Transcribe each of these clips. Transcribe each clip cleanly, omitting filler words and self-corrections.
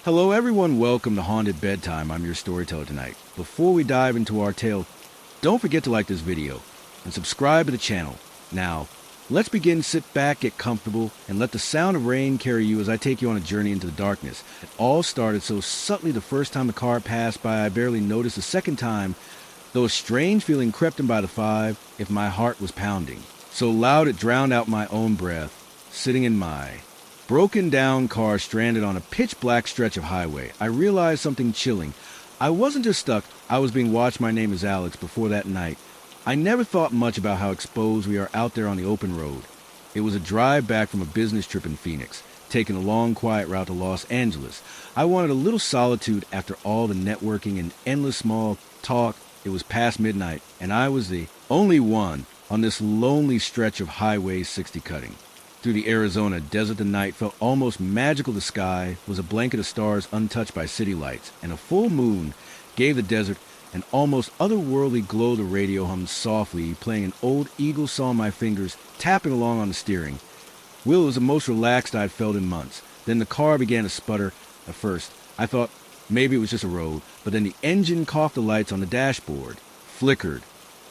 Hello everyone, welcome to Haunted Bedtime. I'm your storyteller tonight. Before we dive into our tale, don't forget to like this video and subscribe to the channel. Now, let's begin. Sit back, get comfortable, and let the sound of rain carry you as I take you on a journey into the darkness. It all started so subtly the first time the car passed by I barely noticed. The second time, though a strange feeling crept in by the five, if my heart was pounding. So loud it drowned out my own breath, sitting in my broken down car stranded on a pitch black stretch of highway. I realized something chilling. I wasn't just stuck, I was being watched. My name is Alex. Before that night, I never thought much about how exposed we are out there on the open road. It was a drive back from a business trip in Phoenix, taking a long quiet route to Los Angeles. I wanted a little solitude after all the networking and endless small talk. It was past midnight, and I was the only one on this lonely stretch of Highway 60 cutting through the Arizona desert. The night felt almost magical. The sky was a blanket of stars untouched by city lights, and a full moon gave the desert an almost otherworldly glow. The radio hummed softly, playing an old Eagle song. My fingers tapping along on the steering wheel. It was the most relaxed I'd felt in months. Then the car began to sputter. At first, I thought maybe it was just a road, but then the engine coughed. The lights on the dashboard flickered,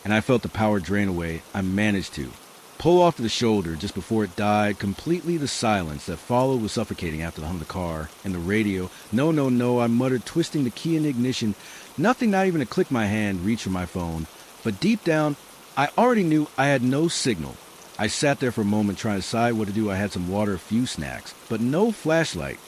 and I felt the power drain away. I managed to pull off to the shoulder just before it died completely. The silence that followed was suffocating after the hum of the car and the radio. No, no, no, I muttered, twisting the key in the ignition. Nothing, not even a click my hand reached for my phone. But deep down, I already knew I had no signal. I sat there for a moment trying to decide what to do. I had some water, a few snacks, but no flashlight,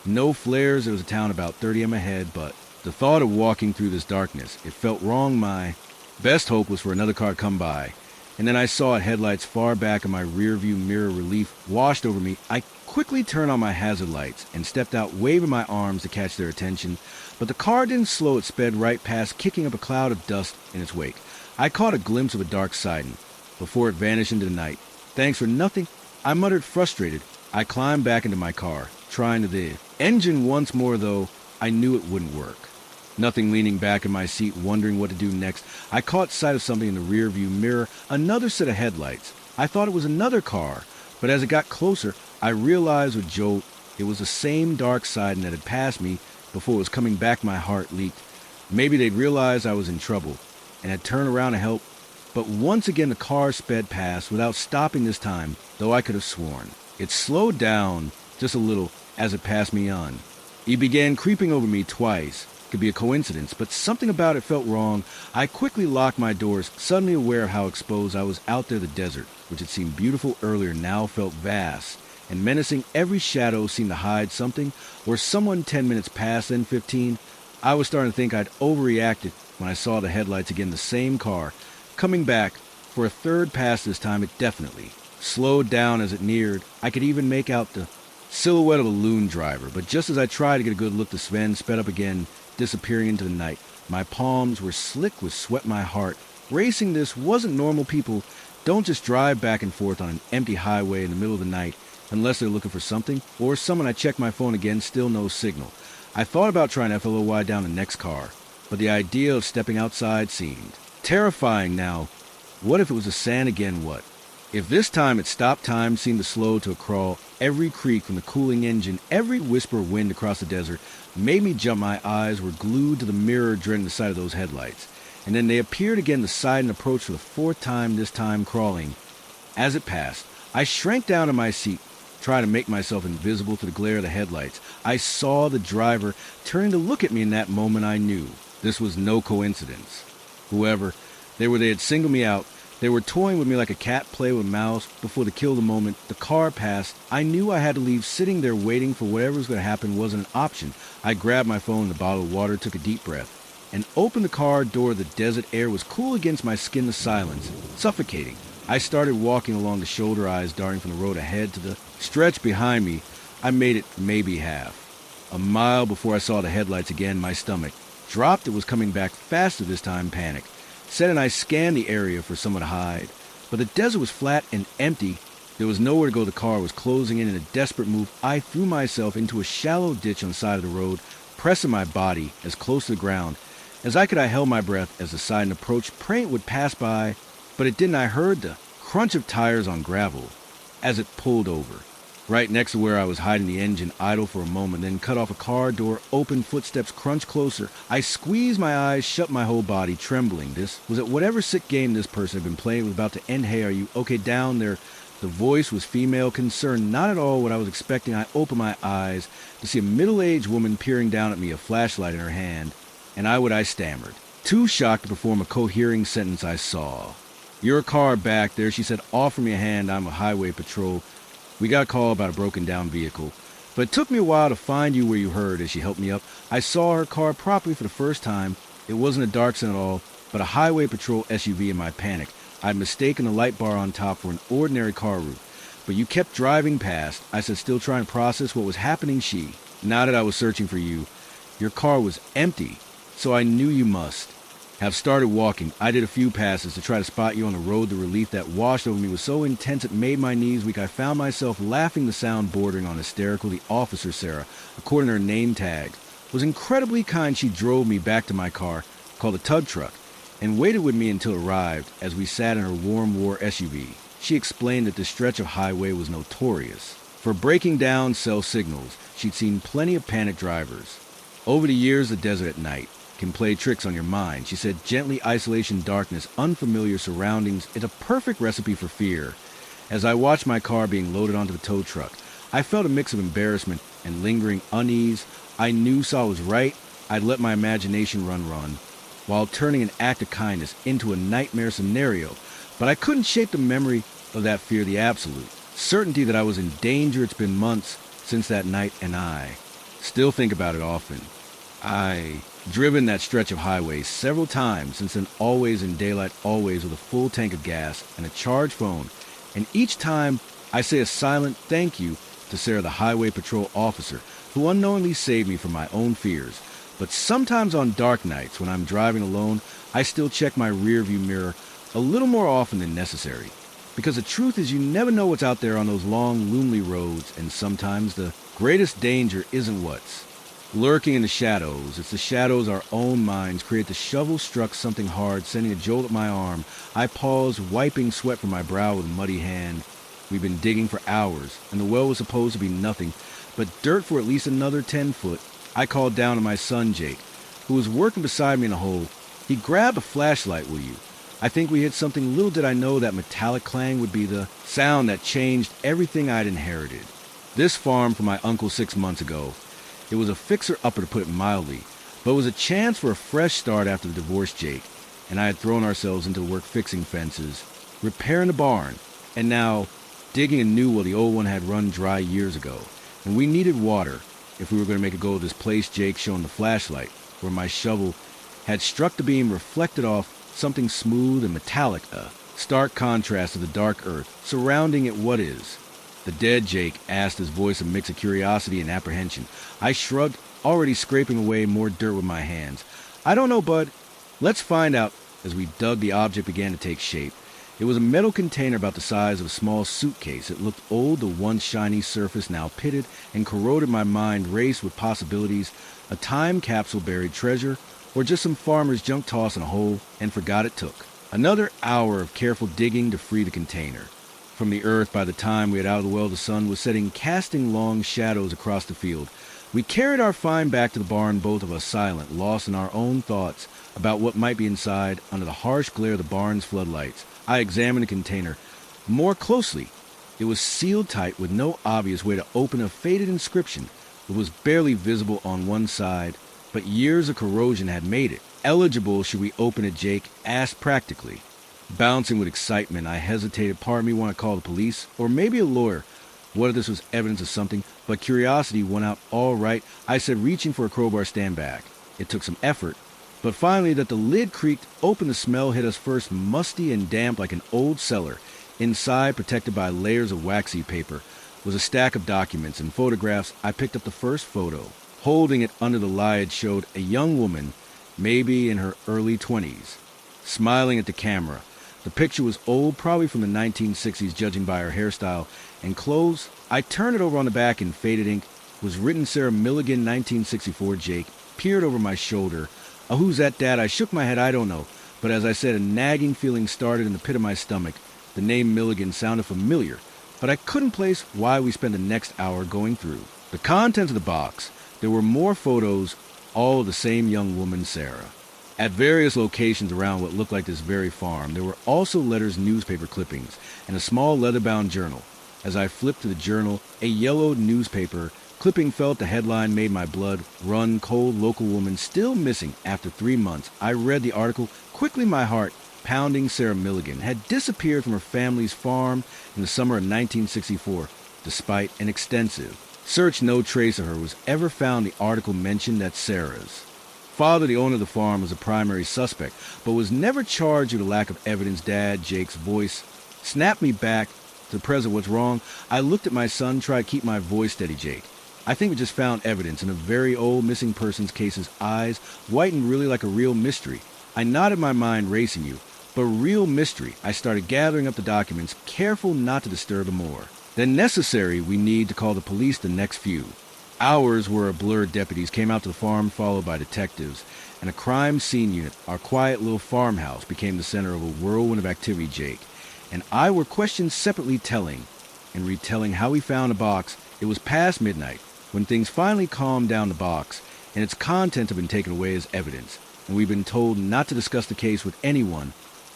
no flares. There was a town about 30 m ahead, but the thought of walking through this darkness, it felt wrong. My best hope was for another car to come by. And then I saw it, headlights far back in my rearview mirror. Relief washed over me. I quickly turned on my hazard lights and stepped out, waving my arms to catch their attention. But the car didn't slow. It sped right past, kicking up a cloud of dust in its wake. I caught a glimpse of a dark siding before it vanished into the night. Thanks for nothing, I muttered, frustrated. I climbed back into my car, trying the engine once more, though I knew it wouldn't work. Nothing, leaning back in my seat, wondering what to do next, I caught sight of something in the rearview mirror, another set of headlights. I thought it was another car, but as it got closer, I realized with jolt it was the same dark siding that had passed me before it was coming back. My heart leaped. Maybe they'd realized I was in trouble and had turned around to help. But once again the car sped past without stopping this time, though I could have sworn it slowed down just a little as it passed me on. It began creeping over me twice. Could be a coincidence, but something about it felt wrong. I quickly locked my doors, suddenly aware of how exposed I was out there. The desert, which had seemed beautiful earlier, now felt vast and menacing. Every shadow seemed to hide something or someone. 10 minutes passed, then 15. I was starting to think I'd overreacted when I saw the headlights again, the same car coming back for a third pass. This time it definitely slowed down as it neared. I could even make out the silhouette of a loon driver, but just as I tried to get a good look, the Sven sped up again, disappearing into the night. My palms were slick with sweat, my heart racing. This wasn't normal. People don't just drive back and forth on an empty highway in the middle of the night unless they're looking for something or someone. I checked my phone again, still no signal. I thought about trying to FLOY down the next car, but the idea of stepping outside seemed terrifying. Now, what if it was the sand again? What if this time it stopped? Time seemed to slow to a crawl. Every creak from the cooling engine, every whisper of wind across the desert made me jump. My eyes were glued to the mirror, dreading the sight of those headlights. And then they appeared again, the side and approached for the fourth time, this time crawling. As it passed, I shrank down in my seat, trying to make myself invisible to the glare of the headlights. I saw the driver turning to look at me. In that moment, I knew this was no coincidence. Whoever they were, they had singled me out. They were toying with me like a cat play with a mouse. Before the kill the moment the car passed, I knew I had to leave. Sitting there waiting for whatever was going to happen wasn't an option. I grabbed my phone and a bottle of water, took a deep breath, and opened the car door. The desert air was cool against my skin, the silence suffocating. I started walking along the shoulder, eyes darting from the road ahead to the stretch behind me. I made it maybe half a mile before I saw the headlights again. My stomach dropped. It was coming back faster this time. Panic set, and I scanned the area for someone to hide. But the desert was flat and empty. There was nowhere to go. The car was closing in. In a desperate move, I threw myself into a shallow ditch on the side of the road, pressing my body as close to the ground as I could. I held my breath as the siding approached, praying it would pass by, but it didn't. I heard the crunch of tires on gravel as it pulled over. right next to where I was hiding the engine, idle for a moment, then cut off a car door, open, footsteps crunch closer. I squeezed my eyes, shut my whole body, trembling. This was at whatever sick game this person had been playing was about to end. Hey, are you okay down there? The voice was female, concerned, not at all what I was expecting. I opened my eyes to see a middle-aged woman peering down at me, a flashlight in her hand, and I stammered. Too shocked to perform a cohering sentence, I saw. Your car back there, she said. Offer me a hand, I'm a highway patrol. We got a call about a broken-down vehicle. But it took me a while to find you where you heard as she helped me up. I saw her car properly for the first time. It wasn't a Darkson at all, but a highway patrol SUV in my panic. I'd mistaken the light bar on top for an ordinary car roof. But you kept driving past. I said, still trying to process what was happening. She nodded. I was searching for you. Your car was empty, so I knew you must have started walking. I did a few passes to try to spot you on the road. The relief that washed over me was so intense it made my knees weak. I found myself laughing, the sound bordering on hysterical. The officer, Sarah, according to her name tag, was incredibly kind. She drove me back to my car, called a tug truck, and waited with me until it arrived as we sat in her warm war SUV. She explained that this stretch of highway was notorious for breaking down cell signals. She'd seen plenty of panicked drivers. Over the years, the desert at night can play tricks on your mind. She said, gently, isolation, darkness, unfamiliar surroundings. It's a perfect recipe for fear. As I watched my car being loaded onto the tow truck, I felt a mix of embarrassment and lingering unease. I knew Saul was right. I'd let my imagination run, while turning an act of kindness into a nightmare scenario. But I couldn't shake the memory of that fear, the absolute certainty that I was in danger. It's been months since that night, and I still think about it often. Driven that stretch of highway several times since then, always in daylight, always with a full tank of gas and a charged phone. And each time I say a silent thank you to Sarah, the highway patrol officer, who unknowingly saved me from my own fears. But sometimes on dark nights when I'm driving alone, I still check my rearview mirror a little more often than necessary. Because the truth is, you never know what's out there on those long, lonely roads, and sometimes the greatest danger isn't what's lurking in the shadows. It's the shadows our own minds create. The shovel struck something hard, sending a jolt at my arm. I paused, wiping sweat from my brow with a muddy hand. We'd been digging for hours, and the well was supposed to be nothing but dirt for at least another 10 foot. I called down to my son, Jake, who was working beside me in the hole. He grabbed a flashlight, will you? I think we hit something. Little did I know that metallic clang would be the sound that changed everything I'd inherited. This farm from my uncle 6 months ago. It was a fixer-upper, to put it mildly, but it was a chance for a fresh start after the divorce, Jake and I had thrown ourselves into the work fixing fences, repairing the barn, and now digging a new well the old one had run dry years ago. And we needed water if we were going to make a go of this place. Jake showing the flashlight where my shovel had struck the beam, reflected off something smooth and metallic, a stark contrast to the dark earth surrounding it. What is the dead? Jake asked, his voice a mix of curiosity and apprehension. I shrugged, already scraping away more dirt with my hands. I don't know, bud. Let's find out. As we dug, the object began to take shape. It was a metal container about the size of a small suitcase. It looked old, the once shiny surface now pitted and corroded. My mind raced with possibilities. A time capsule, buried treasure, or just some farmer's junk tossed in a hole and forgot it took. Another hour of careful digging to free the container from the earth. By the time we had out of the well, the sun was setting, casting long shadows across the field. We carried our find back to the barn, both of us silent, lost in our own thoughts about what might be inside. Under the harsh glare of the barn's floodlights, I examined the container more closely. It was sealed tight with no obvious way to open. A faded inscription. It was barely visible on one side, but years of corrosion had made it eligible. Should we open it? Jake asked practically. Bouncing with excitement, I hesitated. Part of me wanted to call the police, or maybe a lawyer. What if this was evidence of something? But curiosity won out. All right, I said, reaching for a crowbar. Stand back. It took some effort, but finally that the lid creaked open. The smell hit us first, musty and damp like an old cellar. Inside, protected by layers of waxy paper, was a stack of documents and photographs. I picked up the first photo. Holding it under the light, showed a young woman, maybe in her early 20s, smiling at the camera. The picture was old, probably from the 1960s, judging by her hairstyle and clothes. I turned it over. On the back in faded ink was written Sarah Milligan, 1964. Jake peered over my shoulder. Who's that, Dad? I shook my head. I don't know. But as I said, a nagging feeling started in the pit of my stomach. The name Milligan sounded familiar. but I couldn't place why we spent the next hour going through. The contents of the box, there were more photos, all of the same young woman, Sarah. At various locations around what looked like this very farm, there were also letters, newspaper clippings, and a small leather-bound journal. As I flipped to the journal, a yellowed newspaper clipping fell at the headline made my blood run cold. Local woman still missing after 3 months. I read the article. Quickly my heart pounding. Sarah Milligan had disappeared from her family's farm in the summer of 1964. Despite an extensive search, no trace of her was ever found. The article mentioned that Sarah's father, the owner of the farm, was a primary suspect, but was never charged due to lack of evidence. Dad, Jake's voice snapped me back to the present. What's wrong? I looked at my son, tried to keep my voice steady. Jake, I think we just found evidence in a very old missing persons case. His eyes whitened, really like a real mystery. I nodded, my mind racing. You, but real mystery. I started gathering up the documents, careful not to disturb him more than necessary. We need to call the police. The next few hours were a blur. Deputies came out to the farm, followed by detectives and a crime scene unit. Our quiet little farmhouse became the center of a whirlwind of activity. Jake and I were questioned separately, telling and retelling how we found a box. It was past midnight when things finally calmed down. The box and its contents have been taken away as evidence, and we've been told not to discuss the case with anyone,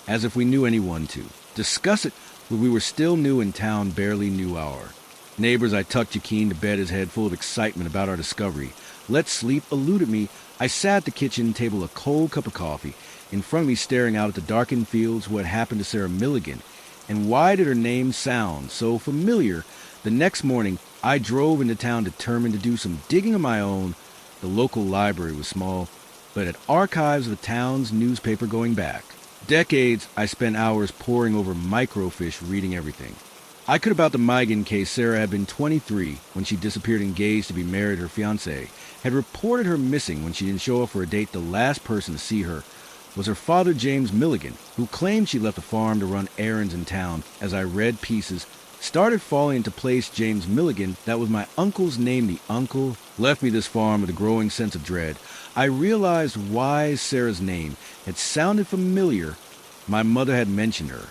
as if we knew anyone to discuss it when we were still new in town, barely knew our neighbors. I tucked Joaquin to bed, his head full of excitement about our discovery. Let sleep eluded me. I sat at the kitchen table, a cold cup of coffee in front of me, staring out at the darkened fields. What happened to Sarah Milligan, and why did her name sound so familiar? The next morning, I drove into town, determined to do some digging of my own. The local library was small, but had archives of the town's newspaper going back decades. I spent hours poring over microfiche, reading everything I could about the Milligan case. Sarah had been 23 when she disappeared, engaged to be married. Her fiancé had reported her missing when she didn't show up for a date. The last person to see her was her father, James Milligan, who claimed she left the farm to run errands in town. As I read, pieces started falling into place. James Milligan, that was my uncle's name. The uncle left me this farm with a growing sense of dread. I realized why Sarah's name had sounded familiar. My mother had mentioned her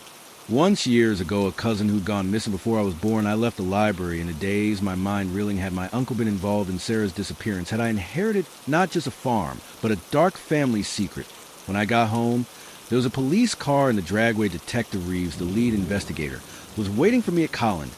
once years ago, a cousin who'd gone missing before I was born. I left the library in a daze, my mind reeling. Had my uncle been involved in Sarah's disappearance? Had I inherited not just a farm, but a dark family secret? When I got home, there was a police car in the dragway. Detective Reeves, the lead investigator, was waiting for me at Collin.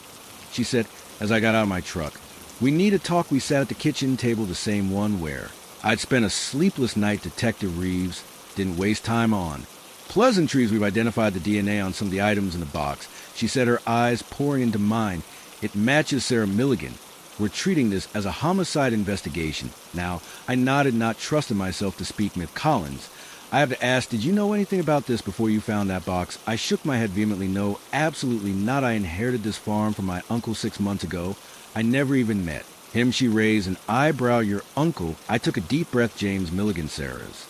She said as I got out of my truck, "We need to talk." We sat at the kitchen table, the same one where I'd spent a sleepless night. Detective Reeves didn't waste time on pleasantries. We've identified the DNA on some of the items in the box. She said, her eyes pouring into mine. It matches Sarah Milligan. We're treating this as a homicide investigation. Now, I nodded, not trusting myself to speak with Collins. I have to ask, did you know anything about this before you found that box? I shook my head vehemently. No, absolutely not. I inherited this farm from my uncle 6 months ago. I never even met him. She raised an eyebrow. Your uncle? I took a deep breath. James Milligan, Sarah's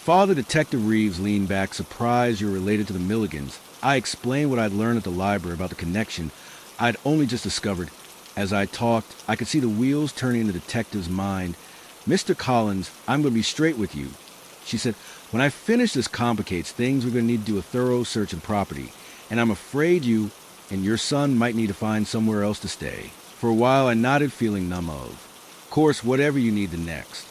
father. Detective Reeves leaned back, surprised. You're related to the Milligans. I explained what I'd learned at the library about the connection I'd only just discovered. As I talked, I could see the wheels turning in the detective's mind. Mr. Collins, I'm going to be straight with you. She said, when I finish this complicates things. We're going to need to do a thorough search of property, and I'm afraid you and your son might need to find somewhere else to stay. For a while, I nodded, feeling numb of course, whatever you need the next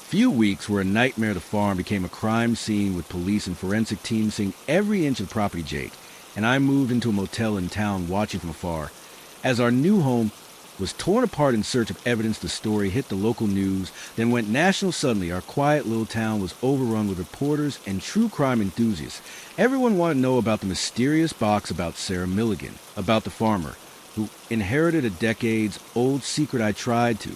few weeks were a nightmare. The farm became a crime scene with police and forensic teams seeing every inch of the property. Jake and I moved into a motel in town, watching from afar as our new home was torn apart in search of evidence. The story hit the local news, then went national. Suddenly, our quiet little town was overrun with reporters and true crime enthusiasts. Everyone wanted to know about the mysterious box, about Sarah Milligan, about the farmer who inherited a decades-old secret. I tried to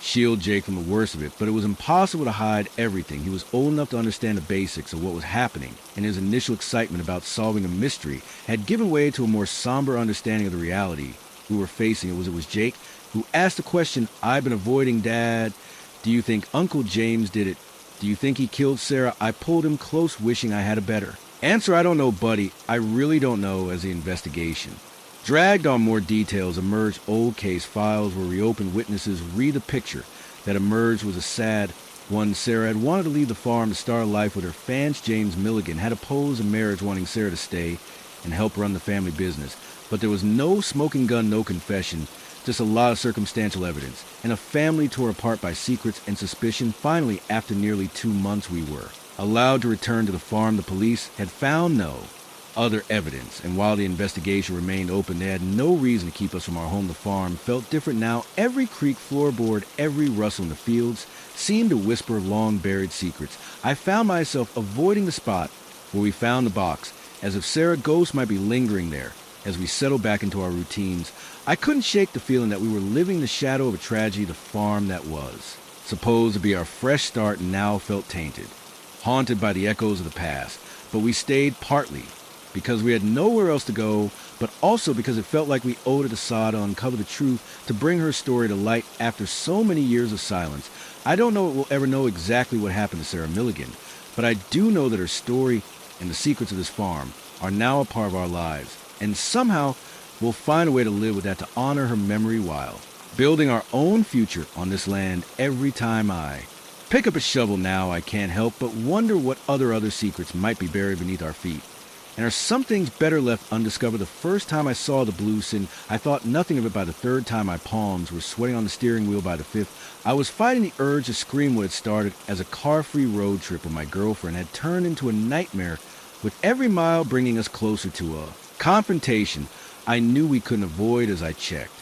shield Jake from the worst of it, but it was impossible to hide everything. He was old enough to understand the basics of what was happening, and his initial excitement about solving a mystery had given way to a more somber understanding of the reality we were facing. It was Jake who asked the question I've been avoiding. Dad, do you think Uncle James did it? Do you think he killed Sarah? I pulled him close, wishing I had a better answer. I don't know, buddy. I really don't know. As the investigation dragged on, more details emerged. Old case files were reopened. Witnesses read the picture that emerged was a sad one. Sarah had wanted to leave the farm to start life with her fans. James Milligan had opposed a marriage, wanting Sarah to stay and help run the family business. But there was no smoking gun, no confession, just a lot of circumstantial evidence, and a family tore apart by secrets and suspicion. Finally, after nearly 2 months, we were allowed to return to the farm. The police had found no other evidence, and while the investigation remained open, they had no reason to keep us from our home. The farm felt different now. Every creak floorboard, every rustle in the fields seemed to whisper long-buried secrets. I found myself avoiding the spot where we found the box, as if Sarah's ghost might be lingering there. As we settled back into our routines, I couldn't shake the feeling that we were living the shadow of a tragedy. The farm that was supposed to be our fresh start now felt tainted, haunted by the echoes of the past. But we stayed partly because we had nowhere else to go, but also because it felt like we owed it to Saw to uncover the truth, to bring her story to light after so many years of silence. I don't know if we'll ever know exactly what happened to Sarah Milligan, but I do know that her story and the secrets of this farm are now a part of our lives, and somehow we'll find a way to live with that, to honor her memory while building our own future on this land. Every time I pick up a shovel now, I can't help but wonder what other secrets might be buried beneath our feet. And are some things better left undiscovered? The first time I saw the blue sin, I thought nothing of it. By the third time, my palms were sweating on the steering wheel. By the fifth, I was fighting the urge to scream. What had started as a car-free road trip with my girlfriend had turned into a nightmare, with every mile bringing us closer to a confrontation I knew we couldn't avoid. As I checked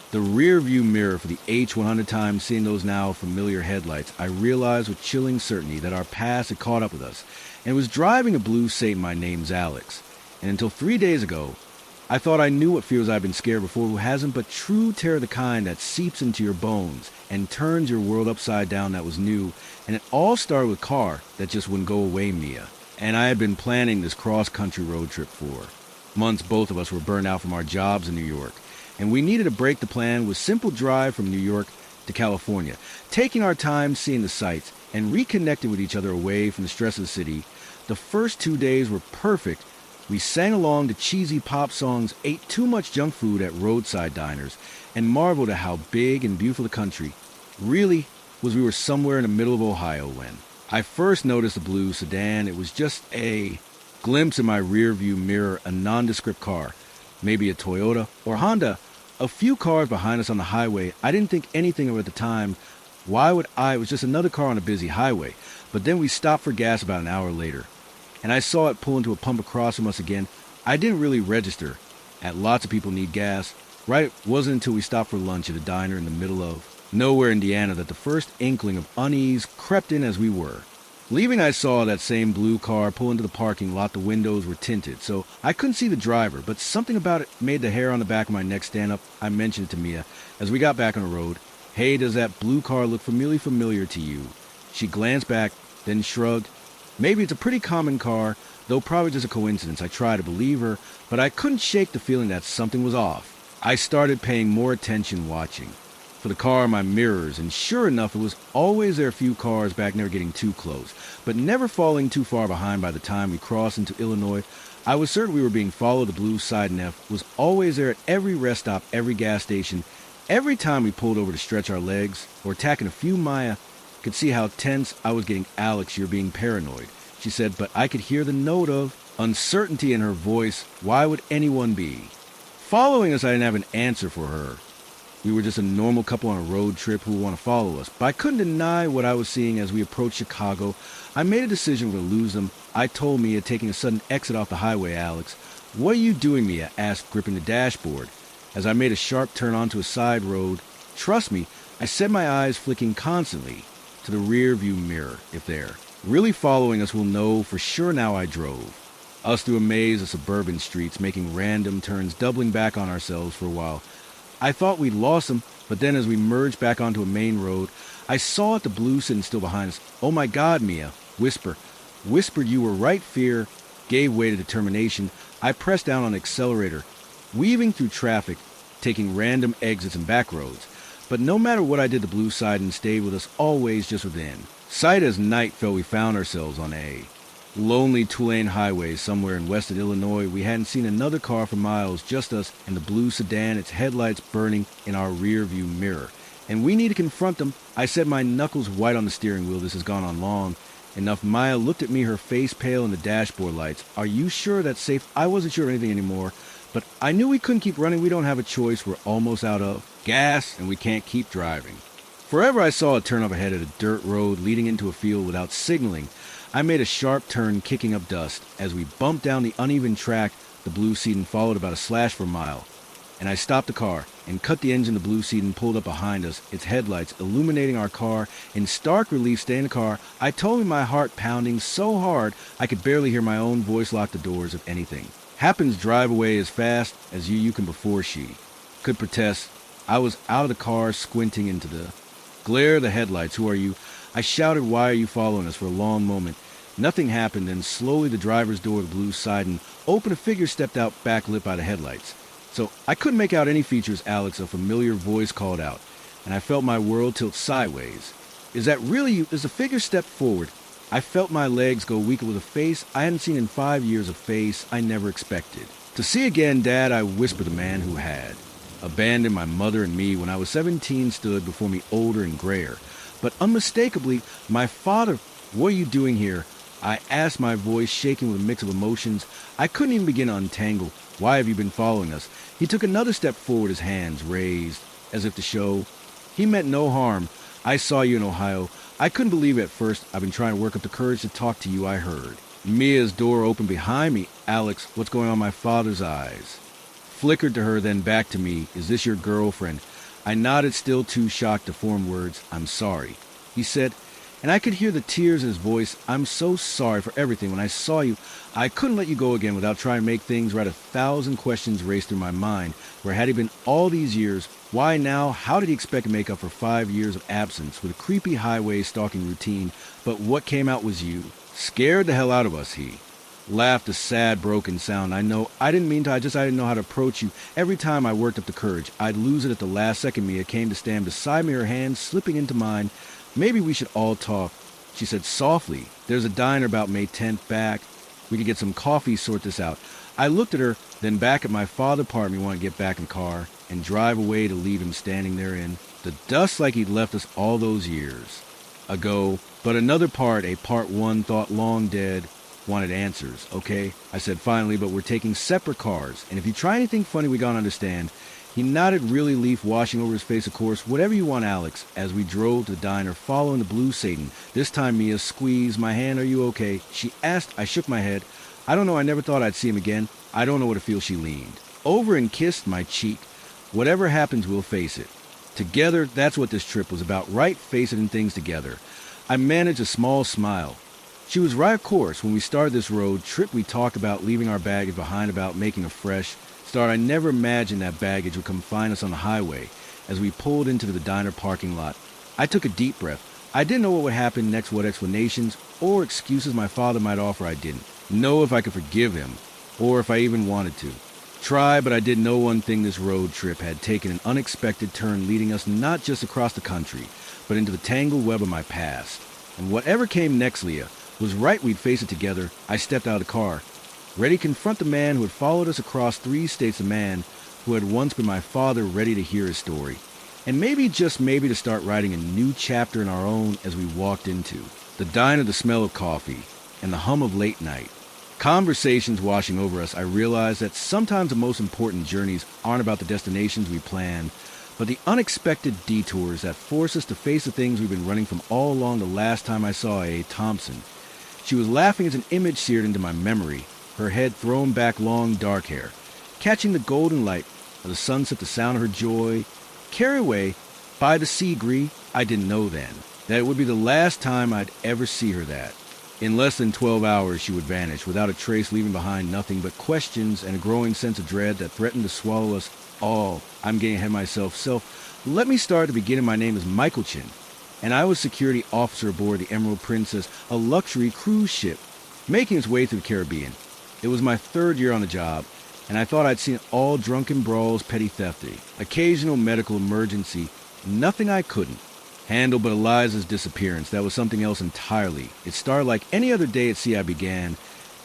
the rear-view mirror for the H100 time, seeing those now familiar headlights, I realized with chilling certainty that our past had caught up with us, and was driving a blue Satan. My name's Alex, and until 3 days ago, I thought I knew what feels I've been scared before. Who hasn't? But true terror, the kind that seeps into your bones and turns your world upside down. That was new, and it all started with a car that just wouldn't go away, Mia. And I had been planning this cross-country road trip for months. Both of us were burned out from our jobs in New York, and we needed to break the plan with simple drive from New York to California, taking our time, seeing the sights, and reconnecting with each other away from the stress of the city. The first 2 days were perfect. We sang along to cheesy pop songs, ate too much junk food at roadside diners, and marveled at how big and beautiful the country really was. We were somewhere in the middle of Ohio when I first noticed the blue sedan. It was just a glimpse in my rearview mirror, a nondescript car, maybe a Toyota or Honda. A few cars behind us on the highway. I didn't think anything of it at the time. Why would I? It was just another car on a busy highway. But then we stopped for gas about an hour later, and I saw it pull into a pump across from us again. I didn't really register at lots of people need gas. Right, it wasn't until we stopped for lunch at a diner in the middle of nowhere, Indiana, that the first inkling of unease crept in. As we were leaving, I saw that same blue car pull into the parking lot. The windows were tinted, so I couldn't see the driver, but something about it made the hair on the back of my neck stand up. I mentioned it to Mia as we got back on the road. Hey, does that blue car look familiar to you? She glanced back, then shrugged. Maybe it's a pretty common car, though probably just a coincidence. I tried to believe her, but I couldn't shake the feeling that something was off. I started paying more attention, watching for the car in my mirrors, and sure enough, it was always there. A few cars back, never getting too close, but never falling too far behind. By the time we crossed into Illinois, I was certain we were being followed. The blue Sidon F was always there at every rest stop, every gas station. Every time we pulled over to stretch our legs or tack in a few, Maya could see how tense I was getting. Alex, you're being paranoid, she said, but I could hear the note of uncertainty in her voice. Why would anyone be following us? I didn't have an answer for her. We were just a normal couple on a road trip who would want to follow us, but I couldn't deny what I was seeing. As we approached Chicago, I made a decision to lose them. I told Mia, taking a sudden exit off the highway. Alex, what are you doing? Mia asked, gripping the dashboard as I made a sharp turn onto a side road. Trust me, I said, my eyes flicking constantly to the rear view mirror. If they're really following us, we'll know for sure. Now I drove us through a maze of suburban streets, making random turns, doubling back on ourselves. For a while, I thought we'd lost them, but then as we merged back onto a main road, I saw it, the blue sitting still behind us. Oh my God, Mia whispered, you were right. Fear gave way to determination. I pressed down on the accelerator, weaving through traffic, taking random exits and back roads. But no matter what I did, the blue Sidon stayed with us, always just within sight. As night fell, we found ourselves on a lonely two-lane highway somewhere in western Illinois. We hadn't seen another car for miles, just us and the blue sedan, its headlights burning in our rear-view mirror. And we need to confront them. I said, my knuckles white on the steering wheel. This has gone on long enough. Maya looked at me, her face pale in the dashboard lights. Are you sure that's safe? I wasn't sure of anything anymore, But I knew we couldn't keep running. We don't have a choice. We're almost out of gas, and we can't keep driving. Forever I saw a turn up ahead at a dirt road leading into a field without signaling. I made a sharp turn, kicking up dust. As we bumped down the uneven track, the blue sedan followed about a slash for a mile. And I stopped the car and cut the engine. The blue sedan pulled up behind us, its headlights illuminating our car. In stark relief, staying in the car, I told me my heart pounding so hard I could barely hear my own voice lock the doors of anything. Happens drive away as fast as you can before she could protest. I was out of the car, squinting into the glare of the headlights. Who are you? I shouted, why are you following us? For a long moment. Nothing happened. Then slowly the driver's door of the blue siding opened. A figure stepped out, backlit by the headlights. So I couldn't make out any features. Alex, a familiar voice called out, and I felt my world tilt sideways. Is that really you? As the figure stepped forward, I felt my legs go weaker with a face I hadn't seen in 5 years, a face I never expected to see again. Dad, I whispered. The man who had abandoned my mother and me when I was 17 stood before me, older and grayer, but unmistakably my father. What are you doing here? I asked, my voice shaking with a mix of emotions I couldn't even begin to untangle. Why have you been following us? He took another step forward, his hands raised as if to show he meant no harm. I saw you in Ohio. I couldn't believe it at first. I've been trying to work up the courage to talk to you. I heard Mia's door opened behind me. Alex, what's going on? My father's eyes flickered to her, then back to me. Is this your girlfriend? I nodded, still too shocked to form words. I'm sorry, he said, and I could hear the tears in his voice. I'm so sorry for everything. When I saw you, I couldn't let you go again without trying to make things right. 1,000 questions raced through my mind. Where had he been all these years? Why now? How did he expect to make up for 5 years of absence with a creepy highway stalking routine? But what came out was you. Scared the hell out of us, he laughed, a sad, broken sound. I know, I didn't mean to, I didn't know how to approach you. Every time I worked up the courage, I'd lose it at the last second. Mia came to stand beside me, her hand slipping into mine. Maybe we should all talk, she said softly. There's a diner about May 10th back. We could get some coffee, sort this out. I looked at her, then back at my father. Part of me wanted to get back in the car and drive away, to leave him standing there in the dust like he'd left us all those years ago. But another part, a part one, thought long dead, wanted answers. Okay, I said finally, but we're taking separate cars, and if you try anything funny, we gotta understand. He nodded, really, leaf washing over his face. Of course, whatever you want, Alex. As we drove to the diner, following the blue Satan. This time Mia squeezed my hand. Are you okay? She asked. I shook my head. I don't know. I never thought I'd see him again. I don't know what it feels. She leaned over and kissed my cheek. Whatever happens, we'll face it together. That's what this trip was about, right? Facing things together. I managed a small smile. She was right, of course. When we started this road trip, we talked about leaving our baggage behind, about making a fresh start. I never imagined that baggage would come find us on the highway. As we pulled into the diner parking lot, I took a deep breath. I didn't know what would happen next, what explanations or excuses my father might offer. I didn't know if I could forgive him or if I even wanted to try, but I did know one thing. This road trip had taken an unexpected turn, leading us not just across the country, but into the tangled web of my past. And whatever came next, Leah, was right. We'd face it together. I stepped out of the car, ready to confront the man who had followed us across 3 states, the man who had once been my father, ready to hear his story. And maybe, just maybe, to start writing a new chapter in our own. As we walked into the diner, the smell of coffee and the hum of late night conversations washing over us, I realized that sometimes the most important journeys aren't about the destinations we plan, but the unexpected detours that force us to face the things we've been running from all along. The last time I saw A. Thompson, she was laughing as an image seared into my memory, her head thrown back, long dark hair, catching the golden light of the sunset, the sound of her joy, carried away by the sea gree. I didn't know then that it would be the last time I'd ever see her, that in less than 12 hours she would vanish without a trace, leaving behind nothing but questions and a growing sense of dread that threatened to swallow us all. I'm getting ahead of myself. Let me start at the beginning. My name is Michael Chin, and I was security officer aboard the Emerald Princess, a luxury cruise ship making its way through the Caribbean. It was my 3rd year on the job, and I thought I'd seen all drunken brawls, petty theft, occasional medical emergency, nothing I couldn't handle. But Eliza's disappearance, that was something else entirely. It started like any other day at sea. I began,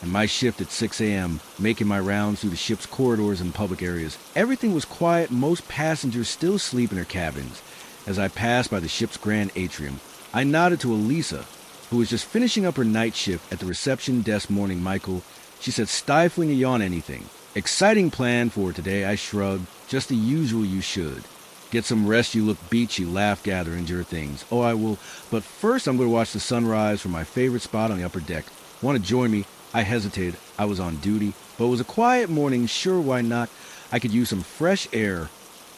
and my shift at 6 a.m., making my rounds through the ship's corridors and public areas. Everything was quiet, most passengers still asleep in their cabins. As I passed by the ship's grand atrium, I nodded to Elisa, who was just finishing up her night shift at the reception desk. Morning, Michael, she said, stifling a yawn. Anything? Exciting plan for today, I shrugged. Just the usual you should. Get some rest, you look beachy, laugh, gather, endure things. Oh, I will. But first I'm going to watch the sunrise from my favorite spot on the upper deck. Want to join me? I hesitated. I was on duty. But it was a quiet morning, sure, why not? I could use some fresh air.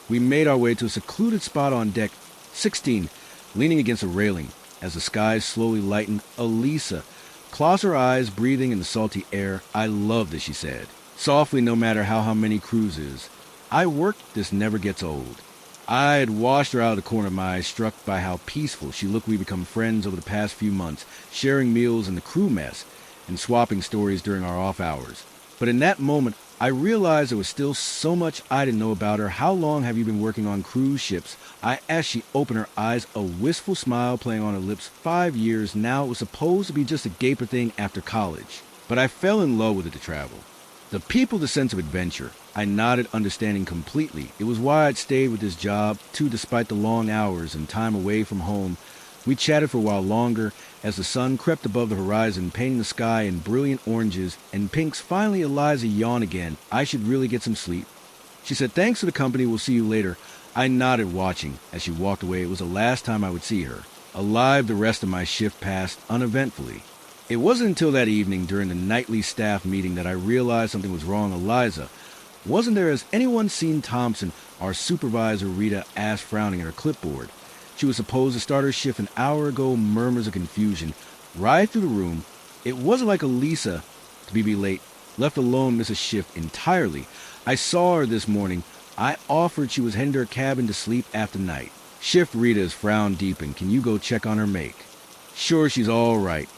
We made our way to a secluded spot on deck 16, leaning against a railing. As the skies slowly lightened, Elisa closed her eyes, breathing in the salty air. I love this, she said. Softly, no matter how many cruises. I work, this never gets old. I had watched her out of the corner of my eye, struck by how peaceful she looked. We become friends over the past few months, sharing meals in the crew mess and swapping stories during our off hours. But in that moment, I realized there was still so much I didn't know about her. How long have you been working on cruise ships? I asked. She opened her eyes, a wistful smile playing on her lips. 5 years now. It was supposed to be just a gaper thing after college. But I fell in love with it to travel. The people, the sense of adventure. I nodded, understanding completely. It was why I'd stayed with this job, too, despite the long hours and time away from home. We chatted for a while longer as the sun crept above the horizon, painting the sky in brilliant oranges and pinks. Finally, Eliza yawned again. I should really get some sleep. She said, thanks for the company. We'll see you later. I nodded, watching. As she walked away, it was the last time I would see her. Alive, the rest of my shift passed uneventfully. It wasn't until that evening during the nightly staff meeting that I realized something was wrong. Eliza, wasn't there, has anyone seen Thompson? Our supervisor, Rita, asked, frowning at her clipboard. She was supposed to start her shift an hour ago. Murmurs of confusion right through the room. It wasn't like Elisa to be late, left alone, miss a shift entirely. I saw her this morning. I offered. She was heading to her cabin to sleep after night. Shift Rita's frown deepened. Can you go check on her make? Sure, she's all right.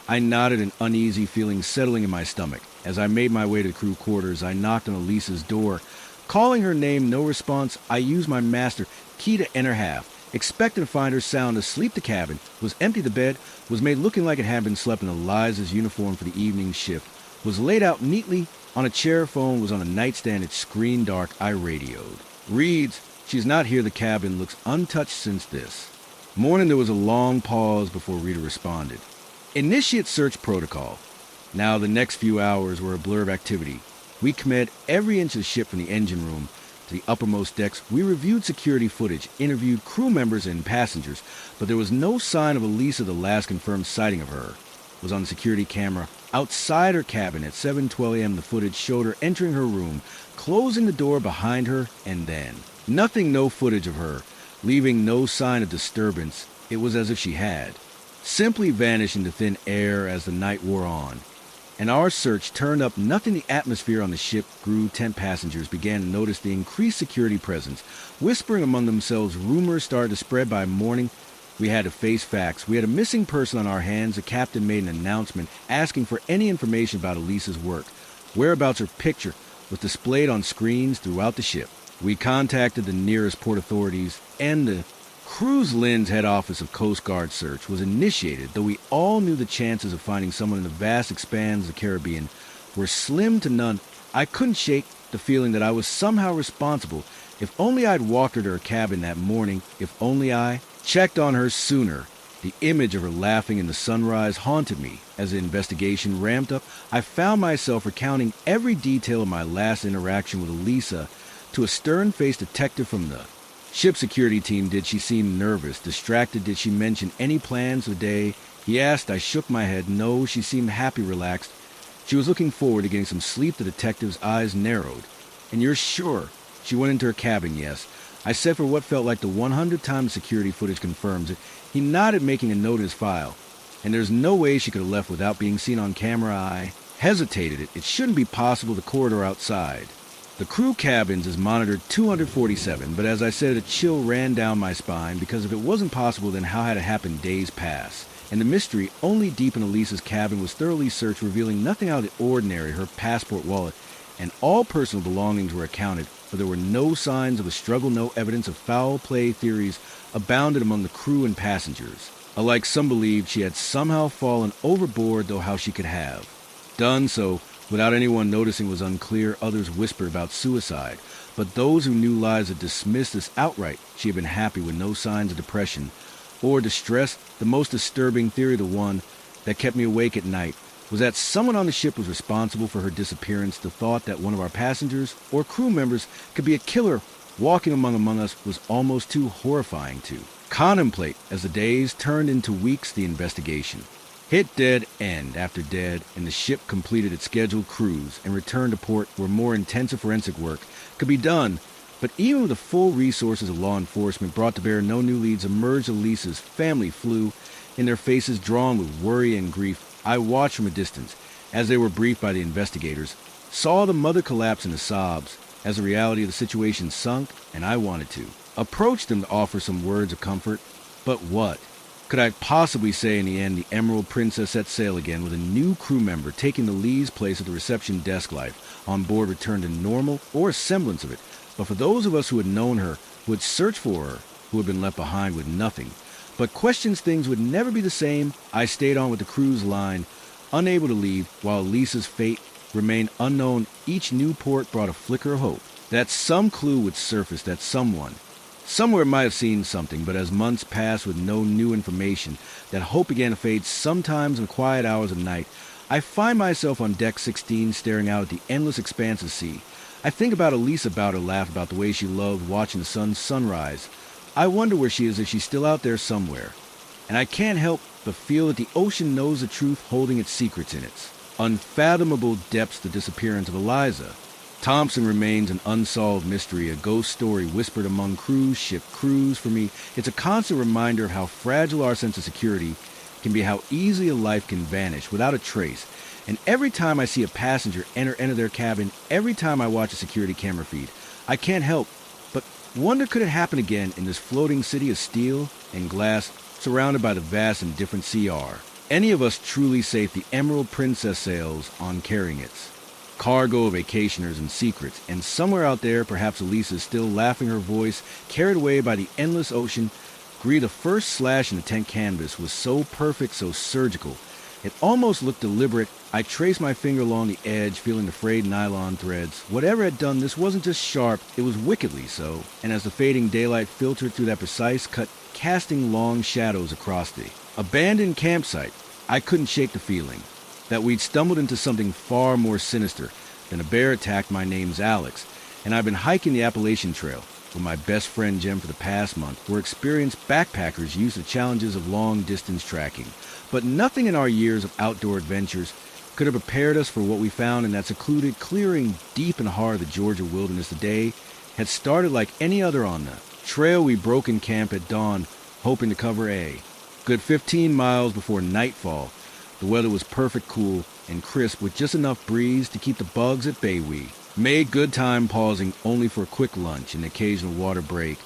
I nodded, an uneasy feeling settling in my stomach. As I made my way to the crew quarters, I knocked on Elisa's door. Calling her name, no response. I used my master key to enter half, expecting to find her sound asleep. The cabin was empty. The bed was made looking like it had been slept in. Eliza's uniform for the evening shift was laid out neatly on a chair. Phone was on a nightstand, its screen dark. I radioed. Reads, she's not here. The cabin looks untouched since this morning. There was a long pause before Rita responded. Initiate search protocol. Now the next few hours were a blur of activity. We committed every inch of the ship from the engine room to the uppermost decks. We reviewed security footage, interviewed crew members and passengers, but there was no sign of Elisa. The last confirmed sighting of her was on the security camera outside her cabin at 7:12 a.m. The footage showed her entering her room, closing the door behind her, and then nothing, no footage of her, leaving no sign of disturbance. It was as if she had simply vanished into thin air as the night wore on. And our search turned up nothing. The atmosphere on the ship grew. 10 passengers began to notice the increased security presence. Whispering among themselves, rumors started to spread. By morning, we had to face facts. We had a missing person on our hands. The captain made an announcement asking for any information about Elisa's work. Whereabouts, her picture was displayed on screens throughout the ship. We contacted the nearest port authorities, and the Cruise Lynn's head office of Coast Guard search was initiated, though we all knew the chances of finding someone in the vast expanse of the Caribbean were slim to none. I couldn't shake the feeling that I was somehow responsible. If only I'd walked her to her cabin that morning. If only I checked on her sooner. The image of her laughing in the sunrise haunted me. As the investigation ramped up, I found myself recounting every detail of my last interaction with Elisa to a stern-faced detective from the ship security team. Did she seem nervous, distracted? Did she mention any plans for the day? He asked. I shook my head. No, she seemed happy, relaxed. She was looking forward to getting some sleep. The detective's eyes narrowed. And you're sure she went into her cabin? Yes. I said for what felt like the 100th time. The security footage confirms it. He nodded, making a note in his file. And there's no way she could have left without being seen on camera. I hesitated. It shouldn't be possible. The corridor outside the crew cabins is monitored 247, but as I said, a chill ran down my spine, because if it wasn't possible, then how had it happened days past? And the mystery only deepened. Elisa's cabin was thoroughly searched, revealing nothing out of the ordinary. Her passport, wallet, and all personal belongings were accounted for. There were no signs of a struggle, no evidence of foul play. Theories abounded among the crew and passengers. Alike, some believed she had somehow fallen overboard, though how she could have done so without anyone noticing was unclear. Others whispered about suicide, but those who knew Liza dismissed this outright. She had been happy, with no signs of depression or distress. The most disturbing theory, the one that kept me awake at night, was that someone on the ship was responsible for her disappearance. The thought that one of our passengers or crew members could be a killer walking among us was almost too horrifying to contemplate. As the days turned into weeks, the investigation hit dead end after dead, and the ship completed its scheduled cruise and returned to port where more intensive forensic work could be done. But even with the full resources of law enforcement brought to bear, no new leads emerged. Elisa's family flew, in their faces drawn with worry and grief. I watched from a distance as they were briefed by the investigators, saw the mother collapse into sobs as the reality of the situation sunk, and I wanted to approach them to offer some words of comfort. But what could I possibly say? In the end, the Emerald Princess set sail again with a new crew member taking the lead's place at the reception desk. Life on board returned to normal, or a semblance of it. But for those of us who had known her, who had searched for her, who had been left behind with nothing but questions, things would never be the same. I stayed on with the cruise line, unable to leave, while Lisa's fate remained unknown. Each new port brought a flicker of hope that some clue would surface, that someone somewhere might have seen something. But as months passed with no new information, that hope began to fade. Sometimes in quiet hours of night, I find myself on deck 16 staring out at the endless expanse of sea. I think about Elisa, about her laugh, about the way she loved watching the sunrise. I wonder where she is, if she's still out there somewhere. And I can't help but feel that the ocean knows the truth, holding its secrets in its unfathomable depths. The disappearance of Eliza Thompson remains an unsolved mystery, a ghost story whispered among cruise ship crews. For me, it's a constant reminder of how fragile our sense of security can be, how easily a life can vanish without a trace. And every time I see a passenger enter their cabin, every time I watch a security camera feed, I can't help but wonder, could it happen again in this floating city of steel and glass, surrounded by the vast and different sea? Are any of us truly safe? The Emerald Princess sails on, carrying its cargo of vacationers and secrets, and somewhere out there, perhaps Elisa is still laughing, her voice carried away by the endless ocean. The first slash in the tent canvas was so perfect, so surgical, it almost looked deliberate. I traced my finger along the edge, feeling the frayed nylon threads. Whatever had done this wasn't just sharp, it was wickedly so. And as the fading daylight filtered through that precise cut, casting long shadows across the abandoned campsite, I couldn't shake the feeling that we'd stumbled into something far more sinister than a bear attack. My name's Alex, and I've been hiking the Appalachian Trail with my best friend Jim for the past month. We're experienced backpackers used to the challenges of long-distance tracking, but nothing in our years of outdoor adventures could have prepared us for what we found in that secluded clearing deep in the heart of the Georgia wilderness. The day had started like any other on the trail. We broke in camp at dawn, hoping to cover a good 15 miles before nightfall. The weather was perfect, cool and crisp, with just enough breeze to keep the bugs at bay. We made good time, pausing only for a quick lunch and an occasional water break.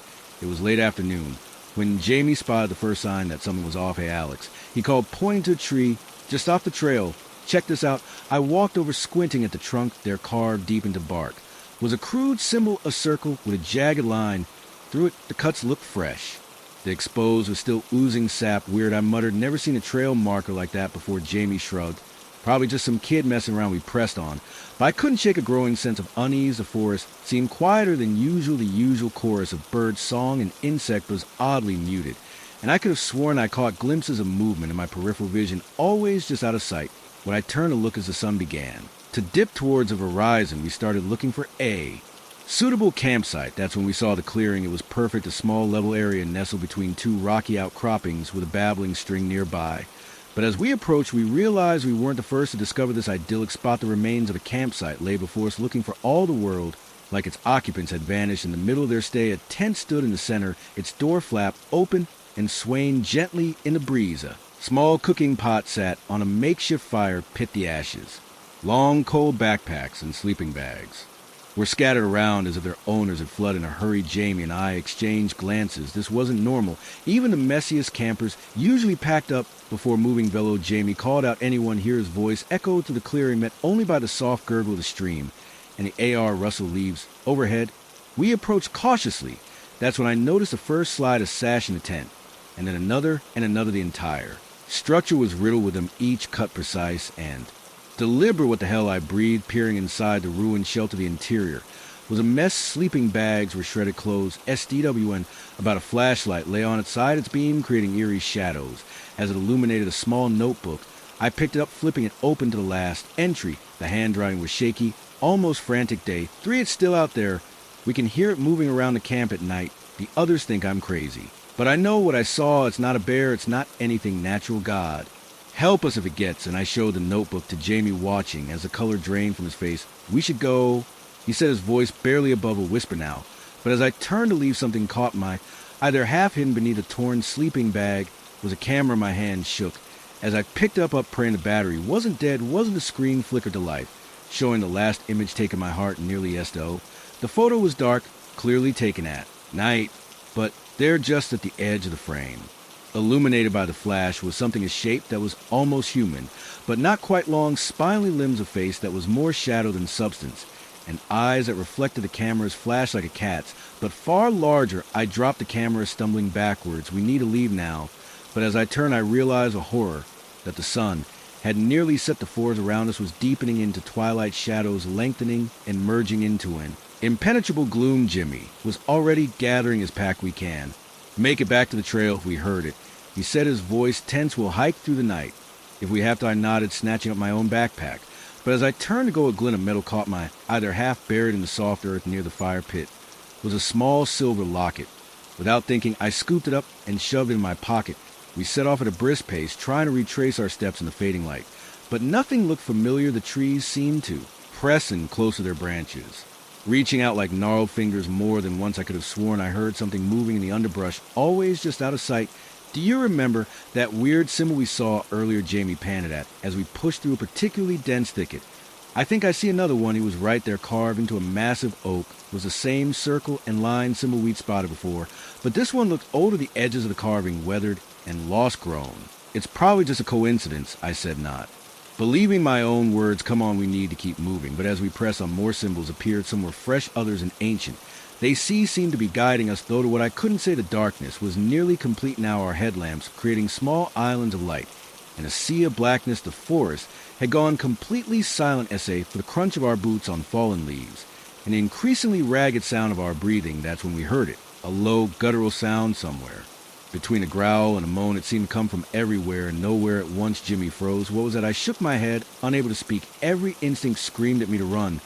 It was late afternoon when Jamie spotted the first sign that something was off. "Hey, Alex," he called, pointing to a tree just off the trail. "Check this out." I walked over, squinting at the trunk there, carved deep into bark was a crude symbol, a circle with a jagged line through it. The cuts looked fresh. The exposed was still oozing sap. "Weird," I muttered. "Never seen a trail marker like that before." Jamie shrugged. "Probably just some kid messing around." We pressed on, but I couldn't shake a growing sense of unease. The forest seemed quieter than usual. The usual chorus of bird song and insect was oddly muted, and I could have sworn I caught glimpses of movement in my peripheral vision, always just out of sight. When I turned to look as the sun began to dip towards the horizon, we started looking for a suitable campsite. That's when we saw the clearing. It was perfect, a small level area nestled between two rocky outcroppings with a babbling stream nearby. But as we approached, we realized we weren't the first to discover this idyllic spot. The remains of a campsite lay before us, looking for all the world like its occupants had vanished. In the middle of their stay, a tent stood in the center, its door flap open and swaying gently in the breeze. A small cooking pot sat on a makeshift fire pit. The ashes, long cold backpacks and sleeping bags were scattered around as if their owners had fled in a hurry. Jamie and I exchanged glances. This wasn't normal. Even the messiest campers usually packed up before moving velo. Jamie called out anyone here. His voice echoed through the clearing, met only by the soft gurgle of the stream and the AR rustle leaves overhead. We approached cautiously. That's when I noticed the first slide of sash in the tent, and then another and another. The entire structure was riddled with them, each cut precise and deliberate. What the hell? I breathed, peering inside the ruined shelter. The interior was a mess. Sleeping bags were shredded clothes. SDWN about a flashlight lay on its side, its beam creating eerie shadows as it illuminated a small notebook I picked it up, flipping it open to the last entry. The handwriting was shaky, almost frantic. Day 3, it's still out there. We can hear it moving around the camp at night. The others think I'm crazy. But I know what I saw. It's not a bear. It's not anything natural. God, help us if it gets. And I showed the notebook to Jamie, watching as the color drained from his face. We should go, he said, his voice barely above a whisper now. But as I turned to leave, something caught my eye. There, half hidden beneath a torn sleeping bag, was a camera. My hand shook as I picked up, praying the battery wasn't dead, wasn't the screen flickered to life, showing the last image taken my heart nearly SO. The photo was dark, clearly taken at night, but there just at the edge of the frame, illuminated by the flash, was something, a shape that was almost human, but not quite, long, spindly limbs, a face that was more shadow than substance, and eyes that reflected the camera's flash like a cat's, but far larger. I dropped the camera, stumbling backwards. We need to leave now. But as I turned, I realized with horror that the sun had nearly set. The forest around us was deepening into twilight shadows, lengthening and merging into an impenetrable gloom. Jimmy was already gathering his pack. We can make it back to the trail if we heard it, he said, his voice tense. We'll hike through the night if we have to, I nodded, snatching up my own backpack. But as I turned to go, a glint of metal caught my eye. There, half buried in the soft earth near the fire pit, was a small silver locket. Without thinking, I scooped it up and shoved it in my pocket. We set off at a brisk pace, trying to retrace our steps in the fading light. But nothing looked familiar. The trees seemed to press in close to their branches, reaching out like gnarled fingers. More than once I could have sworn I heard something moving in the underbrush, always just out of sight. Do you remember that weird symbol we saw earlier? Jamie panted at as we pushed through a particularly dense thicket. I think I see another one. He was right there, carved into a massive oak. It was the same circle and line symbol we'd spotted before, but this one looked older, the edges of the carving weathered and lost-grown. It's probably just a coincidence, I said, not believing my own words. Come on, we need to keep moving. But as we pressed on, more symbols appeared. Some were fresh, others and ancient. They seemed to be guiding us, though to what I couldn't say. The darkness was nearly complete now, our headlamps creating small islands of light. In a sea of blackness, the forest had gone completely silent, for the crunch of our boots on fallen leaves, an increasingly ragged sound of our breathing. That's when we heard it, a low, guttural sound somewhere. Between a growl and a moan, it seemed to come from everywhere and nowhere at once. Jimmy froze. What was that? I shook my head, unable to speak. Every instinct screamed at me to run,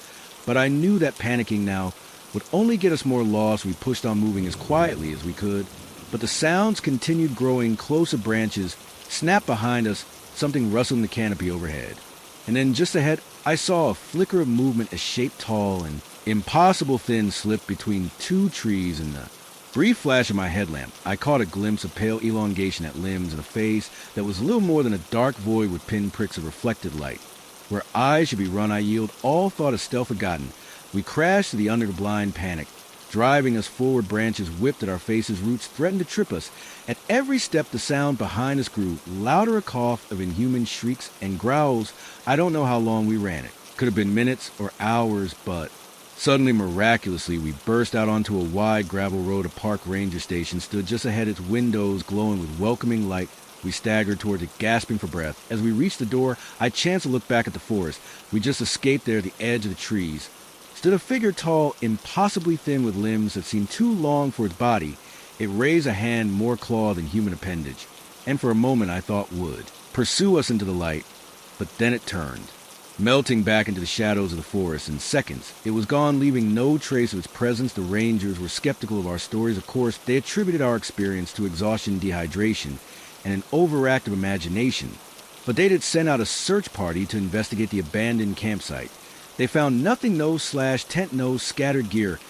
but I knew that panicking now would only get us more lost. We pushed on, moving as quietly as we could, but the sounds continued, growing closer. Branches snapped behind us, something rustled in the canopy overhead. And then just ahead, I saw a flicker of movement, a shape tall and impossible thin slipped between two trees. In the brief flash of my headlamp, I caught a glimpse of pale elongation at limbs and a face that was little more than a dark void with pinpricks of reflected light. Where eyes should be run, I yield, all thought of stealth forgotten. We crashed to the under the blind, panic driving us forward. Branches whipped at our faces, roots threatened to trip us. At every step, the sound behind us grew louder, a cough of inhuman shrieks and growls. I don't know how long we ran it. Could have been minutes or hours, but suddenly, miraculously, we burst out onto a wide gravel road. A park ranger station stood just ahead, its windows glowing with welcoming light. We staggered towards it, gasping for breath. As we reached the door, I chanced to look back at the forest. We just escaped there. At the edge of the trees stood a figure, tall, impossibly thin, with limbs that seemed too long for its body. It raised a hand, more claw than human appendage, and for a moment I thought would pursue us into the light, but then it turned, melting back into the shadows of the forest. In seconds, it was gone, leaving no trace of its presence. The rangers were skeptical of our stories. Of course, they attributed our experience to exhaustion, dehydration, and an overactive imagination. But they did send out a search party to investigate the abandoned campsite. They found nothing, no tent, no scattered gear,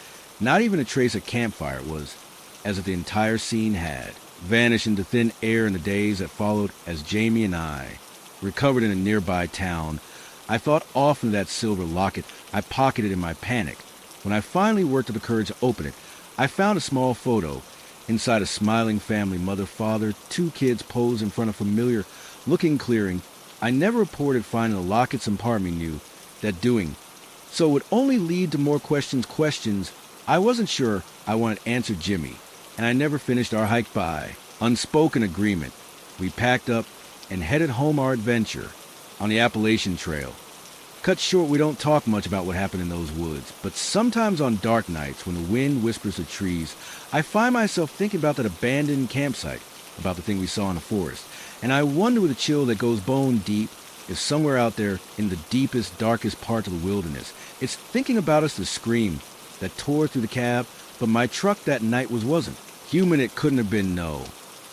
not even a trace of campfire. It was as if the entire scene had vanished into thin air in the days that followed. As Jamie and I recovered in a nearby town, I thought often of that silver locket I pocketed in my panic. When I finally worked up the courage to open it, I found a small photo. Inside, a smiling family, mother, father, two kids posed in front of a familiar-looking clearing. I never reported finding the locket. Some part of me knew that doing so would only lead to more questions. I wasn't sure I wanted answered. Jimmy and I never finished our hike. By unspoken agreement, we packed up and headed home. Our adventure on the Appalachian Trail cut short. We don't talk much about what happened in those woods, but sometimes on dark nights when the wind whispers the trees, I find myself thinking about that abandoned campsite. about the thing we saw in the forest. And I wonder with a chill that goes bone deep if somewhere out there in the deepest, darkest parts of the wilderness, it's thinking about us the scream that tore through the cab, but my truck that night wasn't. Human it couldn't have been, no.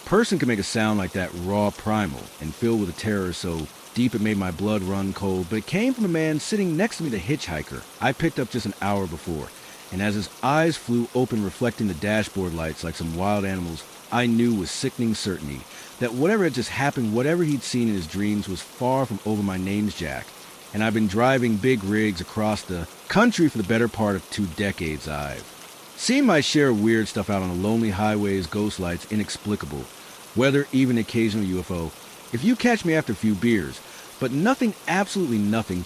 Person could make a sound like that raw primal and filled with a terror so deep it made my blood run cold, but it came from a man sitting next to me, the hitchhiker I picked up just an hour before. And as his eyes flew open reflecting the dashboard lights like some wild animals, I knew with sickening certainty that whatever had just happened, whatever he'd seen in his dreams was far from over my name's Jack. And I've been driving big rigs across the country for the better part of 2 decades. I've seen my share of weird stuff out on the lonely highways, ghost lights, inexplicable, weather, even occasional UFO. If you catch me after a few beers, but nothing, absolutely nothing,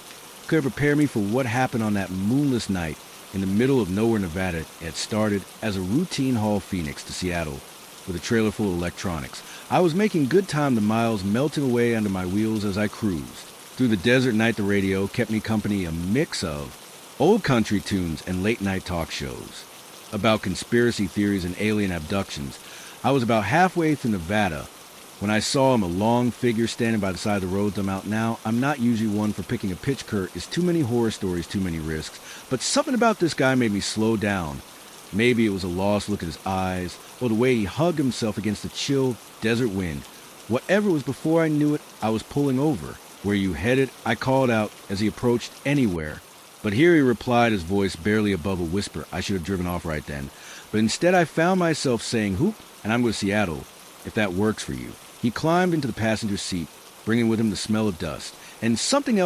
could have prepared me for what happened on that moonless night in the middle of nowhere, Nevada. It started as a routine haul Phoenix to Seattle with a trailer full of electronics. I was making good time, the miles melting away under my wheels as I cruised. Through the desert night, the radio kept me company, a mix of old country tunes and late-night talk shows about conspiracy theories and alien abductions. I was about halfway through Nevada when I saw him, a long figure standing by the side of the road. I'm out now. I'm not usually one for picking a pitch curt. It's too many horror stories, too many risks. But something about this guy made me slow down. Maybe it was a lost look at his eyes, or the way he hugged himself against the chill desert wind. Whatever it was, before I knew it, I was pulling over. Where you headed? I called out as he approached. Anywhere. But here he replied, his voice barely above a whisper. I should have driven off right then. But instead I found myself saying, "Hoop, and I'm going to Seattle, if that works for you." He climbed into the passenger seat, bringing with him the smell of dust. And something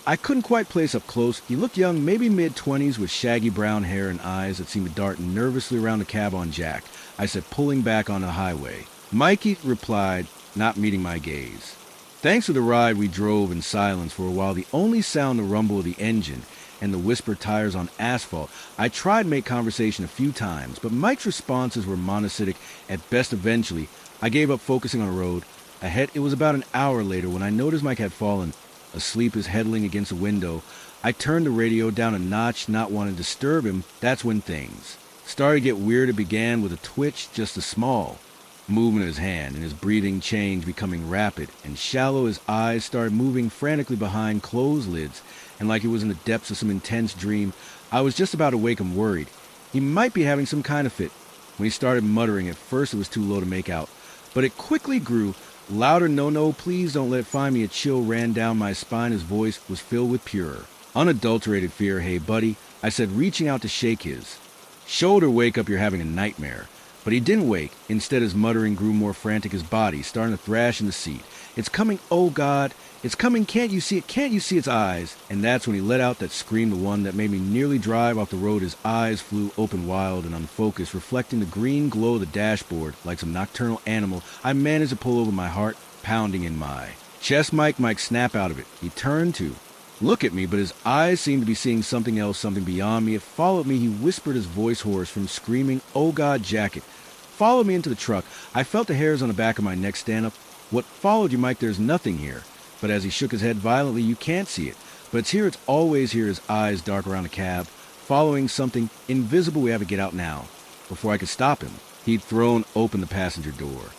I couldn't quite place up close. He looked young, maybe mid-20s, with shaggy brown hair and eyes that seemed to dart nervously around the cab on Jack. I said, pulling back on the highway. Mikey replied, not meeting my gaze. Thanks for the ride. We drove in silence for a while, the only sound the rumble of the engine and the whispered tires on asphalt. I tried to make conversation a few times, but Mike's responses were monosyllabic at best. Eventually, I gave up focusing on the road. Ahead, it was about an hour later when I noticed Mike had fallen asleep, his head leaning against a window. I turned the radio down a notch, not wanting to disturb him. That's when things started to get weird. It began with a twitch, just a small movement of his hand, and his breathing changed, becoming rapid and shallow. His eyes started moving frantically behind closed lids, and like he was in the depths of some intense dream. I was just about to wake him, worried he might be having some kind of fit, when he started muttering. At first it was too low to make out, but it quickly grew louder. No, please don't let it find me. A chill ran down my spine. His voice was filled with pure, unadulterated fear. Hey, buddy, I said, reaching out to shake his shoulder. Wake up, you're having a nightmare. But he didn't wake. Instead, his muttering grew more frantic, his body starting to thrash in the seat. It's coming, oh God, it's coming, can't you see it, can't you see its eyes? And that's when he let out that scream, the one that made me nearly drive off the road. His eyes flew open wild and unfocused, reflecting the green glow of the dashboard like some nocturnal animal. I managed to pull over, my heart pounding in my chest. Mike snapped out of it. He turned to look at me, but his eyes seemed to be seeing something else, something beyond me. It followed me. He whispered, his voice hoarse from screaming, oh God, Jacket. Followed me into the truck. I felt the hairs on the back of my neck stand up. What followed you, Mike? There's nothing here. But as he shook his head violently, you can't see it. But it's here, it's always here. His eyes dark around the cab, following something invisible. We have to get out now. Before I could stop him, he'd thrown open the passenger door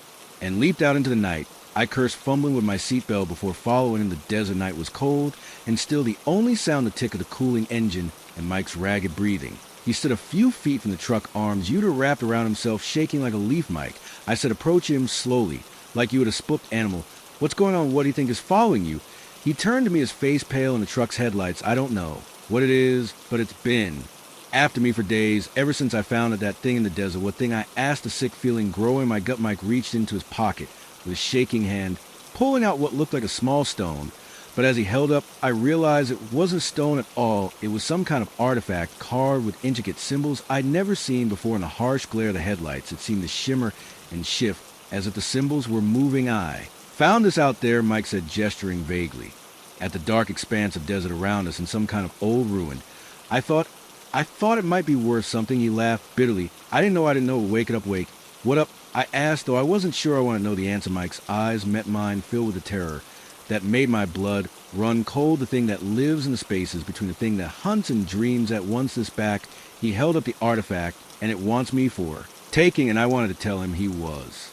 and leaped out into the night. I cursed, fumbling with my seatbelt before following him. The desert night was cold, and still the only sound the tick of the cooling engine and Mike's ragged breathing. He stood a few feet from the truck, arms wrapped around himself, shaking like a leaf. Mike, I said, approach him slowly, like you would a spooked animal. What's going on? What do you think is following you? He turned to me, his face pale in the truck's headlights. I don't know what it is, but it's been after me for days, ever since I found that thing in the desert. What thing? I asked, a sick feeling growing in my gut. Mike reached into his pocket with a shaking hand, pulling out what looked like a small stone. But as he held up, I realized it wasn't stone at all. It was some kind of artifact carved with intricate symbols I'd never seen before. In the harsh glare of the headlights, it seemed to shimmer and shift as if the symbols were moving. I found this out there, Mike said, gesturing vaguely at the dark expanse of desert around us in some kind of old ruin. I thought it might be worth something. He laughed bitterly. I didn't know. Wake it up, wake. What up? I asked, though I wasn't sure I wanted to know the answer. Mike's eyes met mine, filled with the terror that made my blood run cold. The thing that lives in the spaces between the thing that hunts and dreams that wants this back. He held up the artifact, and it wants me for taking, and I wanted to tell him he was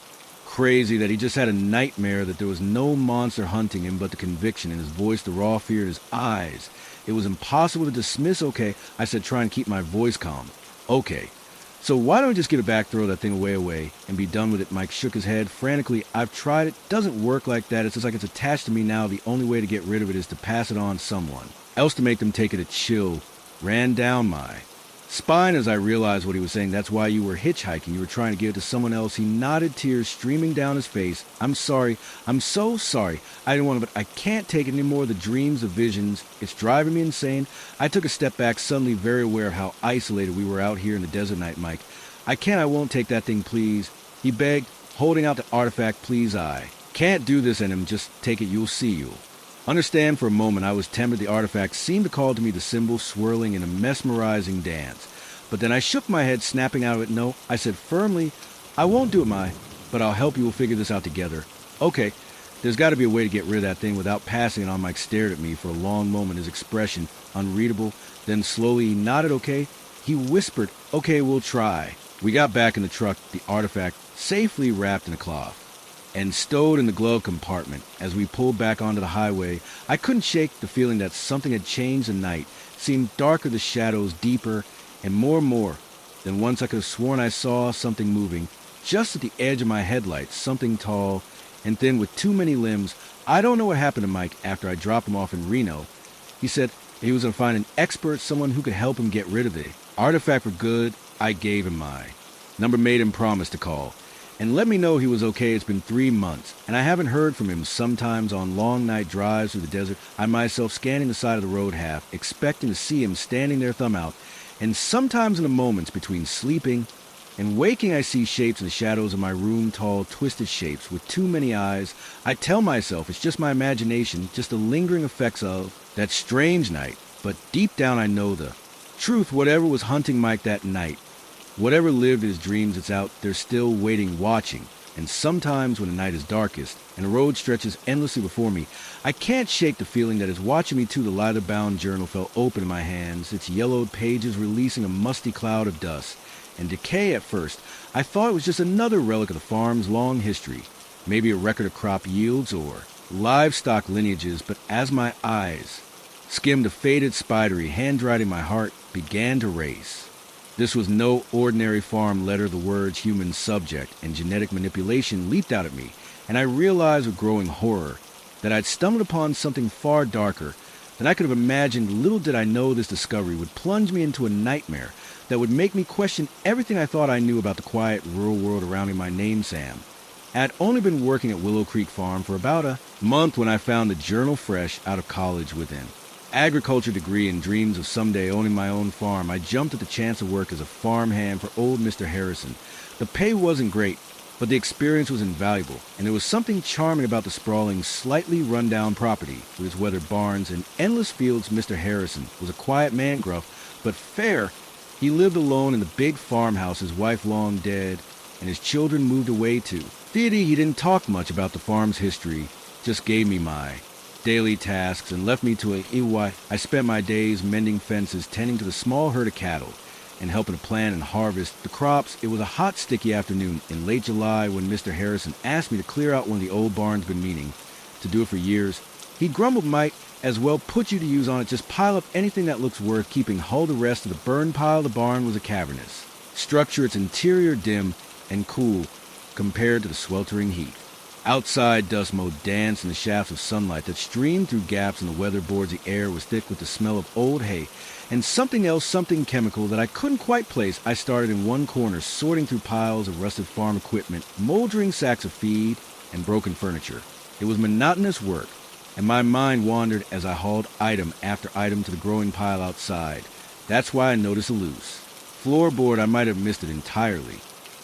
Crazy that he just had a nightmare, that there was no monster hunting him but the conviction in his voice, the raw fear in his eyes. It was impossible to dismiss. Okay, I said, trying to keep my voice calm. Okay, so why don't we just get it back, throw that thing away, and be done with it? Mike shook his head frantically. I've tried it. Doesn't work like that. It's just like it's attached to me now. The only way to get rid of it is to pass it on to someone else to make them take it. A chill ran down my spine as I realized what he was saying. That's why you were hitchhiking. You were trying to give it to someone else. He nodded, tears streaming down his face. I'm sorry. I'm so sorry. I didn't want to, but I can't take it anymore. The dreams, the visions. It's driving me insane. I took a step back, suddenly very aware of how isolated we were out here in the desert night, Mike. I won't take that thing, please. He begged, holding out the artifact. Please, I can't do this in him. Just take it. You'll see. You'll understand. For a moment, I was tempted. The artifact seemed to call to me, the symbol swirling in a mesmerizing dance. But then I shook my head, snapping out of it. No, I said firmly, I won't do it, but I'll help you. We'll figure this out together. Okay, there's got to be a way to get rid of that thing without passing it on. Mike stared at me for a long moment, his expression unreadable. Then slowly he nodded. Okay, he whispered, okay, we'll try. We got back in the truck, the artifact safely wrapped in a cloth and stowed in the glove compartment. As we pulled back onto the highway, I couldn't shake the feeling that something had changed. The night seemed darker, the shadows deeper, and more. Then once I could have sworn I saw something moving just at the edge of my headlights, something tall and thin with too many limbs. I don't know what happened to Mike after I dropped him off in Reno. He said he was going to find an expert, someone who could help him get rid of the artifact for good. I gave him my number, made him promise to call and let me know he was okay. It's been 3 months, and I haven't heard from him. Sometimes on long night drives through the desert, I myself scanning the side of the road, half expecting to see him standing there, thumb out. And sometimes in the moments between sleeping and waking, I see shapes in the shadows of my room, tall, twisted shapes with too many eyes. I tell myself it's just my imagination, just the lingering effects of that strange night. But deep down I know the truth. Whatever was hunting Mike that night, whatever lived in his dreams, it's out there still waiting, watching. And sometimes when the night is darkest and the road stretches endlessly before me, I can't shake the feeling that it's watching me too. The leather-bound journal fell open in my hands, its yellowed pages releasing a musty cloud of dust and decay. At first, I thought it was just another relic of the farm's long history, maybe a record of crop yields or livestock lineages. But as my eyes skimmed the faded spidery handwriting, my heart began to race. This was no ordinary farm letter. The words human subject and genetic manipulation leaped out at me, and I realized with growing horror that I'd stumbled upon something far darker than I could have imagined. Little did I know this discovery would plunge me into a nightmare that would make me question everything I thought I knew about the quiet rural world around me. My name, Sam. I had only been working at Willow Creek Farm for about a month when I found the journal fresh out of college with an agriculture degree and dreams of someday owning my own farm. I jumped at the chance of work as a farmhand for old Mr. Harrison. The pay wasn't great, but the experience was invaluable, and there was something charming about the sprawling, slightly run-down property with its weathered barns and endless fields. Mr. Harrison was a quiet man, gruff, but fair. He lived alone in the big farmhouse, his wife long dead, and his children moved away too. Theody, he didn't talk much about the farm's history, just gave me my daily tasks and left me to a Iwai. I spent my days mending fences, tending to the small herd of cattle, and helping to plant and harvest the crops. It was a hot, sticky afternoon in late July when Mr. Harrison asked me to clear out one of the old barns. Been meaning to do it for years. He grumbled, might as well put you to use on it. Just pile up anything that looks worth keeping. Haul the rest of the burn pile. The barn was a cavernous structure, its interior dim and cool compared to the sweltering heat. Outside, dust mote danced in the shafts of sunlight that streamed through gaps in the weatherboards. The air was thick with the smell of old hay and something else, something chemical that I couldn't quite place. I started in one corner, sorting through piles of rusted farm equipment, moldering sacks of feed, and broken furniture. It was monotonous work, and my mind wandered as I hauled item after item to the growing pile outside. That's why I noticed a loose floorboard. I might have missed it entirely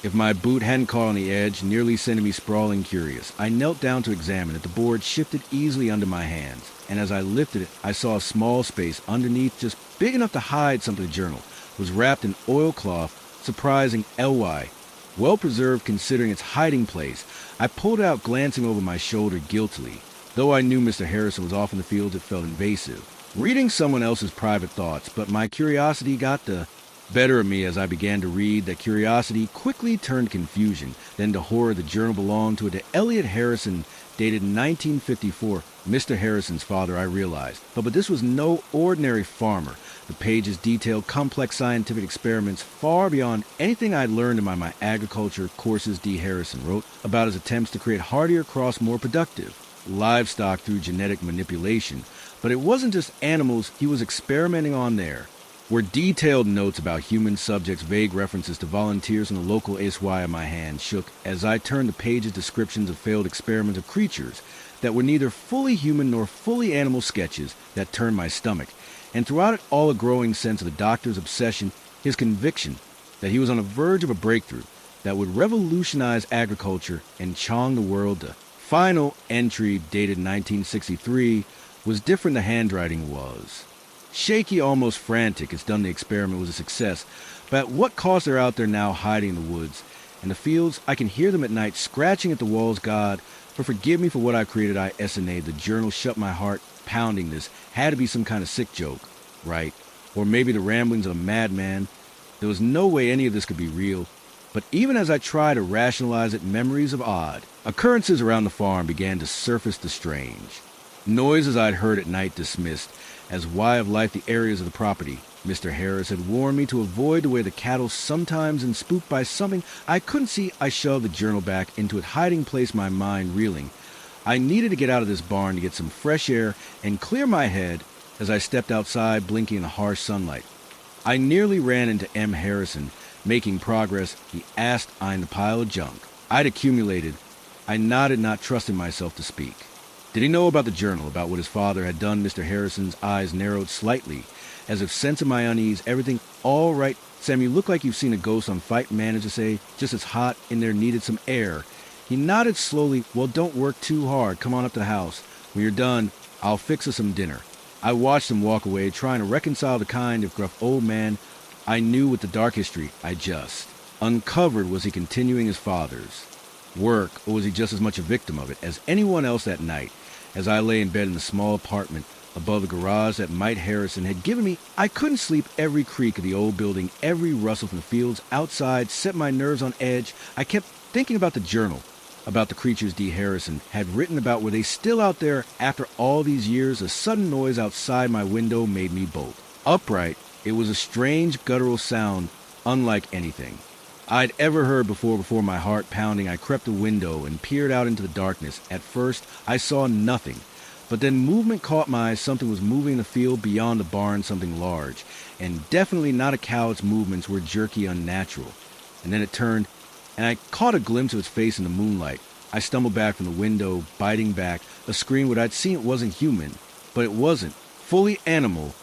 if my boot hadn't caught on the edge, nearly sending me sprawling curious. I knelt down to examine it. The board shifted easily under my hands, and as I lifted it, I saw a small space underneath, just big enough to hide something. The journal was wrapped in oilcloth, surprising ly, well preserved considering its hiding place. I pulled it out, glancing over my shoulder guiltily. Though I knew Mr. Harrison was off in the fields, it felt invasive, reading someone else's private thoughts, but my curiosity got the Better of me as I began to read that curiosity quickly turned to confusion, then to horror. The journal belonged to a Elliot Harrison, dated 1954. Mr. Harrison's father, I realized. But this was no ordinary farmer. The pages detailed complex scientific experiments far beyond anything I'd learned in my agriculture courses. D. Harrison wrote about his attempts to create hardier crops more productive livestock through genetic manipulation. But it wasn't just animals he was experimenting on there. Were detailed notes about human subjects, vague references to volunteers, and the local ASY. My hand shook as I turned the pages. Descriptions of failed experiments of creatures that were neither fully human nor fully animal, sketches that turned my stomach. And throughout it all, a growing sense of the doctor's obsession, his conviction that he was on the verge of a breakthrough that would revolutionize agriculture and change the world. The final entry, dated 1963, was different. The handwriting was shaky, almost frantic. It's done. The experiment was a success. But at what cost? They're out there now, hiding in the woods and the fields. I can hear them at night, scratching at the walls. God, forgive me for what I created. I SNA. The journal shut. My heart pounding. This had to be some kind of sick joke, right? Or maybe the ramblings of a madman. There was no way any of this could be real. But even as I tried to rationalize it, memories of odd occurrences around the farm began to surface. The strange noises I'd heard at night dismissed as why of life. The areas of the property Mr. Harris had warned me to avoid, the way the cattle sometimes, and spooked by something I couldn't see. I shoved the journal back into its hiding place, my mind reeling. I needed to get out of this barn to get some fresh air and clear my head. As I stepped outside, blinking in the harsh sunlight, I nearly ran into M. Harrison. Making progress, he asked eyeing the pile of junk I'd accumulated. I nodded, not trusting myself to speak. Did he know about the journal, about what his father had done? Mr. Harrison's eyes narrowed slightly, as if sensing my unease. Everything all right, Sam? You look like you've seen a ghost on fight, managed to say. Just as hot in there, needed some air. He nodded slowly. Well, don't work too hard. Come on up to the house. When you're done, I'll fix us some dinner. I watched him walk away, trying to reconcile the kind of gruff old man I knew with the dark history I just uncovered. Was he continuing his father's work, or was he just as much a victim of it as anyone else? That night, as I lay in bed in the small apartment above the garage that Mike Harrison had given me, I couldn't sleep. Every creak of the old building, every rustle from the fields outside set my nerves on edge. I kept thinking about the journal, about the creatures D. Harrison had written about. Were they still out there after all these years? A sudden noise outside my window made me bolt upright. It was a strange guttural sound, unlike anything I'd ever heard before. Before my heart pounding, I crept to the window and peered out into the darkness. At first, I saw nothing, but then movement caught my eye. Something was moving in the field beyond the barn, something large, and definitely not a cow. Its movements were jerky, unnatural. And then it turned, and I caught a glimpse of its face in the moonlight. I stumbled back from the window, biting back a scream. What I'd seen, it wasn't human, but it wasn't fully animal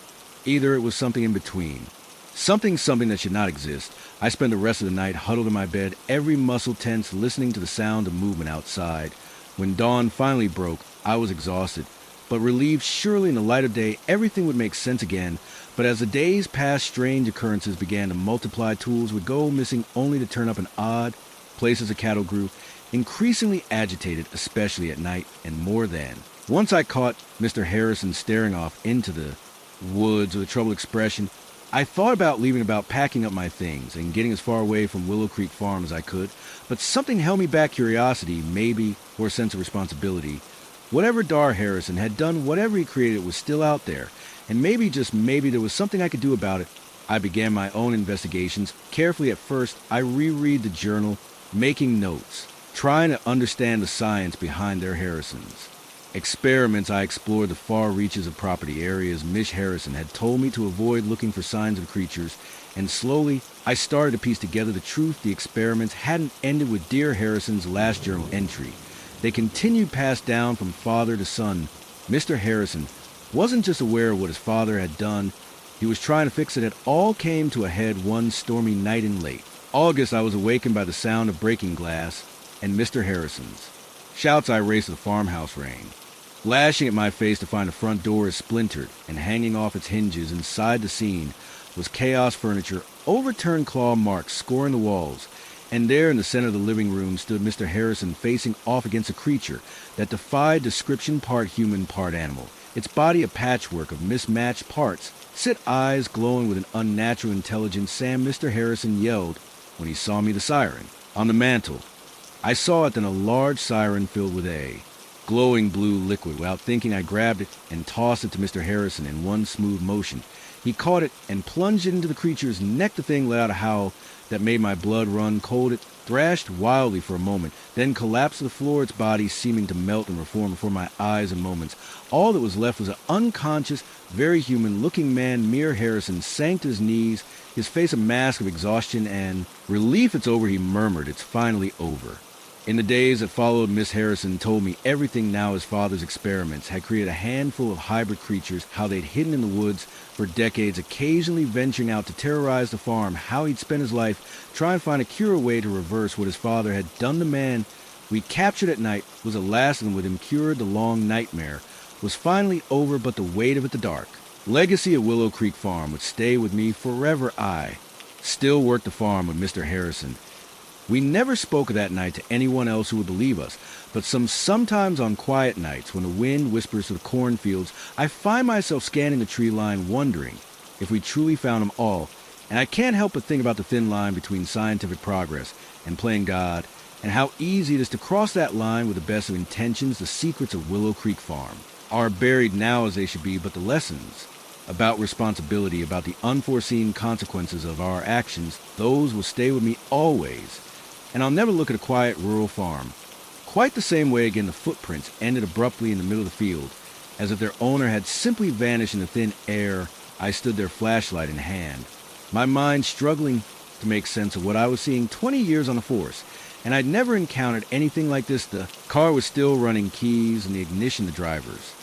either. It was something in between. Something that should not exist. I spent the rest of the night huddled in my bed, every muscle tense, listening to the sound of movement outside. When dawn finally broke, I was exhausted, but relieved. Surely in the light of day, everything would make sense again. But as the days passed, strange occurrences began to multiply. Tools would go missing, only to turn up in odd places. The cattle grew increasingly agitated, especially at night, and more than once I caught Mr. Harrison staring off into the woods with a troubled expression. I thought about leaving, about packing up my things and getting as far away from Willow Creek Farm as I could, but something held me back. Curiosity, maybe, or a sense of responsibility. Whatever Dar Harrison had done, whatever he created, was still out there, and maybe, just maybe, there was something I could do about it. I began my own investigations. Carefully at first, I reread the journal, making notes, trying to understand the science behind their Harrisons. Experiments. I explored the far reaches of property areas Miss Harrison had told me to avoid, looking for signs of creatures, and slowly I started to piece together the truth. The experiments hadn't ended with dear Harrison's last journal entry. They continued, passed down from father to son. Mr. Harrison wasn't just aware of what his father had done, he was trying to fix it. It all came to a head one stormy night in late August. I was awakened by the sound of breaking glass and Mr. Harrison's shouts. I raced to the farmhouse. Rain lashing at my face to find the front door is splintered and hanging off its hinges. Inside the scene was chaos, furniture, overturned claw marks scoring the walls, and there in the center of the living room stood Mr. Harrison, facing off against a creature that defied description, part human, part animal. its body a patchwork of mismatched parts, set eyes glowing with an unnatural intelligence. Sam, Mr. Harrison yelled when he saw me, the siren. On the mantel, I saw it, then a large siren filled with a glowing blue liquid. Without thinking, I grabbed it and tossed it to Mr. Harrison in one smooth motion. He caught it and plunged it into the creature's neck. The thing let out a howl that made my blood run cold. It thrashed wildly for a moment, then collapsed to the floor, its body seeming to melt and reform before my eyes in moments. All that was left was an unconscious, very human-looking man. Mere Harrison sank to his knees, his face a mask of exhaustion and relief. It's over, he murmured. It's finally over. In the days that followed, Miss Harrison told me everything. Now his father's experiments had created a handful of hybrid creatures, how they'd hidden in the woods for decades, occasionally venturing out to terrorize the farm, how he'd spent his life trying to find a cure way to reverse what his father had done. The man we captured at night was the last, and with him cured, the long nightmare was finally over, but the weight of it, the dark legacy of Willow Creek Farm, would stay with me forever. I still worked the farm with Mr. Harrison. We never spoke of that night to anyone else who would believe us, but sometimes on quiet nights when the wind whispers through the cornfields, I find myself scanning the tree line, wondering if we truly found them all, and I can't help but think about the thin line between scientific progress and playing God, and how easy it is to cross that line with the best of intentions. The secrets of Willow Creek Farm are buried now as they should be, but the lessons about responsibility, about the unforeseen consequences of our actions, those will stay with me always. And I'll never look at a quiet rural farm quite the same way again. The footprints ended abruptly in the middle of the field, as if their owner had simply vanished in the thin air. I stood there, flashlight in hand, my mind struggling to make sense of what I was seeing. 20 years on the force, and I'd never encountered anything like this. The car was still running, keys in the ignition, the driver's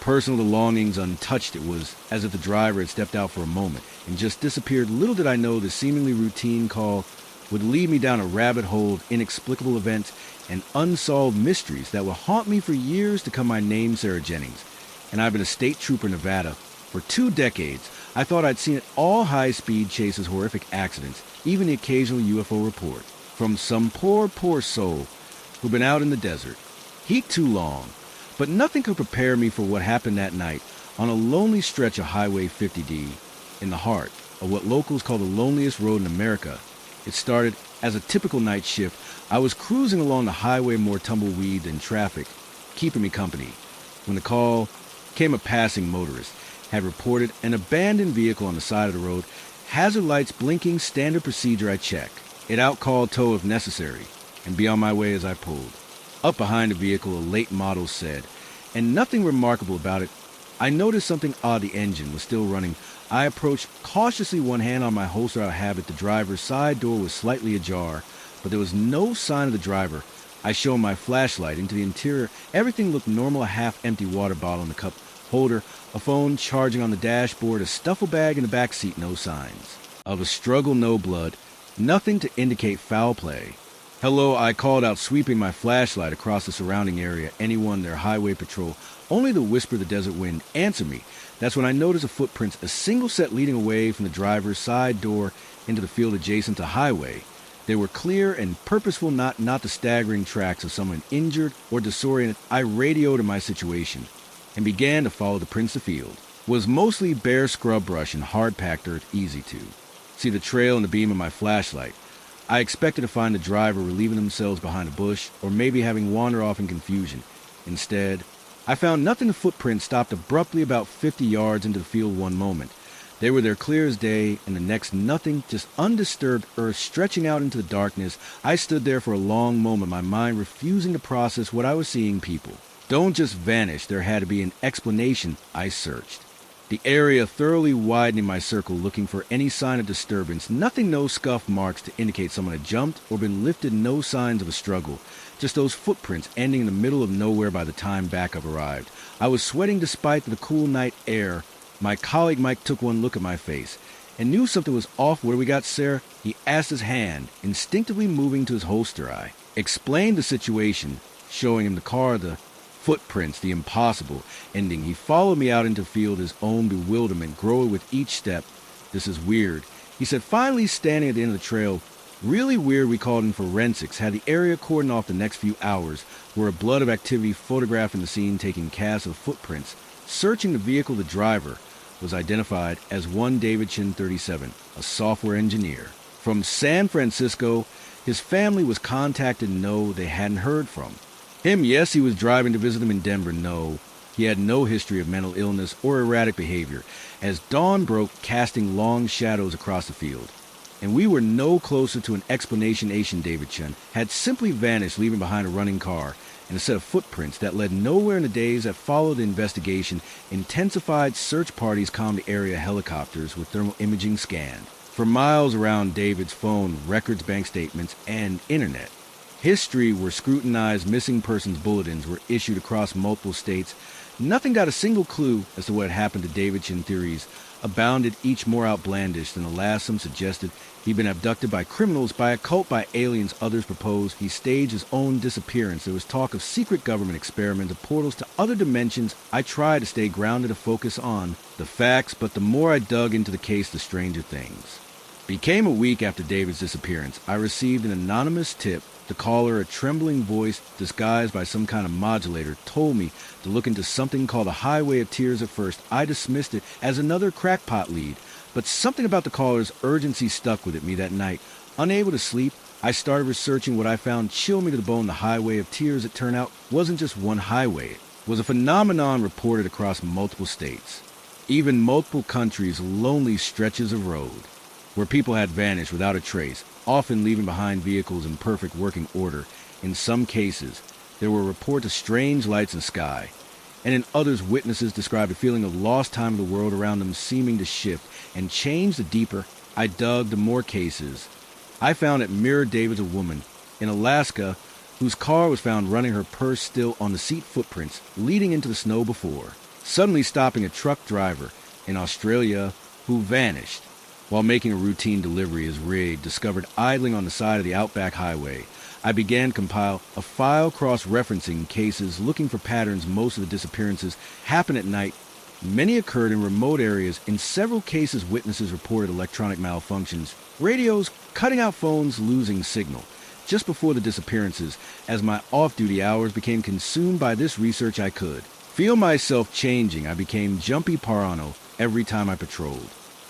personal belongings untouched. It was as if the driver had stepped out for a moment and just disappeared. Little did I know the seemingly routine call would lead me down a rabbit hole of inexplicable events and unsolved mysteries that will haunt me for years to come. My name's Sarah Jennings, and I've been a state trooper in Nevada for 2 decades. I thought I'd seen it all: high-speed chases, horrific accidents, even the occasional UFO report from some poor soul who'd been out in the desert, heat too long. But nothing could prepare me for what happened that night on a lonely stretch of Highway 50D in the heart of what locals call the loneliest road in America. It started as a typical night shift. I was cruising along the highway, more tumbleweed than traffic, keeping me company, when the call came. A passing motorist had reported an abandoned vehicle on the side of the road, hazard lights blinking. Standard procedure. I check it out, call tow if necessary, and be on my way. As I pulled up behind the vehicle, a late model said, and nothing remarkable about it. I noticed something odd. The engine was still running. I approached cautiously, one hand on my holster out of habit. The driver's side door was slightly ajar, but there was no sign of the driver. I shone my flashlight into the interior. Everything looked normal. A half-empty water bottle in the cup holder, a phone charging on the dashboard, a duffel bag in the back seat. No signs of a struggle, no blood, nothing to indicate foul play. Hello, I called out, sweeping my flashlight across the surrounding area. Anyone there? Highway patrol. Only the whisper of the desert wind answered me. That's when I noticed the footprints, a single set leading away from the driver's side door into the field adjacent to the highway. They were clear and purposeful, not the staggering tracks of someone injured or disoriented. I radioed in my situation and began to follow the prints. The field was mostly bare scrub brush and hard-packed earth, easy to see the trail in the beam of my flashlight. I expected to find the driver relieving themselves behind a bush, or maybe having wandered off in confusion. Instead, I found nothing. The footprints stopped abruptly about 50 yards into the field. One moment they were there clear as day, and the next nothing, just undisturbed earth stretching out into the darkness. I stood there for a long moment, my mind refusing to process what I was seeing. People don't just vanish. There had to be an explanation. I searched the area, thoroughly widening my circle, looking for any sign of disturbance. Nothing, no scuff marks to indicate someone had jumped or been lifted, no signs of a struggle. Just those footprints ending in the middle of nowhere by the time backup arrived. I was sweating despite the cool night air. My colleague Mike took one look at my face and knew something was off. What do we got, Sarah? He asked, his hand instinctively moving to his holster. I explained the situation, showing him the car, the footprints, the impossible ending. He followed me out into the field, his own bewilderment growing with each step. This is weird, he said, finally standing at the end of the trail. Really weird. We called in forensics, had the area cordoned off. The next few hours were a blood of activity, photographing the scene, taking casts of footprints, Searching the vehicle, the driver was identified as one David Chin 37, a software engineer. From San Francisco, his family was contacted, no, they hadn't heard from him. Yes, he was driving to visit them in Denver, no. He had no history of mental illness or erratic behavior, as dawn broke, casting long shadows across the field. And we were no closer to an explanation. David Chen had simply vanished, leaving behind a running car and a set of footprints that led nowhere in the days that followed the investigation. Intensified search parties combed the area, helicopters with thermal imaging scanned. For miles around David's phone, records, bank statements, and internet history were scrutinized. Missing persons bulletins were issued across multiple states. Nothing got a single clue as to what happened to David Chin. Theories abounded, each more outlandish than the last. Some suggested he'd been abducted by criminals, by a cult, by aliens. Others proposed he staged his own disappearance. There was talk of secret government experiments, of portals to other dimensions. I tried to stay grounded, to focus on the facts, but the more I dug into the case, the stranger things became. A week after David's disappearance, I received an anonymous tip. The caller, a trembling voice disguised by some kind of modulator, told me to look into something called a highway of tears. At first, I dismissed it as another crackpot lead, but something about the caller's urgency stuck with me that night. Unable to sleep, I started researching. What I found chilled me to the bone. The highway of tears, it turned out, wasn't just one highway. It was a phenomenon reported across multiple states, even multiple countries. Lonely stretches of road where people had vanished without a trace, often leaving behind vehicles in perfect working order. In some cases, there were reports of strange lights in the sky, and in others, witnesses described a feeling of lost time of the world around them seeming to shift and change. The deeper I dug, the more cases I found that mirrored David's. A woman in Alaska whose car was found running, her purse still on the seat, footprints leading into the snow before suddenly stopping. A truck driver in Australia who vanished while making a routine delivery. His rig discovered idling on the side of the outback highway. I began to compile a file cross-referencing cases, looking for patterns. Most of the disappearances happened at night. Many occurred in remote areas. In several cases, witnesses reported electronic malfunctions, radios cutting out, phones losing signal. Just before the disappearances, as my off-duty hours became consumed by this research, I could feel myself changing. I became jumpy parano every time I patrolled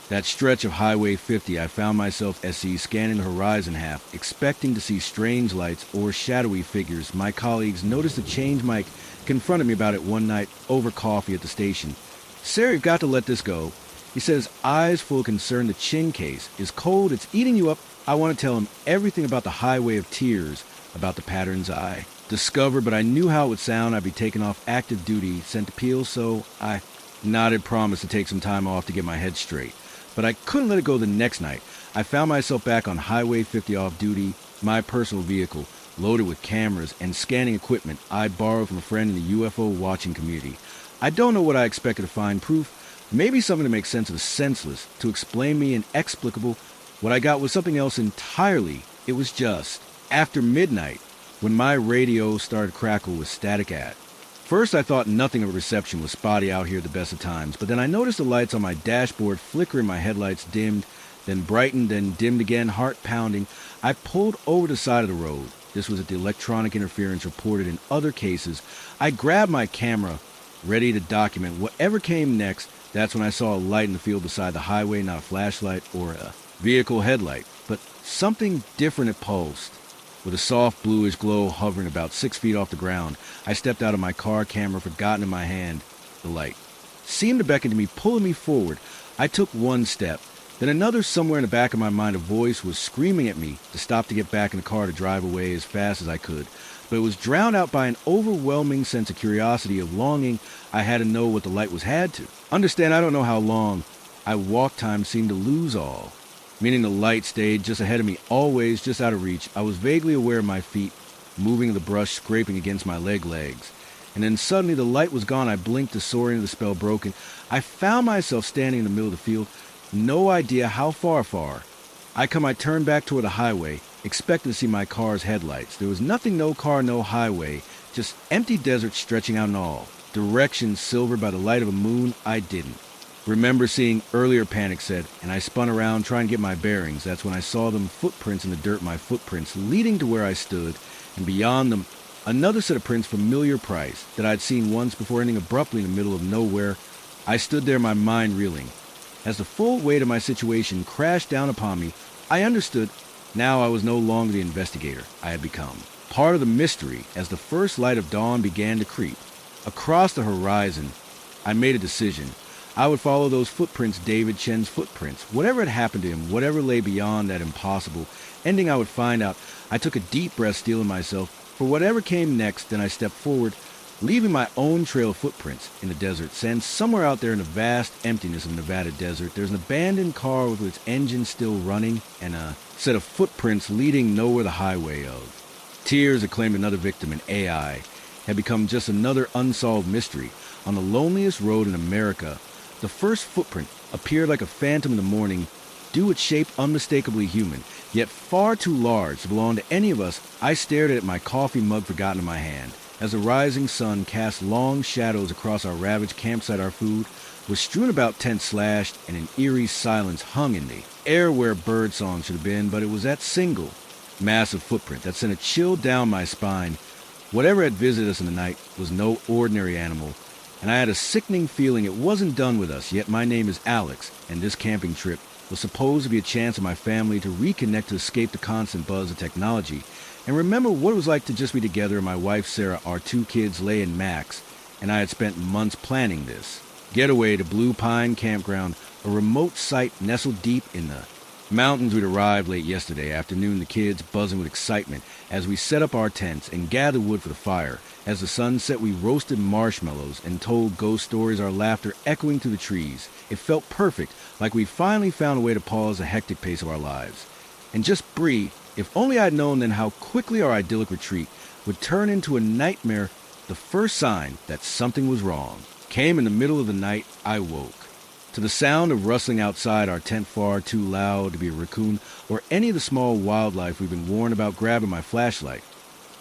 that stretch of Highway 50. I found myself SE scanning the horizon half, expecting to see strange lights or shadowy figures. My colleagues noticed a change. Mike confronted me about it one night over coffee at the station. "Sir, you've got to let this go." He said, his eyes full of concern. "The Chin case is cold. It's eating you up." I want to tell him everything about the highway of tears, about the patterns I discovered, but I knew how it would sound. I'd be taken off active duty, sent to Peel, so I nodded, promised to take some time off to get my head straight. But I couldn't let it go. The next night, I found myself back on Highway 50 off duty, my personal vehicle, loaded with cameras and scanning equipment I'd borrowed from a friend in the UFO watching community. I don't know what I expected to find. Proof, maybe something to make sense of the senseless, to explain me inexplicable. What I got was something else entirely. It was just after midnight when my radio started to crackle with static at. First, I thought nothing of reception was spotty out here at the best of times, but then I noticed the lights on my dashboard flickering. My headlights dimmed, then brightened, then dimmed again, heart pounding. I pulled over the side of the road. This was at the electronic interference reported in other cases. I grabbed my camera, ready to document whatever came next. That's when I saw a light in the field beside the highway, not a flashlight or a vehicle headlight, but something different. It pulsed with a soft bluish glow hovering about 6 feet off the ground. I stepped out of my car, camera forgotten in my hand. The light seemed to beckon to me, pulling me forward. I took one step, then another. Somewhere in the back of my mind, a voice was screaming at me to stop, to get back in the car, to drive away as fast as I could. But it was drowned out by an overwhelming sense of curiosity, of longing. I had to know what the light was. Had to understand. I don't know how long I walked. Time seemed to lose all meaning. The light stayed just ahead of me, always just out of reach. I was vaguely aware of my feet moving in the brush, scraping against my legs. And then suddenly the light was gone. I blinked, disoriented, the spell broken. I found myself standing in the middle of the field, no idea how far. I turned back toward the highway, expecting to see my car's headlights. There was nothing, no car, no highway, just empty desert stretching out in all directions, silvered by the light of a moon. I didn't remember seeing earlier, panic said, and I spun around trying to get my bearings. That's when I saw them, footprints in the dirt, my footprints leading to where I stood, and beyond them, Another set of prints, familiar price, that I'd seen once before ending abruptly in the middle of nowhere. I stood there, my mind reeling. As the full weight of my situation crashed down upon me, I understood. Now I was no longer the investigator I had become. Part of the mystery as the first light of dawn began to creep. Across the horizon, I made a decision. I would follow those footprints, David Chen's footprints. Whatever had happened to him, whatever lay beyond that impossible ending I would find out. I took a deep breath, steeling myself for whatever came next. Then I stepped forward, leaving my own trail of footprints in the desert sand. Somewhere out there in the vast emptiness of Nevada desert, there's an abandoned car with its engine still running and a set of footprints leading nowhere the highway of. Tears had claimed another victim, and AI had become just another unsolved mystery. On the loneliest road in America, the first footprint appeared like a phantom in the morning, due its shape unmistakably human, yet far too large to belong to any of us. I stared at my coffee mug forgotten in my hand. As the rising sun cast long shadows across our ravaged campsite, our food was strewn about, tents slashed, and an eerie silence hung in the air where birdsong should have been, but it was that single, massive footprint that sent a chill down my spine. Whatever had visited us in the night was no ordinary animal, and I had a sickening feeling it wasn't done with us. Yet my name is Alex, and this camping trip was supposed to be a chance of my family to reconnect, to escape the constant buzz of technology, and remember what it was like to just be together. My wife Sarah, our 2 kids Leigh and Max, and I had spent months planning this getaway to Blue Pine Campground, a remote site nestled deep in the mountains. We'd arrived late yesterday afternoon, the kids buzzing with excitement as we set up our tents and gathered wood for the fire. As the sun set, we roasted marshmallows and told ghost stories, our laughter echoing through the trees. It felt perfect, like we'd finally found a way to pause the hectic pace of our lives and just breathe. If only I'd known then how quickly our idyllic retreat would turn into a nightmare. The first sign that something was wrong came in the middle of the night. I woke to the sound of rustling outside our tent, far too loud to be a raccoon or any of the small wildlife we've been warned about. Grabbing my flashlight,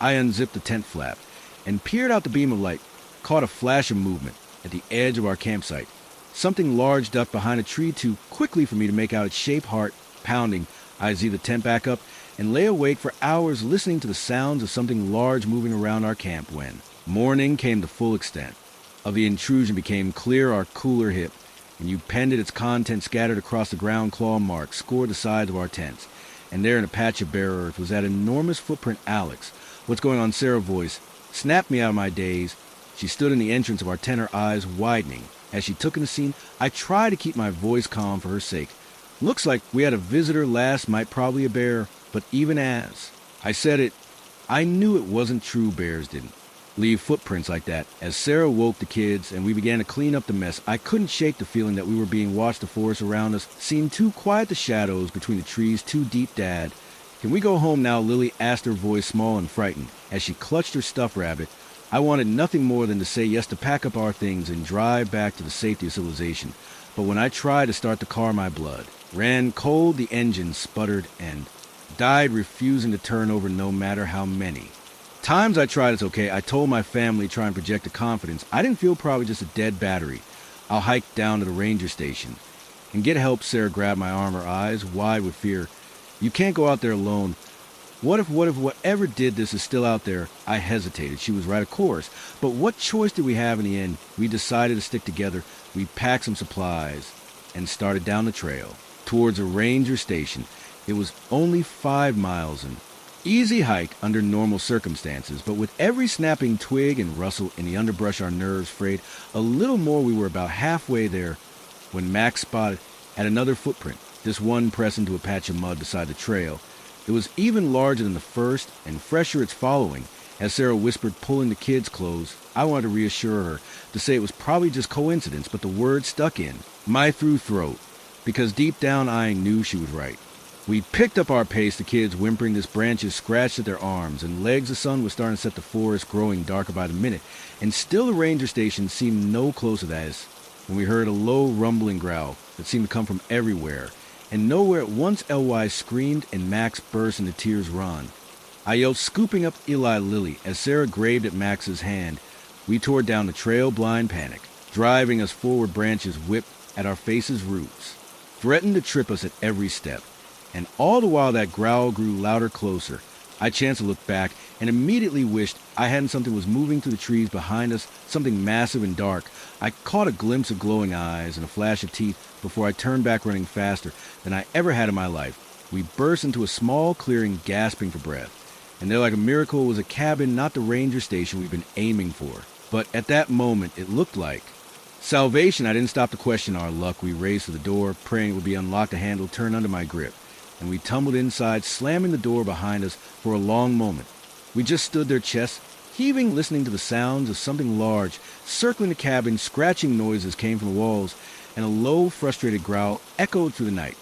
I unzipped the tent flap and peered out the beam of light, caught a flash of movement at the edge of our campsite. Something large ducked behind a tree too quickly for me to make out its shape. Heart pounding, I z'd the tent back up and lay awake for hours listening to the sounds of something large moving around our camp. When morning came, the full extent of the intrusion became clear. Our cooler hip and you pended its contents scattered across the ground. Claw marks scored the sides of our tents, and there in a patch of bare earth was that enormous footprint. Alex, what's going on? Sarah's voice snapped me out of my daze. She stood in the entrance of our tent, her eyes widening as she took in the scene. I tried to keep my voice calm for her sake. Looks like we had a visitor last night, probably a bear. But even as I said it, I knew it wasn't true. Bears didn't leave footprints like that. As Sarah woke the kids and we began to clean up the mess, I couldn't shake the feeling that we were being watched. The forest around us seemed too quiet, the shadows between the trees too deep. Dad, can we go home now? Lily asked, her voice small and frightened as she clutched her stuffed rabbit. I wanted nothing more than to say yes, to pack up our things and drive back to the safety of civilization. But when I tried to start the car, my blood ran cold. The engine sputtered and died, refusing to turn over no matter how many times I tried. It's okay, I told my family, trying to project a confidence. I didn't feel, probably just a dead battery. I'll hike down to the ranger station and get help. Sarah grabbed my arm, her eyes wide with fear. You can't go out there alone. What if whatever did this is still out there? I hesitated. She was right, of course. But what choice did we have in the end? We decided to stick together. We packed some supplies and started down the trail towards a ranger station. It was only 5 miles, an easy hike under normal circumstances, but with every snapping twig and rustle in the underbrush, our nerves frayed a little more. We were about halfway there when Max spotted at another footprint, this one pressed into a patch of mud beside the trail. It was even larger than the first and fresher its following. As Sarah whispered, pulling the kids close, I wanted to reassure her, to say it was probably just coincidence, but the word stuck in my throat, because deep down I knew she was right. We picked up our pace, the kids whimpering. This branches scratched at their arms and legs. The sun was starting to set, the forest growing darker by the minute, and still the ranger station seemed no closer to us when we heard a low rumbling growl that seemed to come from everywhere and nowhere at once. Ly screamed and Max burst into tears. Run, I yelled, scooping up Eli Lily as Sarah grabbed at Max's hand. We tore down the trail, blind panic driving us forward. Branches whipped at our faces, roots threatened to trip us at every step. And all the while that growl grew louder, closer. I chanced to look back and immediately wished I hadn't. Something was moving through the trees behind us, something massive and dark. I caught a glimpse of glowing eyes and a flash of teeth before I turned back running faster than I ever had in my life. We burst into a small clearing, gasping for breath. And there, like a miracle, was a cabin, not the ranger station we'd been aiming for. But at that moment, it looked like salvation. I didn't stop to question our luck. We raced to the door, praying it would be unlocked. The handle turned under my grip, and we tumbled inside, slamming the door behind us for a long moment. We just stood there, chests heaving, listening to the sounds of something large circling the cabin. Scratching noises came from the walls, and a low, frustrated growl echoed through the night.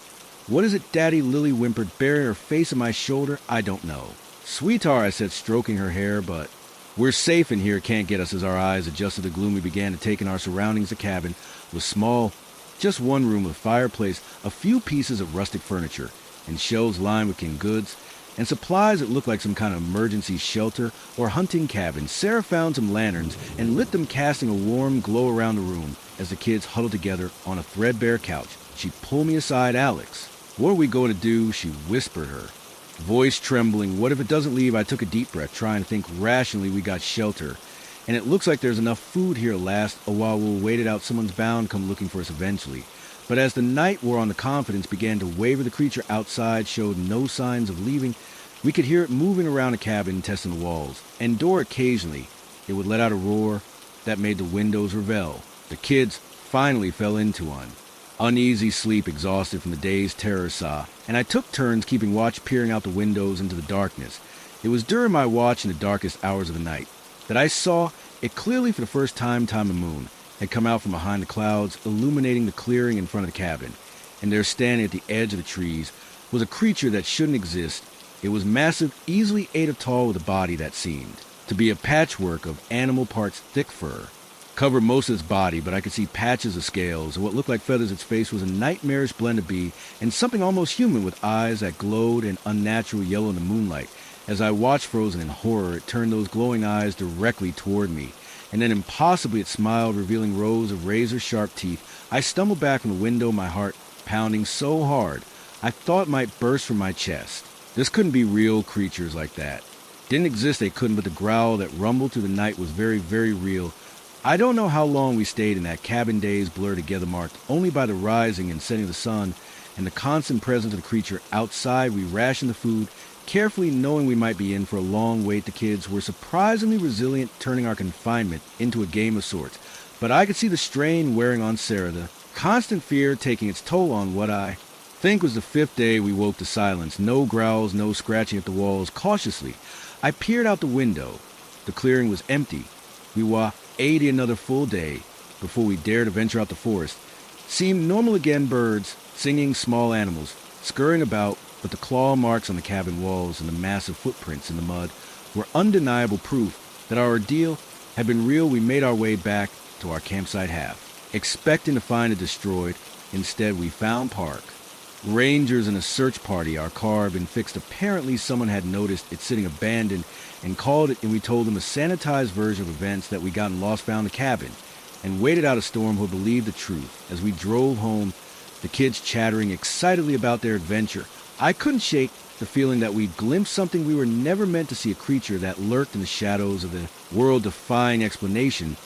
"What is it, Daddy?" Lily whimpered, burying her face on my shoulder. "I don't know." "Sweetheart," I said, stroking her hair, "but we're safe in here. Can't get us." As our eyes adjusted to the gloom, we began to take in our surroundings. The cabin was small, just one room with a fireplace, a few pieces of rustic furniture, and shelves lined with canned goods and supplies that looked like some kind of emergency shelter or hunting cabin. Sarah found some lanterns and lit them, casting a warm glow around the room as the kids huddled together on a threadbare couch. She pulled me aside. "Alex, what are we going to do?" she whispered, her voice trembling. "What if it doesn't leave?" I took a deep breath, trying to think rationally. "We got shelter, and it looks like there's enough food here to last a while. We'll wait it out. Someone's bound to come looking for us eventually." But as the night wore on, the confidence began to waver. The creature outside showed no signs of leaving. We could hear it moving around the cabin, testing the walls and door occasionally. It would let out a roar that made the windows revel. The kids finally fell into one uneasy sleep, exhausted from the day's terror saw, and I took turns keeping watch, peering out the windows into the darkness. It was during my watch in the darkest hours of the night that I saw it clearly for the first time. The moon had come out from behind the clouds, illuminating the clearing in front of the cabin, and there, standing at the edge of the trees, was a creature that shouldn't exist. It was massive, easily 8 feet tall, with a body that seemed to be a patchwork of animal parts. Thick fur covered most of its body, but I could see patches of scales and what looked like feathers. Its face was a nightmarish blend of bee and something almost human, with eyes that glowed an unnatural yellow in the moonlight. As I watched, frozen in horror, it turned those glowing eyes directly toward me, and then impossibly it smiled, revealing rows of razor-sharp teeth. I stumbled back from the window, my heart pounding so hard I thought it might burst from my chest. This couldn't be real. Creatures like that didn't exist. They couldn't, but the growl that rumbled through the night was very, very real. I don't know how long we stayed in that cabin. Days blurred together, marked only by the rising and setting of the sun and the constant presence of the creature outside. We rationed the food carefully, knowing we might be in for a long wait. The kids were surprisingly resilient, turning our confinement into a game of sorts. But I could see the strain wearing on Sarah, the constant fear taking its toll on what I think was the 5th day. We woke to silence. No growls, no scratching at the walls. Cautiously, I peered out the window. The clearing was empty. We were 80 another full day before we dared to venture out the forest. Seemed normal again. Birds singing, small animals scurrying about, but the claw marks on the cabin walls and the massive footprints in the mud were undeniable proof that our ordeal had been real. We made our way back to our campsite, half expecting to find it destroyed. Instead, we found Park, rangers, and a search party. Our car had been fixed. Apparently, someone had noticed it sitting abandoned and called it, and we told them a sanitized version of events that we gotten lost, found the cabin, and waited out a storm. Who believed the truth. As we drove home, the kids chattering excitedly about their adventure, I couldn't shake the feeling that we'd glimpsed something we were never meant to see, a creature that lurked in the shadows of the world-defying explanation.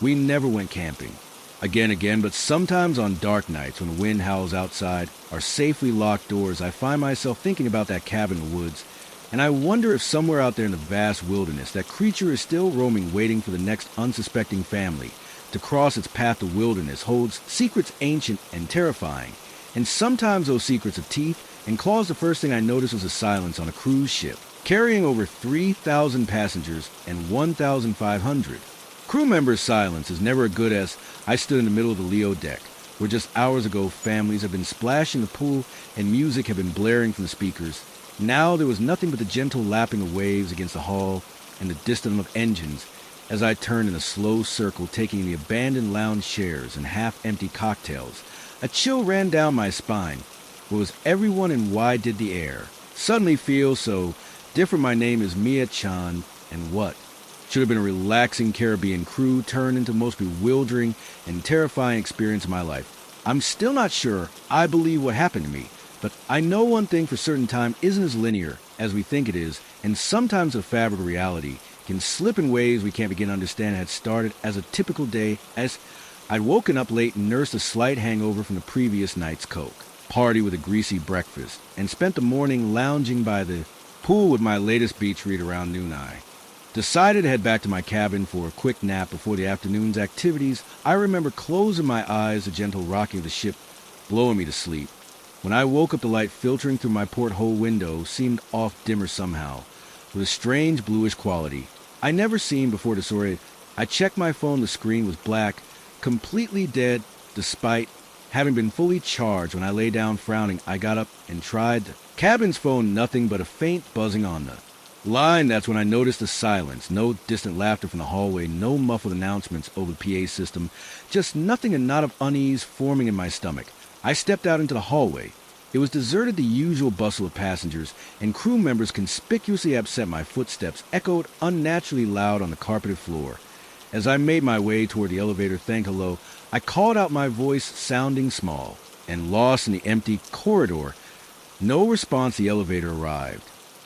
We never went camping again, but sometimes on dark nights when the wind howls outside our safely locked doors, I find myself thinking about that cabin in the woods, and I wonder if somewhere out there in the vast wilderness that creature is still roaming, waiting for the next unsuspecting family to cross its path. The wilderness holds secrets ancient and terrifying, and sometimes those secrets have teeth and claws. The first thing I noticed was a silence on a cruise ship carrying over 3,000 passengers and 1,500 crew members. Silence is never as good as I stood in the middle of the Leo deck, where just hours ago families had been splashing the pool and music had been blaring from the speakers. Now there was nothing but the gentle lapping of waves against the hull and the distant hum of engines. As I turned in a slow circle, taking the abandoned lounge chairs and half-empty cocktails, a chill ran down my spine. Where was everyone, and why did the air suddenly feel so different? My name is Mia Chan, and what should have been a relaxing Caribbean cruise turned into the most bewildering and terrifying experience of my life. I'm still not sure I believe what happened to me, but I know one thing for certain: time isn't as linear as we think it is, and sometimes the fabric of reality can slip in ways we can't begin to understand. Had started as a typical day as I'd woken up late and nursed a slight hangover from the previous night's coke, party with a greasy breakfast, and spent the morning lounging by the pool with my latest beach read around noon. I decided to head back to my cabin for a quick nap before the afternoon's activities. I remember closing my eyes, the gentle rocking of the ship blowing me to sleep. When I woke up, the light filtering through my porthole window seemed off dimmer somehow, with a strange bluish quality I never seen before. Disoriented, I checked my phone. The screen was black, completely dead, despite having been fully charged. When I lay down frowning, I got up and tried the cabin's phone. Nothing but a faint buzzing on the line. That's when I noticed the silence. No distant laughter from the hallway, no muffled announcements over the PA system, just nothing. A knot of unease forming in my stomach. I stepped out into the hallway. It was deserted. The usual bustle of passengers and crew members, conspicuously absent. My footsteps echoed unnaturally loud on the carpeted floor. As I made my way toward the elevator, thank hello, I called out, my voice sounding small and lost in the empty corridor. No response. The elevator arrived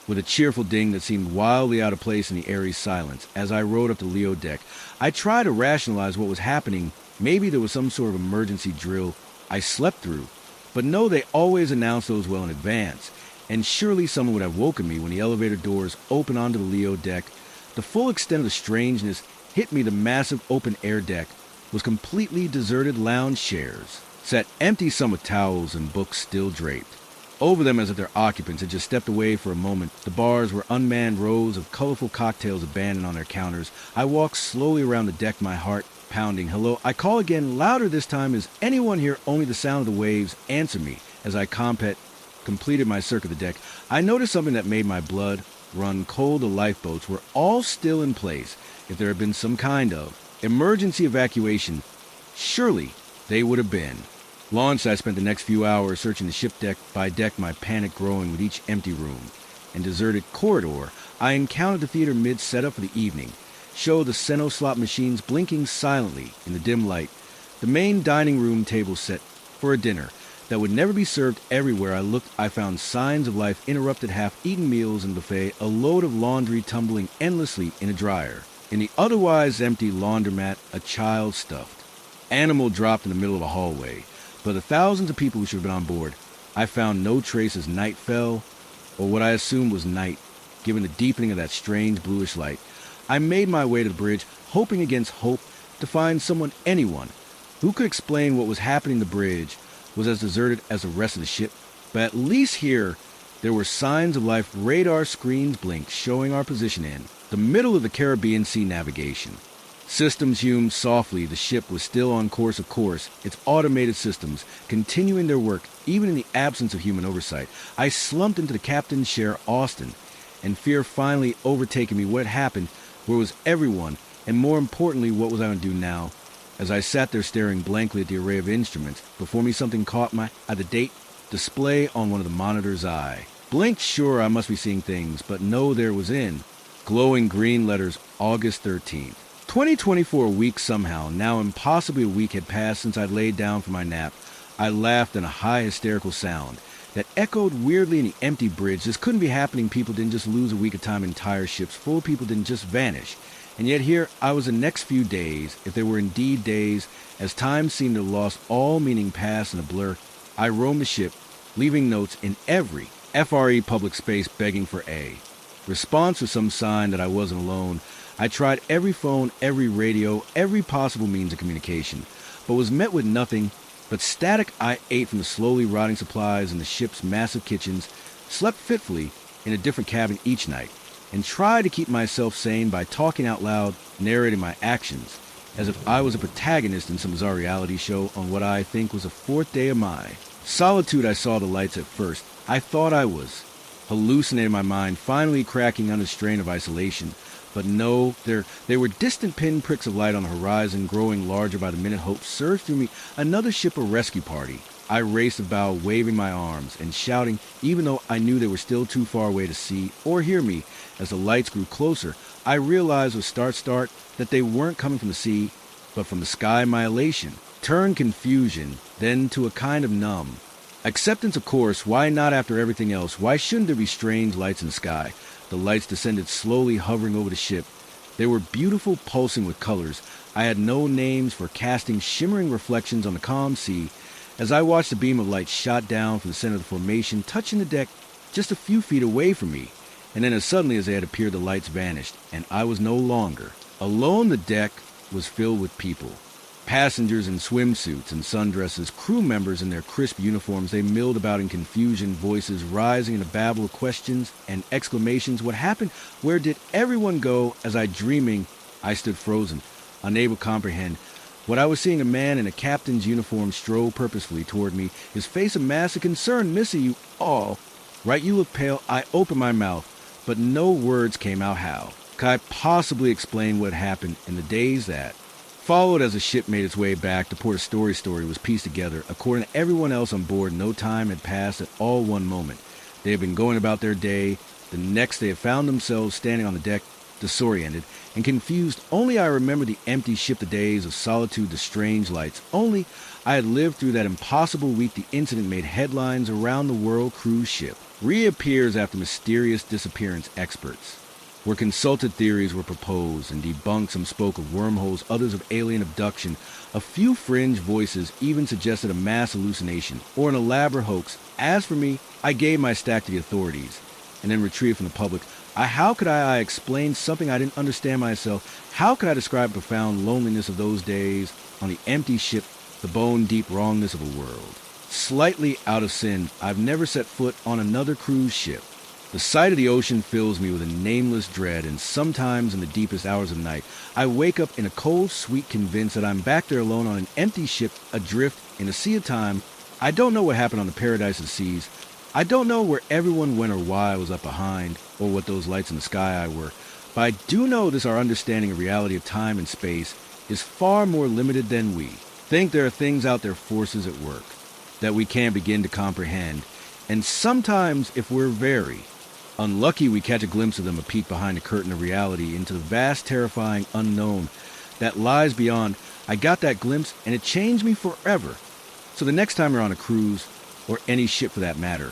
with a cheerful ding that seemed wildly out of place in the eerie silence. As I rode up the Leo deck, I tried to rationalize what was happening. Maybe there was some sort of emergency drill I slept through. But no, they always announced those well in advance. And surely someone would have woken me when the elevator doors opened onto the Leo deck. The full extent of the strangeness hit me. The massive open-air deck was completely deserted. Lounge chairs sat empty, some with towels and books still draped over them as if their occupants had just stepped away for a moment. The bars were unmanned, rows of colorful cocktails abandoned on their counters. I walked slowly around the deck, my heart pounding. Hello, I call again, louder this time. Is anyone here? Only the sound of the waves answer me. As I completed my circuit of the deck, I noticed something that made my blood run cold. The lifeboats were all still in place. If there had been some kind of emergency evacuation, surely they would have been launched. I spent the next few hours searching the ship deck by deck, my panic growing with each empty room and deserted corridor. I encountered the theater mid-setup for the evening show, the Seno slot machines blinking silently in the dim light, the main dining room table set for a dinner that would never be served. Everywhere I looked, I found signs of life, interrupted half-eaten meals in the buffet, a load of laundry tumbling endlessly in a dryer. In the otherwise empty laundromat, a child stuffed animal dropped in the middle of a hallway. But the thousands of people who should have been on board, I found no trace as night fell, or what I assumed was night, given the deepening of that strange bluish light. I made my way to the bridge, hoping against hope to find someone, anyone, who could explain what was happening. The bridge was as deserted as the rest of the ship, but at least here there were signs of life. Radar screens blinked, showing our position in the middle of the Caribbean Sea. Navigation systems hummed softly. The ship was still on course, of course, its automated systems continuing their work, even in the absence of human oversight. I slumped into the captain's chair, Austin, and fear finally overtaking me. What happened? Where was everyone? And more importantly, what was I going to do now? As I sat there staring blankly at the array of instruments before me, something caught my eye. The date display on one of the monitors. I blinked. Sure, I must be seeing things, but no, there was in glowing green letters, August 13th. 2024. A week somehow. Now impossibly a week had passed since I'd laid down for my nap. I laughed in a high hysterical sound that echoed weirdly in the empty bridge. This couldn't be happening. People didn't just lose a week of time. Entire ships full of people didn't just vanish. And yet here I was the next few days, if they were indeed days, as time seemed to have lost all meaning, past in a blur. I roamed the ship, leaving notes in every FRE public space begging for a response or some sign that I wasn't alone. I tried every phone, every radio, every possible means of communication, but was met with nothing but static. I ate from the slowly rotting supplies in the ship's massive kitchens, slept fitfully in a different cabin each night, and tried to keep myself sane by talking out loud, narrating my actions, as if I was a protagonist in some bizarre reality show on what I think was the fourth day of my solitude. I saw the lights at first. I thought I was hallucinating, my mind finally cracking under the strain of isolation. But no, they were distant pinpricks of light on the horizon, growing larger by the minute. Hope surged through me. Another ship, a rescue party. I raced about, waving my arms and shouting, even though I knew they were still too far away to see or hear me. As the lights grew closer, I realized with start that they weren't coming from the sea, but from the sky. My elation turned confusion, then to a kind of numb Acceptance, of course. Why not after everything else? Why shouldn't there be strange lights in the sky? The lights descended slowly, hovering over the ship. They were beautiful, pulsing with colors. I had no names for casting shimmering reflections on the calm sea as I watched a beam of light shot down from the center of the formation, touching the deck just a few feet away from me. And then as suddenly as they had appeared, the lights vanished, and I was no longer alone. The deck was filled with people. Passengers in swimsuits and sundresses, crew members in their crisp uniforms. They milled about in confusion, voices rising in a babble of questions and exclamations. What happened? Where did everyone go? As I stood frozen, unable to comprehend what I was seeing. A man in a captain's uniform stroll purposefully toward me, his face a mask of concern. "Missy, you all right? You look pale." I opened my mouth, but no words came out. How could I possibly explain what happened in the days that followed as the ship made its way back to port? A story was pieced together. According to everyone else on board, no time had passed at all. One moment they had been going about their day. The next they had found themselves standing on the deck, disoriented and confused. Only I remember the empty ship, the days of solitude, the strange lights. Only I had lived through that impossible week. The incident made headlines around the world. Cruise ship reappears after mysterious disappearance. Experts were consulted, theories were proposed and debunked. Some spoke of wormholes, others of alien abduction. A few fringe voices even suggested a mass hallucination or an elaborate hoax. As for me, I gave my stack to the authorities and then retrieved from the public. How could I explain something I didn't understand myself? How could I describe the profound loneliness of those days on the empty ship, the bone-deep wrongness of a world? Slightly out of sin, I've never set foot on another cruise ship. The sight of the ocean fills me with a nameless dread, and sometimes in the deepest hours of the night, I wake up in a cold sweat, convinced that I'm back there alone on an empty ship, adrift in a sea of time. I don't know what happened on the paradise of seas. I don't know where everyone went or why I was left behind, or what those lights in the sky were. But I do know this: our understanding of reality of time and space is far more limited than we think. There are things out there, forces at work, that we can't begin to comprehend. And sometimes, if we're very unlucky, we catch a glimpse of them, a peek behind the curtain of reality into the vast, terrifying unknown that lies beyond. I got that glimpse, and it changed me forever. So the next time you're on a cruise, or any ship for that matter,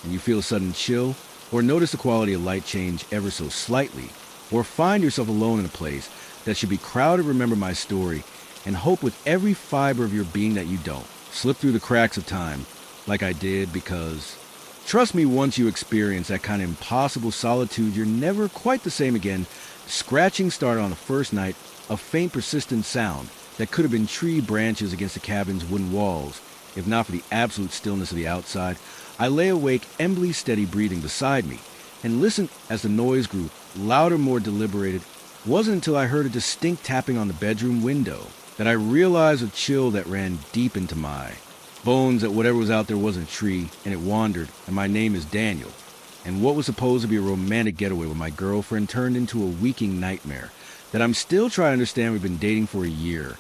and you feel a sudden chill, or notice the quality of light change ever so slightly, or find yourself alone in a place that should be crowded, remember my story, and hope with every fiber of your being that you don't slip through the cracks of time like I did, because trust me, once you experience that kind of impossible solitude, you're never quite the same again. Scratching started on the first night, a faint persistent sound that could have been tree branches against the cabin's wooden walls, if not for the absolute stillness of the outside. I lay awake, embly steady breathing beside me, and listened as the noise grew louder, more deliberated. It wasn't until I heard a distinct tapping on the bedroom window that I realized a chill that ran deep into my bones, that whatever was out there wasn't a tree, and it wandered, and my name is Daniel. And what was supposed to be a romantic getaway with my girlfriend turned into a weakening nightmare that I'm still trying to understand. We've been dating for a year,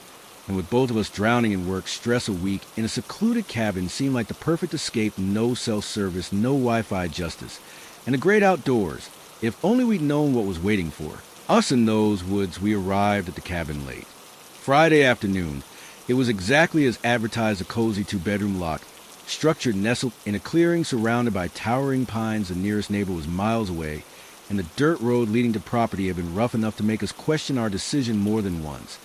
and with both of us drowning in work, stress a week, in a secluded cabin seemed like the perfect escape. No self-service, no Wi-Fi justice, and the great outdoors. If only we'd known what was waiting for us in those woods. We arrived at the cabin late Friday afternoon. It was exactly as advertised, a cozy two-bedroom lock, structure nestled in a clearing surrounded by towering pines. The nearest neighbor was miles away, and the dirt road leading to property had been rough enough to make us question our decision more than once.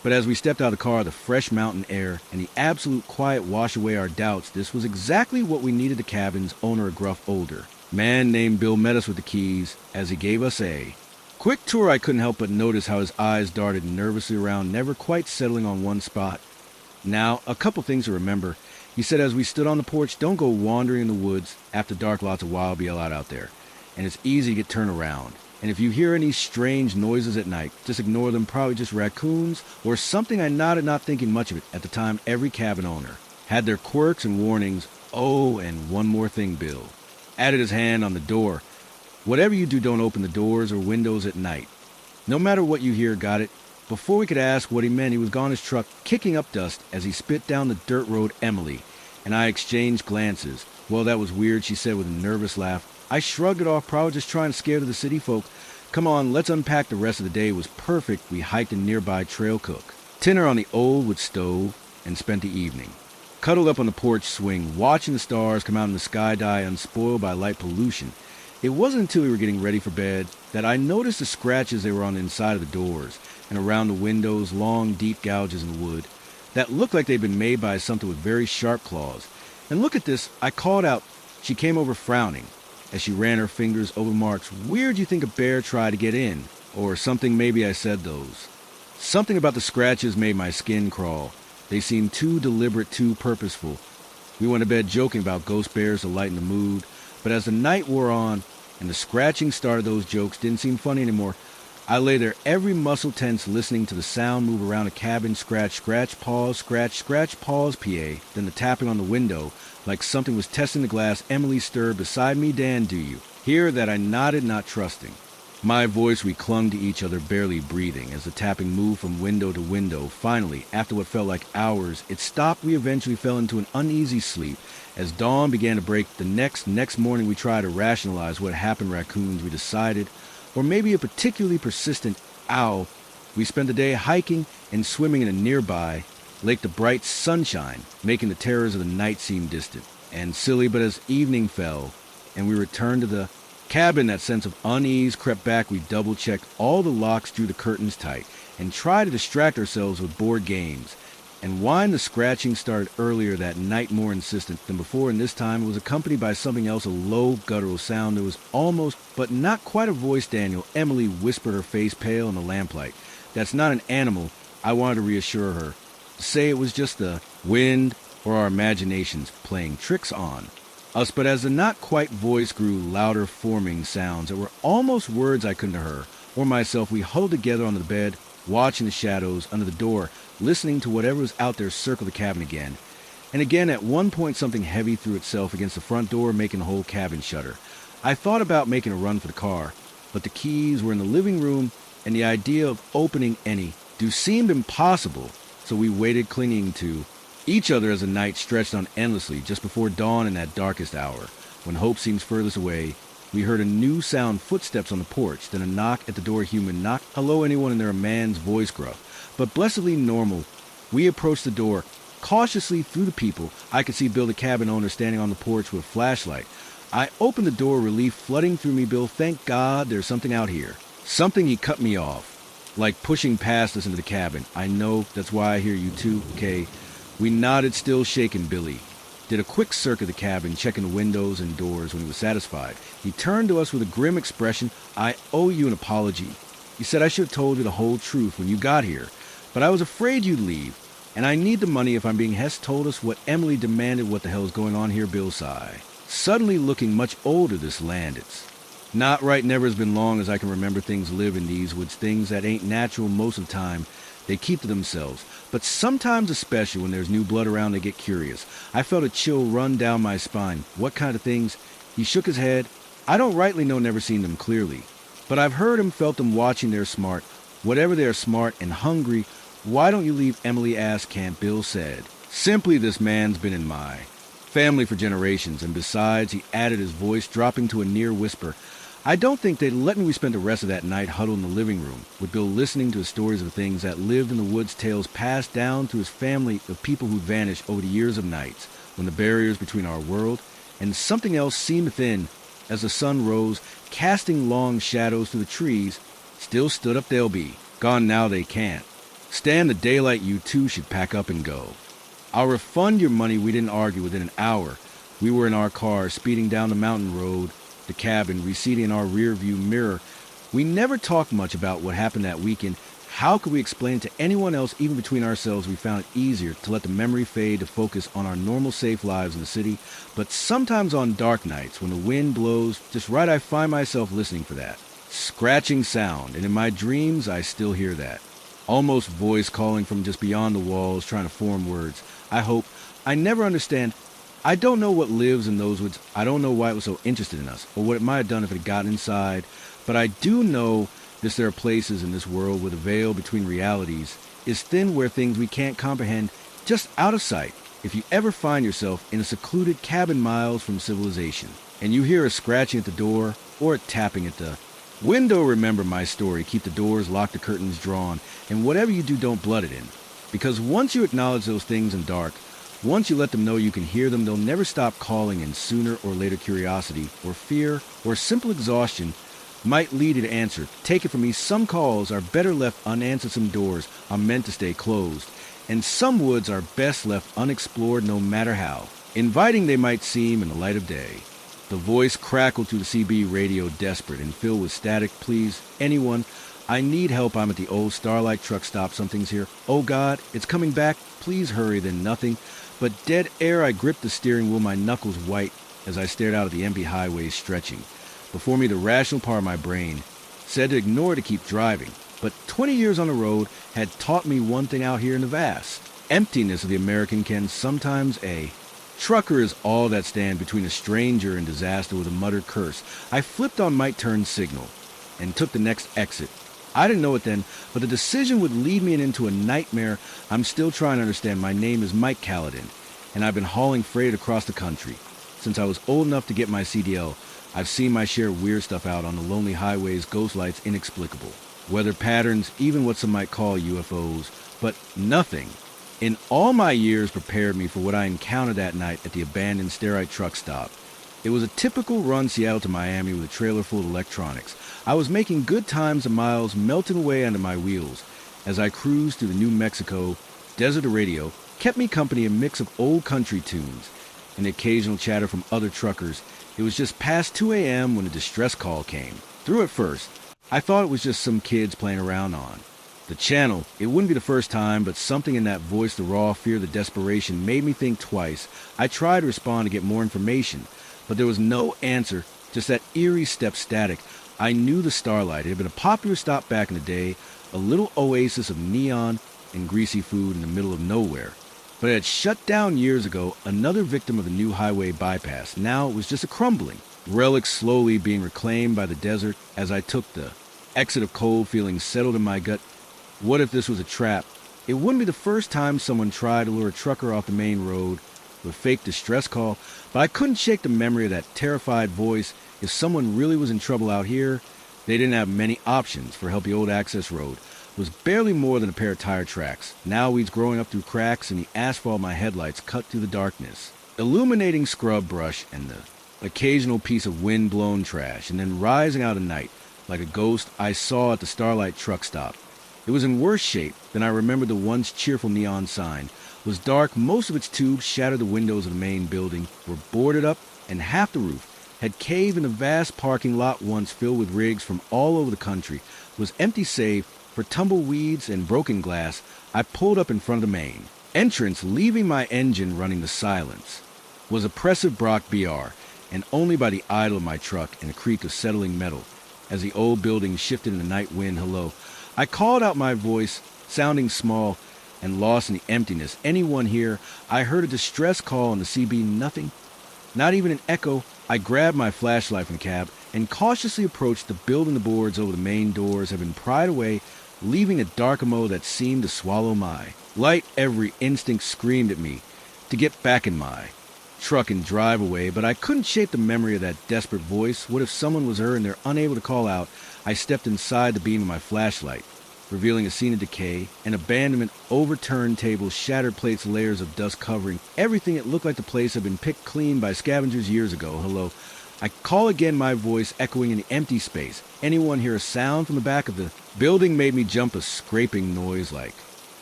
But as we stepped out of the car, the fresh mountain air and the absolute quiet washed away our doubts. This was exactly what we needed. The cabin's owner, a gruff older man named Bill, met us with the keys as he gave us a quick tour. I couldn't help but notice how his eyes darted nervously around, never quite settling on one spot. Now, a couple things to remember. He said as we stood on the porch, don't go wandering in the woods after dark. Lots of wild beasts out there, and it's easy to get turned around. And if you hear any strange noises at night, just ignore them. Probably just raccoons or something. I nodded, not thinking much of it. At the time, every cabin owner had their quirks and warnings. Oh, and one more thing, Bill added, his hand on the door. Whatever you do, don't open the doors or windows at night. No matter what you hear, got it? Before we could ask what he meant, he was gone, his truck kicking up dust as he spit down the dirt road. Emily and I exchanged glances. Well, that was weird, she said with a nervous laugh. I shrugged it off, probably just trying to scare the city folk. Come on, let's unpack. The rest of the day. It was perfect. We hiked a nearby trail cook dinner on the old wood stove and spent the evening cuddled up on the porch swing, watching the stars come out in the sky dye unspoiled by light pollution. It wasn't until we were getting ready for bed that I noticed the scratches they were on the inside of the doors and around the windows, long, deep gouges in the wood that looked like they'd been made by something with very sharp claws. And look at this, I called out. She came over frowning as she ran her fingers over marks. Where'd you think a bear tried to get in? Or something, maybe I said those. Something about the scratches made my skin crawl. They seemed too deliberate, too purposeful. We went to bed joking about ghost bears to lighten the mood, but as the night wore on and the scratching started, those jokes didn't seem funny anymore. I lay there, every muscle tense, listening to the sound move around the cabin, scratch, scratch, pause, PA, then the tapping on the window, like something was testing the glass. Emily stirred beside me. Dan, do you hear that? I nodded, not trusting. My voice, we clung to each other, barely breathing, as the tapping moved from window to window. Finally, after what felt like hours, it stopped. We eventually fell into an uneasy sleep. As dawn began to break the next morning, we tried to rationalize what happened. Raccoons, we decided, or maybe a particularly persistent owl. We spent the day hiking and swimming in a nearby lake, the bright sunshine making the terrors of the night seem distant and silly. But as evening fell and we returned to the cabin, that sense of unease crept back. We double-checked all the locks, drew the curtains tight, and tried to distract ourselves with board games. And why the scratching started earlier that night, more insistent than before, and this time it was accompanied by something else, a low, guttural sound. There was almost, but not quite a voice, Daniel. Emily whispered, her face pale in the lamplight. That's not an animal, I wanted to reassure her. To say it was just the wind or our imaginations playing tricks on us. But as the not-quite voice grew louder, forming sounds that were almost words I couldn't hear, or myself, we huddled together on the bed, watching the shadows under the door, listening to whatever was out there circle the cabin again. And again, at one point, something heavy threw itself against the front door, making the whole cabin shudder. I thought about making a run for the car, but the keys were in the living room, and the idea of opening any door seemed impossible, so we waited, clinging to each other as the night stretched on endlessly. Just before dawn, in that darkest hour, when hope seems furthest away, we heard a new sound, footsteps on the porch, then a knock at the door, a human knock. Hello, anyone? And there, a man's voice, gruff but blessedly normal. We approached the door, cautiously. Through the people, I could see Bill, the cabin owner, standing on the porch with a flashlight. I opened the door, relief flooding through me. Bill, thank God there's something out here. Something. He cut me off, like pushing past us into the cabin. I know, that's why I hear you too, okay? We nodded, still shaken. Billy did a quick circuit of the cabin, checking the windows and doors. When he was satisfied, he turned to us with a grim expression. I owe you an apology. He said I should have told you the whole truth when you got here, but I was afraid you'd leave, and I need the money if I'm being. Hess told us what Emily demanded. What the hell is going on here? Bill sighed, suddenly looking much older. This land, it's not right. Never has been long as I can remember. Things live in these woods, things that ain't natural most of the time. They keep to themselves, but sometimes, especially when there's new blood around, they get curious. I felt a chill run down my spine. What kind of things? He shook his head. I don't rightly know, never seen them clearly, but I've heard them, felt them watching. They're smart. Whatever, they're smart and hungry. Why don't you leave? Emily asked. Can't, Bill said. Simply, this man's been in my family for generations, and besides, he added, his voice dropping to a near whisper, I don't think they'd let me. We spent the rest of that night huddled in the living room, with Bill listening to his stories of things that lived in the woods, tales passed down through his family of people who vanished over the years of nights, when the barriers between our world and something else seemed thin. As the sun rose, casting long shadows through the trees, still stood up. They'll be gone now, they can't stand the daylight. You two should pack up and go. I'll refund your money. We didn't argue. Within an hour, we were in our car, speeding down the mountain road, the cabin receding in our rear-view mirror. We never talked much about what happened that weekend. How could we explain it to anyone else? Even between ourselves, we found it easier to let the memory fade, to focus on our normal, safe lives in the city. But sometimes on dark nights, when the wind blows just right, I find myself listening for that scratching sound, and in my dreams, I still hear that almost voice calling from just beyond the walls, trying to form words. I hope. I never understand. I don't know what lives in those woods. I don't know why it was so interested in us, or what it might have done if it had gotten inside. But I do know this: there are places in this world where the veil between realities is thin, where things we can't comprehend just out of sight. If you ever find yourself in a secluded cabin miles from civilization, and you hear a scratching at the door or a tapping at the window, remember my story. Keep the doors locked, the curtains drawn, and whatever you do, don't blood it in. Because once you acknowledge those things in dark, Once you let them know you can hear them, they'll never stop calling, and sooner or later curiosity, or fear, or simple exhaustion might lead you to answer. Take it from me, some calls are better left unanswered, some doors are meant to stay closed, and some woods are best left unexplored no matter how inviting they might seem in the light of day. The voice crackled through the CB radio, desperate and filled with static. Please, anyone, I need help. I'm at the old Starlight truck stop. Something's here. Oh God, it's coming back. Please hurry. Then nothing but dead air. I gripped the steering wheel, my knuckles white as I stared out at the empty highway stretching. Before me, the rational part of my brain said to ignore, to keep driving. But 20 years on the road had taught me one thing out here in the vast emptiness of the American can sometimes a trucker is all that stand between a stranger and disaster. With a muttered curse, I flipped on might turn signal and took the next exit. I didn't know it then, but the decision would lead me into a nightmare I'm still trying to understand. My name is Mike Caledon, and I've been hauling freight across the country. Since I was old enough to get my CDL, I've seen my share of weird stuff out on the lonely highways, ghost lights, inexplicable weather patterns, even what some might call UFOs, but nothing in all my years prepared me for what I encountered that night at the abandoned Starlight truck stop. It was a typical run Seattle to Miami with a trailer full of electronics. I was making good times and miles melting away under my wheels as I cruised through the New Mexico desert. The radio kept me company, a mix of old country tunes and the occasional chatter from other truckers. It was just past 2 a.m. when a distress call came through. At first, I thought it was just some kids playing around on the channel. It wouldn't be the first time, but something in that voice, the raw fear, the desperation, made me think twice. I tried to respond to get more information, but there was no answer, just that eerie step static. I knew the Starlight. It had been a popular stop back in the day, a little oasis of neon and greasy food in the middle of nowhere. But it had shut down years ago, another victim of the new highway bypass. Now it was just a crumbling relic, slowly being reclaimed by the desert. As I took the exit, of cold feelings settled in my gut. What if this was a trap? It wouldn't be the first time someone tried to lure a trucker off the main road with a fake distress call, but I couldn't shake the memory of that terrified voice. If someone really was in trouble out here, they didn't have many options. For help, the old access road was barely more than a pair of tire tracks. Now weeds growing up through cracks, and the asphalt of my headlights cut through the darkness, illuminating scrub brush and the occasional piece of wind-blown trash. And then rising out of night like a ghost, I saw at the Starlight truck stop. It was in worse shape than I remembered. The once cheerful neon sign was dark. Most of its tubes shattered. The windows of the main building were boarded up, and half the roof had caved in. The vast parking lot, once filled with rigs from all over the country, was empty save for tumbleweeds and broken glass. I pulled up in front of the main entrance, leaving my engine running. The silence was oppressive. Brock BR, and only by the idle of my truck and the creak of settling metal as the old building shifted in the night wind. Hello. I called out, my voice sounding small and lost in the emptiness. Anyone here? I heard a distress call on the CB. Nothing. Not even an echo. I grabbed my flashlight from the cab and cautiously approached the building. The boards over the main doors had been pried away, leaving a darkamo that seemed to swallow my light. Every instinct screamed at me to get back in my truck and drive away, but I couldn't shake the memory of that desperate voice. What if someone was her and they're unable to call out? I stepped inside the beam of my flashlight, revealing a scene of decay and abandonment. Overturned tables, shattered plates, layers of dust covering everything. It looked like the place had been picked clean by scavengers years ago. Hello. I call again, my voice echoing in the empty space. Anyone hear a sound from the back of the building? Made me jump. A scraping noise like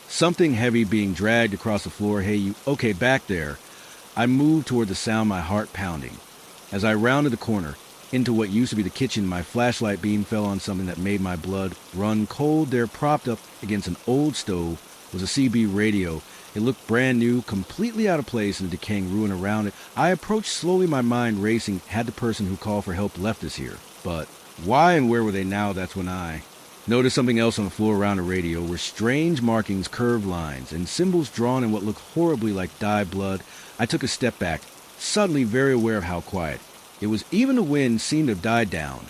something heavy being dragged across the floor. Hey, you okay back there? I moved toward the sound, my heart pounding. As I rounded the corner into what used to be the kitchen, my flashlight beam fell on something that made my blood run cold. There, propped up against an old stove, was a CB radio. It looked brand new, completely out of place in the decaying ruin around it. I approached slowly, my mind racing. Had the person who called for help left us here? But why and where were they now? That's when I noticed something else on the floor around the radio. Were strange markings, curved lines, and symbols drawn in what looked horribly like dyed blood. I took a step back, suddenly very aware of how quiet it was. Even the wind seemed to have died down.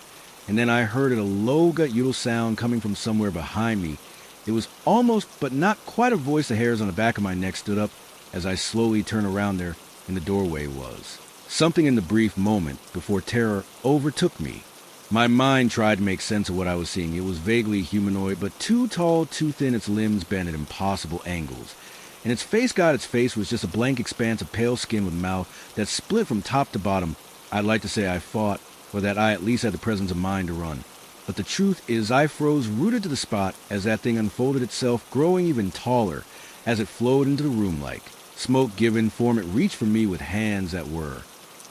And then I heard a low gut-utal sound coming from somewhere behind me. It was almost, but not quite, a voice. The hairs on the back of my neck stood up as I slowly turned around. There in the doorway was something. In the brief moment before terror overtook me, my mind tried to make sense of what I was seeing. It was vaguely humanoid, but too tall, too thin, its limbs bent at impossible angles. and its face got its face was just a blank expanse of pale skin with mouth that split from top to bottom. I'd like to say I fought, or that I at least had the presence of mind to run. But the truth is I froze rooted to the spot as that thing unfolded itself, growing even taller as it flowed into the room like. Smoke-given form it reached for me with hands that were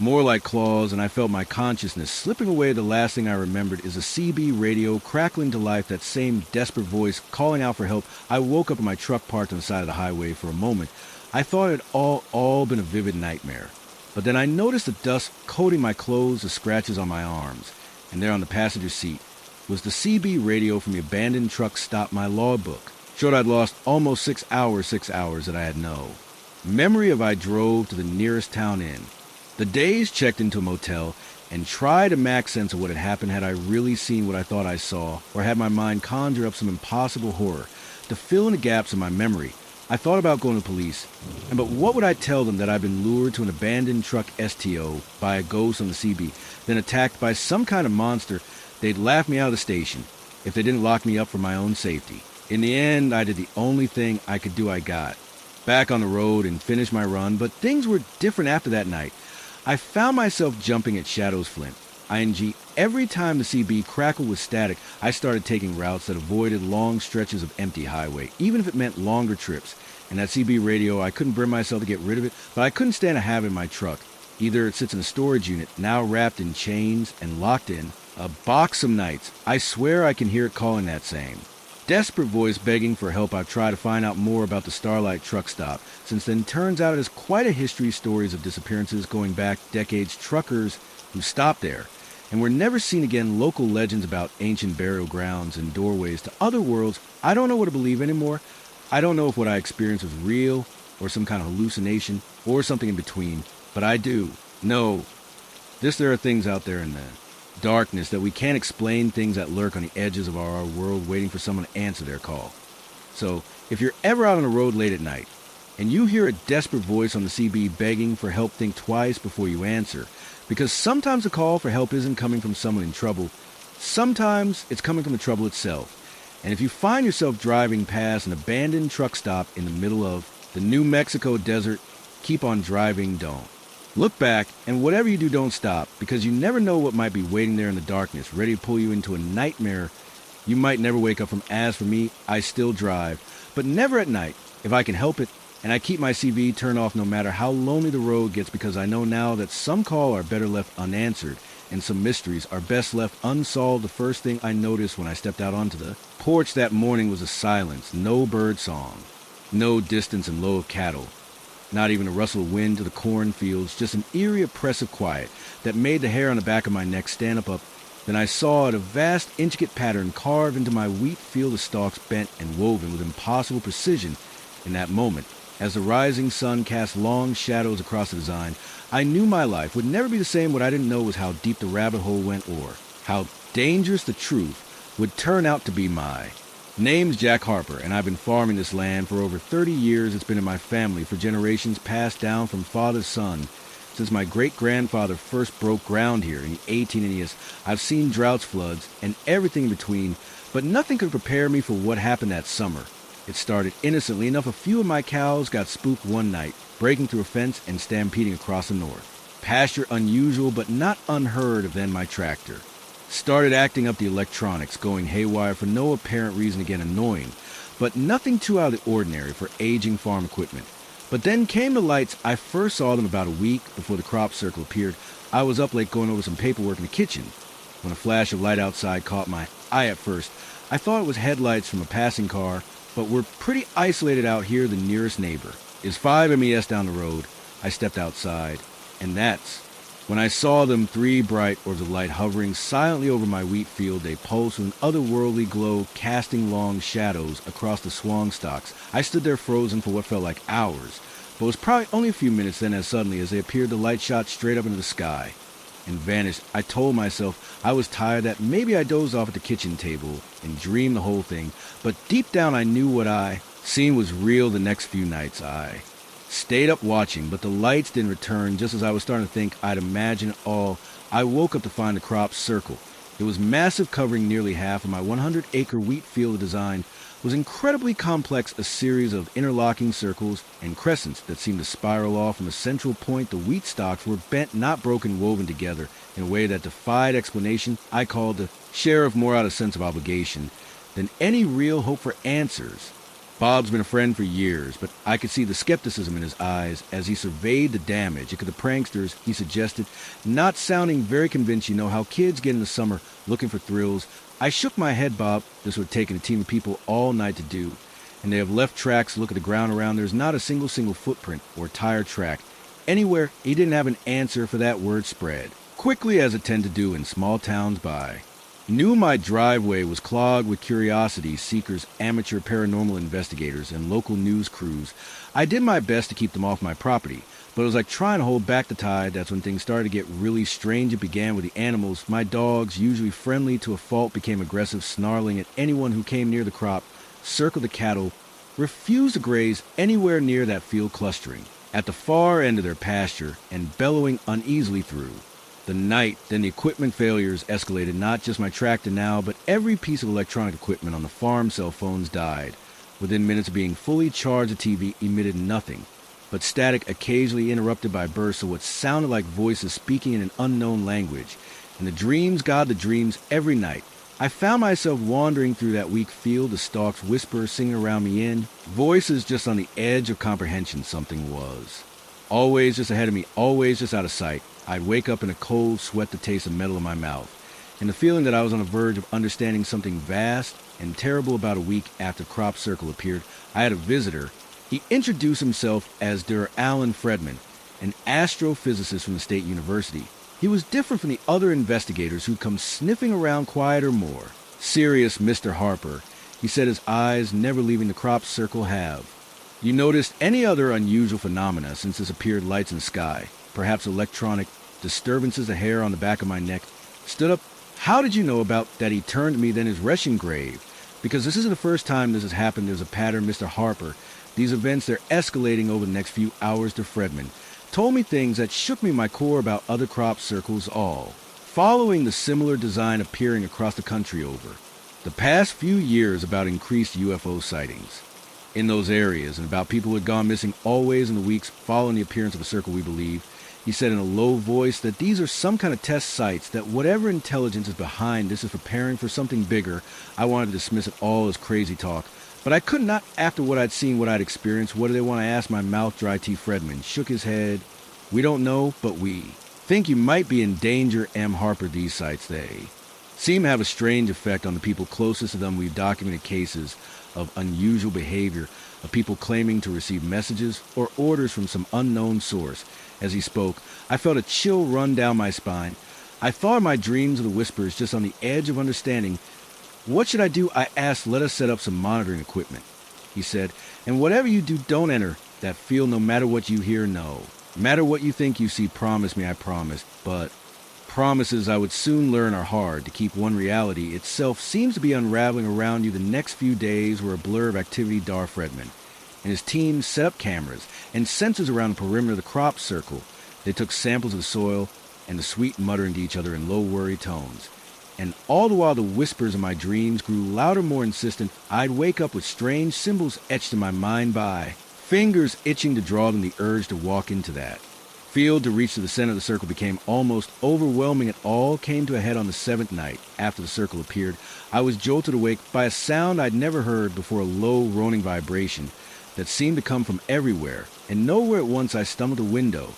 more like claws, and I felt my consciousness slipping away. The last thing I remembered is a CB radio crackling to life, that same desperate voice calling out for help. I woke up in my truck parked on the side of the highway. For a moment, I thought it had all been a vivid nightmare. But then I noticed the dust coating my clothes, the scratches on my arms, and there on the passenger seat was the CB radio from the abandoned truck stop, my logbook. Showed I'd lost almost 6 hours that I had no memory of. I drove to the nearest town inn. The days checked into a motel and tried to make sense of what had happened. Had I really seen what I thought I saw, or had my mind conjured up some impossible horror to fill in the gaps in my memory? I thought about going to the police, but what would I tell them? That I'd been lured to an abandoned truck STO by a ghost on the CB, then attacked by some kind of monster? They'd laugh me out of the station if they didn't lock me up for my own safety. In the end, I did the only thing I could do. I got back on the road and finished my run, but things were different after that night. I found myself jumping at Shadow's Flint, ING. Every time the CB crackled with static, I started taking routes that avoided long stretches of empty highway, even if it meant longer trips. And that CB radio, I couldn't bring myself to get rid of it, but I couldn't stand to have it in my truck. Either it sits in a storage unit, now wrapped in chains and locked in a box some nights. I swear I can hear it calling that same desperate voice, begging for help. I've tried to find out more about the Starlight truck stop. Since then, turns out it has quite a history, stories of disappearances going back decades, truckers who stopped there and were never seen again, local legends about ancient burial grounds and doorways to other worlds. I don't know what to believe anymore. I don't know if what I experienced was real or some kind of hallucination or something in between, but I do know there are things out there in the darkness that we can't explain, things that lurk on the edges of our world, waiting for someone to answer their call. So if you're ever out on the road late at night and you hear a desperate voice on the CB begging for help, think twice before you answer, because sometimes the call for help isn't coming from someone in trouble. Sometimes it's coming from the trouble itself. And if you find yourself driving past an abandoned truck stop in the middle of the New Mexico desert, keep on driving, don't. Look back, and whatever you do, don't stop, because you never know what might be waiting there in the darkness, ready to pull you into a nightmare you might never wake up from. As for me, I still drive, but never at night, if I can help it, and I keep my CV turned off no matter how lonely the road gets, because I know now that some calls are better left unanswered, and some mysteries are best left unsolved. The first thing I noticed when I stepped out onto the porch that morning was a silence, no bird song, no distance and low of cattle. Not even a rustle of wind to the cornfields, just an eerie, oppressive quiet that made the hair on the back of my neck stand up. Then I saw it, a vast, intricate pattern carved into my wheat field of stalks, bent and woven with impossible precision. In that moment, as the rising sun cast long shadows across the design, I knew my life would never be the same. What I didn't know was how deep the rabbit hole went, or how dangerous the truth would turn out to be. My name's Jack Harper, and I've been farming this land for over 30 years. It's been in my family for generations, passed down from father to son. Since my great-grandfather first broke ground here in the 1880s, I've seen droughts, floods, and everything in between, but nothing could prepare me for what happened that summer. It started innocently enough. A few of my cows got spooked one night, breaking through a fence and stampeding across the north pasture. Unusual, but not unheard of. Then my tractor started acting up, the electronics going haywire for no apparent reason. Again, annoying, but nothing too out of the ordinary for aging farm equipment. But then came the lights. I first saw them about a week before the crop circle appeared. I was up late going over some paperwork in the kitchen when a flash of light outside caught my eye. At first, I thought it was headlights from a passing car, but we're pretty isolated out here. The nearest neighbor is 5 MES down the road. I stepped outside, and that's when I saw them, 3 bright orbs of light hovering silently over my wheat field. They pulsed with an otherworldly glow, casting long shadows across the swung stalks. I stood there frozen for what felt like hours, but it was probably only a few minutes. Then, as suddenly as they appeared, the light shot straight up into the sky and vanished. I told myself I was tired, that maybe I dozed off at the kitchen table and dreamed the whole thing, but deep down I knew what I seen was real. The next few nights I stayed up watching, but the lights didn't return. Just as I was starting to think I'd imagine it all, I woke up to find the crop circle. It was massive, covering nearly half of my 100-acre wheat field. Design was incredibly complex, a series of interlocking circles and crescents that seemed to spiral off from a central point. The wheat stalks were bent, not broken, woven together in a way that defied explanation. I called the sheriff more out of sense of obligation than any real hope for answers. Bob's been a friend for years, but I could see the skepticism in his eyes as he surveyed the damage. It could the pranksters, he suggested, not sounding very convinced. You know how kids get in the summer looking for thrills. I shook my head. Bob, this would have taken a team of people all night to do. And they have left tracks. Look at the ground around. There's not a single footprint or tire track anywhere. He didn't have an answer for that word spread quickly, as it tended to do in small towns by. Knew my driveway was clogged with curiosity seekers, amateur paranormal investigators, and local news crews. I did my best to keep them off my property, but it was like trying to hold back the tide. That's when things started to get really strange. It began with the animals. My dogs, usually friendly to a fault, became aggressive, snarling at anyone who came near the crop, circled the cattle, refused to graze anywhere near that field, clustering at the far end of their pasture and bellowing uneasily through the night. Then the equipment failures escalated. Not just my tractor now, but every piece of electronic equipment on the farm. Cell phones died. Within minutes of being fully charged, the TV emitted nothing but static, occasionally interrupted by bursts of what sounded like voices speaking in an unknown language. And the dreams, God, the dreams, every night. I found myself wandering through that weak field, the stalks whisper singing around me in voices just on the edge of comprehension. Something was always just ahead of me, always just out of sight. I'd wake up in a cold sweat, the taste of metal in my mouth, and the feeling that I was on the verge of understanding something vast and terrible. About a week after Crop Circle appeared, I had a visitor. He introduced himself as Dr. Alan Fredman, an astrophysicist from the State University. He was different from the other investigators who'd come sniffing around, quiet or more serious. Mr. Harper, he said, his eyes never leaving the Crop Circle. Have you noticed any other unusual phenomena since this appeared? Lights in the sky, perhaps electronic disturbances. The hair on the back of my neck stood up. How did you know about that? He turned to me, then his rushing grave. Because this isn't the first time this has happened. There's a pattern, Mr. Harper. These events, they're escalating over the next few hours. To Fredman told me things that shook me my core about other crop circles, all following the similar design appearing across the country over the past few years, about increased UFO sightings in those areas and about people who had gone missing always in the weeks following the appearance of a circle. We believe, he said in a low voice, that these are some kind of test sites, that whatever intelligence is behind this is preparing for something bigger. I wanted to dismiss it all as crazy talk, but I could not after what I'd seen, what I'd experienced. What do they want? I asked. My mouth dry. T. Fredman shook his head. We don't know, but we think you might be in danger, M. Harper. These sites, they seem to have a strange effect on the people closest to them. We've documented cases of unusual behavior, of people claiming to receive messages or orders from some unknown source. As he spoke, I felt a chill run down my spine. I thought of my dreams of the whispers, just on the edge of understanding. What should I do? I asked. Let us set up some monitoring equipment, he said. And whatever you do, don't enter that field, no matter what you hear, no matter what you think you see. Promise me. I promised. But promises, I would soon learn, are hard to keep. One reality itself seems to be unraveling around you. The next few days were a blur of activity. Dar Fredman and his team set up cameras and sensors around the perimeter of the crop circle. They took samples of the soil and the sweet, muttering to each other in low, worried tones. And all the while the whispers of my dreams grew louder, more insistent. I'd wake up with strange symbols etched in my mind by fingers itching to draw them. The urge to walk into that field, to reach to the center of the circle, became almost overwhelming. It all came to a head on the seventh night after the circle appeared. I was jolted awake by a sound I'd never heard before, a low, roaring vibration that seemed to come from everywhere and nowhere at once. I stumbled to a window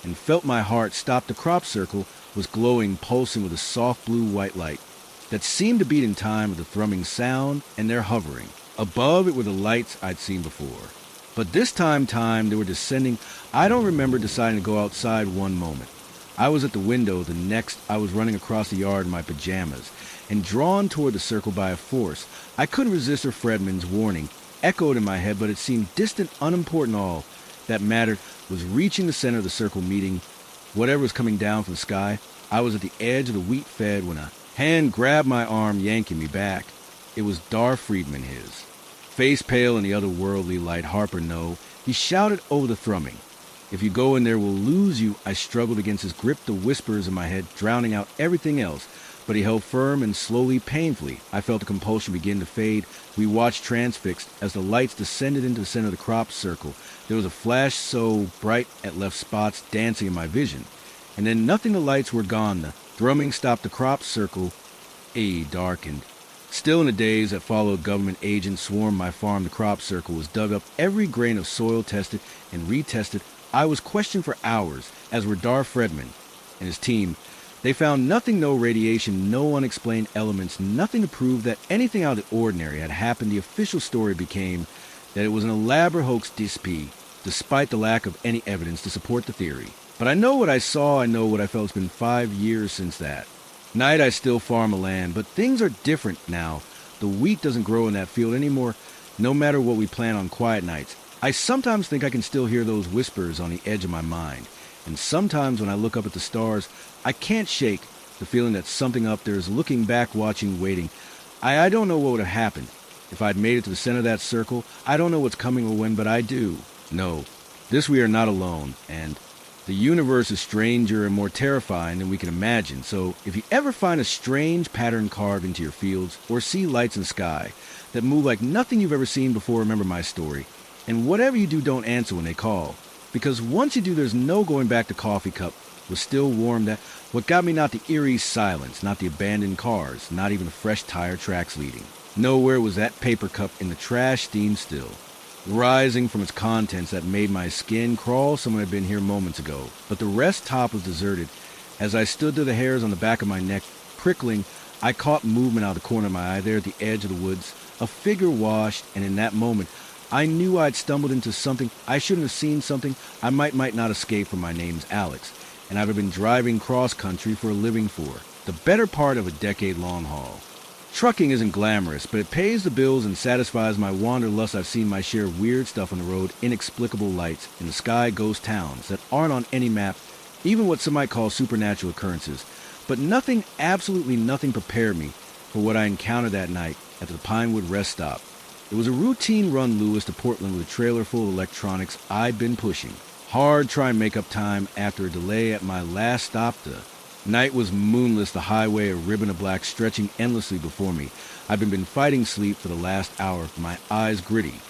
and felt my heart stop. The crop circle was glowing, pulsing with a soft blue-white light that seemed to beat in time with the thrumming sound, and there hovering above it were the lights I'd seen before. But this time they were descending. I don't remember deciding to go outside one moment. I was at the window. The next, I was running across the yard in my pajamas and drawn toward the circle by a force I couldn't resist. Or Fredman's warning echoed in my head, but it seemed distant, unimportant. All that mattered was reaching the center of the circle, meeting whatever was coming down from the sky. I was at the edge of the wheat fed when a hand grabbed my arm, yanking me back. It was Dar Friedman, his face pale in the otherworldly light. Harper, no, he shouted over the thrumming. If you go in there, we'll lose you. I struggled against his grip, the whispers in my head drowning out everything else. but he held firm and slowly, painfully. I felt the compulsion begin to fade. We watched transfixed as the lights descended into the center of the crop circle. There was a flash so bright it left spots dancing in my vision. And then nothing, the lights were gone. The thrumming stopped, the crop circle darkened. Still in the days that followed, government agents swarmed my farm. The crop circle was dug up, every grain of soil tested and retested. I was questioned for hours, as were Dar Fredman and his team. They found nothing, no radiation, no unexplained elements, nothing to prove that anything out of the ordinary had happened. The official story became that it was an elaborate hoax despite the lack of any evidence to support the theory. But I know what I saw, I know what I felt. It's been 5 years since that. Night I still farm the land, but things are different now. The wheat doesn't grow in that field anymore, no matter what we plant on quiet nights. I sometimes think I can still hear those whispers on the edge of my mind. And sometimes when I look up at the stars, I can't shake the feeling that something up there is looking back, watching, waiting. I don't know what would have happened if I'd made it to the center of that circle. I don't know what's coming or when, but I do know this: we are not alone, and the universe is stranger and more terrifying than we can imagine. So if you ever find a strange pattern carved into your fields, or see lights in the sky that move like nothing you've ever seen before, remember my story. And whatever you do, don't answer when they call. Because once you do, there's no going back. The coffee cup was still warm. That what got me, not the eerie silence, not the abandoned cars, not even the fresh tire tracks leading. Nowhere was that paper cup in the trash, steamed still, rising from its contents, that made my skin crawl. Someone had been here moments ago. But the rest top was deserted. As I stood there, the hairs on the back of my neck prickling, I caught movement out of the corner of my eye. There at the edge of the woods, a figure washed, and in that moment, I knew I'd stumbled into something. I shouldn't have seen something. I might not escape from. My name's Alex, and I've been driving cross-country for a living for the better part of a decade-long haul. Trucking isn't glamorous, but it pays the bills and satisfies my wanderlust. I've seen my share of weird stuff on the road, inexplicable lights in the sky, ghost towns that aren't on any map, even what some might call supernatural occurrences. But nothing, absolutely nothing, prepared me for what I encountered that night at the Pinewood rest stop. It was a routine run Lewis to Portland with a trailer full of electronics I'd been pushing hard, trying to make up time after a delay at my last stop. The night was moonless, the highway a ribbon of black stretching endlessly before me. I'd been fighting sleep for the last hour, my eyes gritty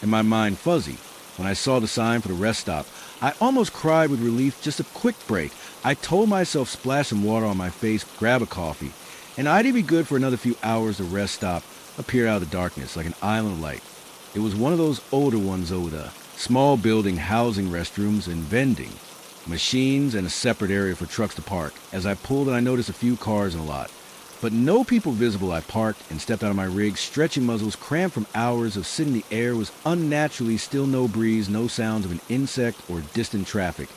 and my mind fuzzy. When I saw the sign for the rest stop, I almost cried with relief. Just a quick break. I told myself, splash some water on my face, grab a coffee, and I'd be good for another few hours. The rest stop appeared out of the darkness like an island of light. It was one of those older ones, with a small building housing restrooms and vending machines and a separate area for trucks to park. As I pulled in, I noticed a few cars in the lot, but no people visible. I parked and stepped out of my rig, stretching muzzles, cramped from hours of sitting. The air was unnaturally still, no breeze, no sounds of an insect or distant traffic.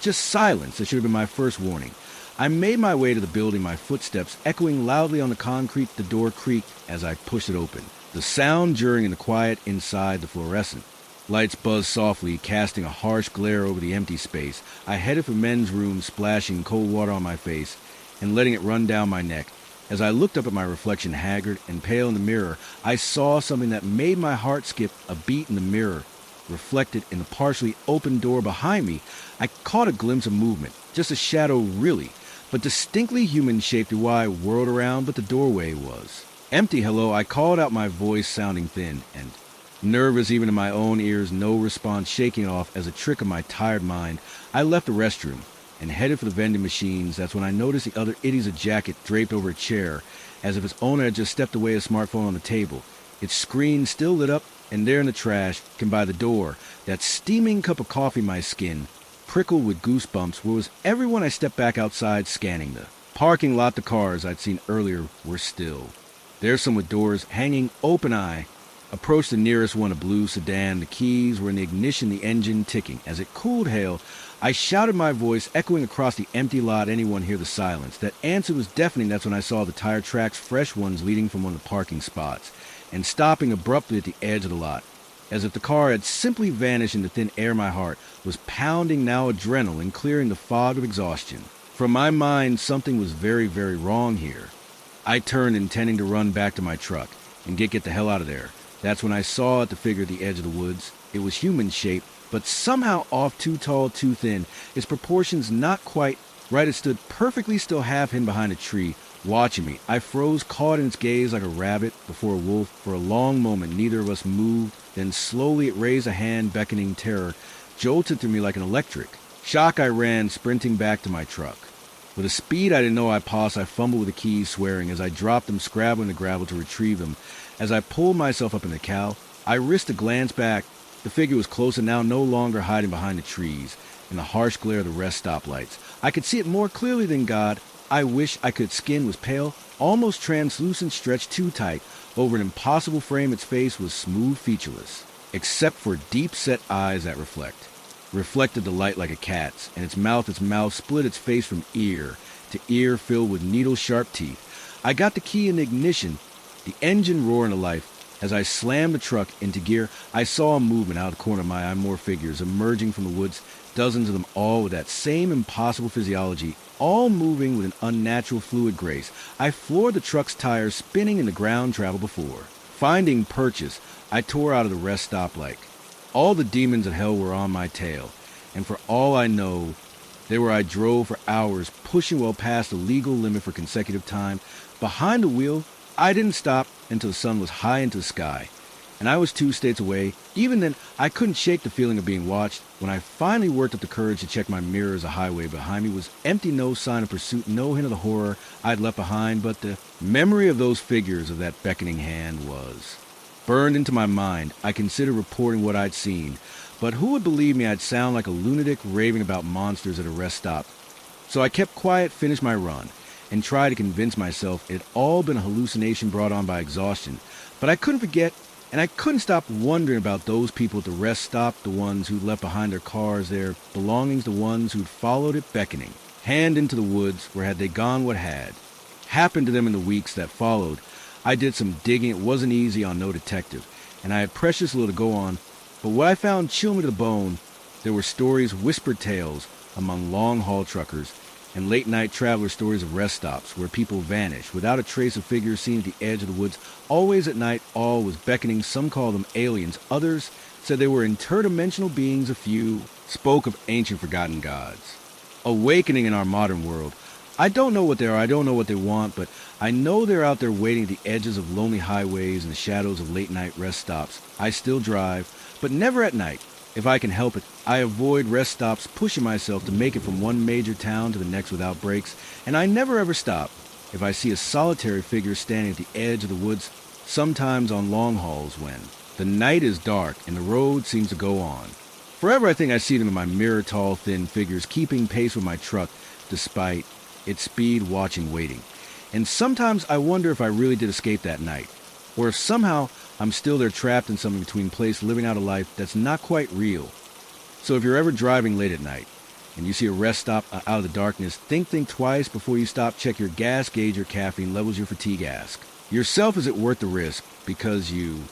Just silence. That should have been my first warning. I made my way to the building, my footsteps echoing loudly on the concrete. The door creaked as I pushed it open, the sound jarring in the quiet inside. The fluorescent lights buzzed softly, casting a harsh glare over the empty space. I headed for men's room, splashing cold water on my face and letting it run down my neck. As I looked up at my reflection, haggard and pale in the mirror, I saw something that made my heart skip a beat. In the mirror, reflected in the partially open door behind me, I caught a glimpse of movement, just a shadow really, but distinctly human-shaped. The wide whirled around, but the doorway was empty. Hello, I called out, my voice sounding thin and nervous even in my own ears. No response. Shaking it off as a trick of my tired mind, I left the restroom and headed for the vending machines. That's when I noticed the other idiot's jacket draped over a chair, as if its owner had just stepped away, a smartphone on the table, its screen still lit up, and there in the trash can by the door, that steaming cup of coffee. My skin prickled with goosebumps. Where was everyone? I stepped back outside, scanning the parking lot. The cars I'd seen earlier were still there, some with doors hanging open. I approached the nearest one, a blue sedan. The keys were in the ignition, the engine ticking. As it cooled hail, I shouted, my voice echoing across the empty lot. Anyone hear the silence? That answer was deafening. That's when I saw the tire tracks, fresh ones, leading from one of the parking spots and stopping abruptly at the edge of the lot, as if the car had simply vanished into thin air. My heart was pounding now, adrenaline clearing the fog of exhaustion from my mind. Something was very, very wrong here. I turned, intending to run back to my truck and get the hell out of there. That's when I saw it, the figure at the edge of the woods. It was human-shaped, but somehow off, too tall, too thin, its proportions not quite right. It stood perfectly still, half hidden behind a tree, watching me. I froze, caught in its gaze like a rabbit before a wolf. For a long moment, neither of us moved. Then slowly it raised a hand, beckoning. Terror jolted through me like an electric shock. I ran, sprinting back to my truck. With a speed I didn't know I possessed, I fumbled with the keys, swearing. As I dropped them, scrabbling the gravel to retrieve them. As I pulled myself up in the cow, I risked a glance back. The figure was closer now, no longer hiding behind the trees. In the harsh glare of the rest stoplights, I could see it more clearly than God. I wish I could. Skin was pale, almost translucent, stretched too tight. Over an impossible frame, its face was smooth, featureless, except for deep-set eyes that reflected the light like a cat's, and its mouth split its face from ear to ear, filled with needle-sharp teeth. I got the key in the ignition, the engine roaring to life. As I slammed the truck into gear, I saw a movement out of the corner of my eye, more figures emerging from the woods, dozens of them, all with that same impossible physiology, all moving with an unnatural fluid grace. I floored the truck's tires, spinning in the ground travel before. Finding purchase, I tore out of the rest stoplight. All the demons of hell were on my tail, and for all I know, they were I drove for hours, pushing well past the legal limit for consecutive time. Behind the wheel, I didn't stop until the sun was high into the sky, and I was 2 states away. Even then, I couldn't shake the feeling of being watched. When I finally worked up the courage to check my mirrors, the highway behind me was empty, no sign of pursuit, no hint of the horror I'd left behind, but the memory of those figures of that beckoning hand was burned into my mind. I considered reporting what I'd seen, but who would believe me? I'd sound like a lunatic raving about monsters at a rest stop. So I kept quiet, finished my run, and tried to convince myself it had all been a hallucination brought on by exhaustion. But I couldn't forget, and I couldn't stop wondering about those people at the rest stop, the ones who'd left behind their cars, their belongings, the ones who'd followed it beckoning, hand into the woods. Where had they gone? What had happened to them in the weeks that followed? I did some digging. It wasn't easy on no detective, and I had precious little to go on. But what I found chilled me to the bone. There were stories, whispered tales among long-haul truckers, and late-night traveler stories of rest stops where people vanished without a trace of figures seen at the edge of the woods. Always at night, all was beckoning. Some called them aliens. Others said they were interdimensional beings. A few spoke of ancient forgotten gods awakening in our modern world. I don't know what they are. I don't know what they want, but I know they're out there waiting at the edges of lonely highways and the shadows of late-night rest stops. I still drive, but never at night. If I can help it, I avoid rest stops, pushing myself to make it from one major town to the next without breaks, and I never ever stop. If I see a solitary figure standing at the edge of the woods, sometimes on long hauls when the night is dark and the road seems to go on. Forever I think I see them in my mirror, tall, thin figures, keeping pace with my truck, despite its speed, watching, waiting. And sometimes I wonder if I really did escape that night, or if somehow I'm still there trapped in some in-between place, living out a life that's not quite real. So if you're ever driving late at night and you see a rest stop out of the darkness, think twice before you stop. Check your gas gauge, your caffeine levels, your fatigue. Ask yourself, is it worth the risk? Because you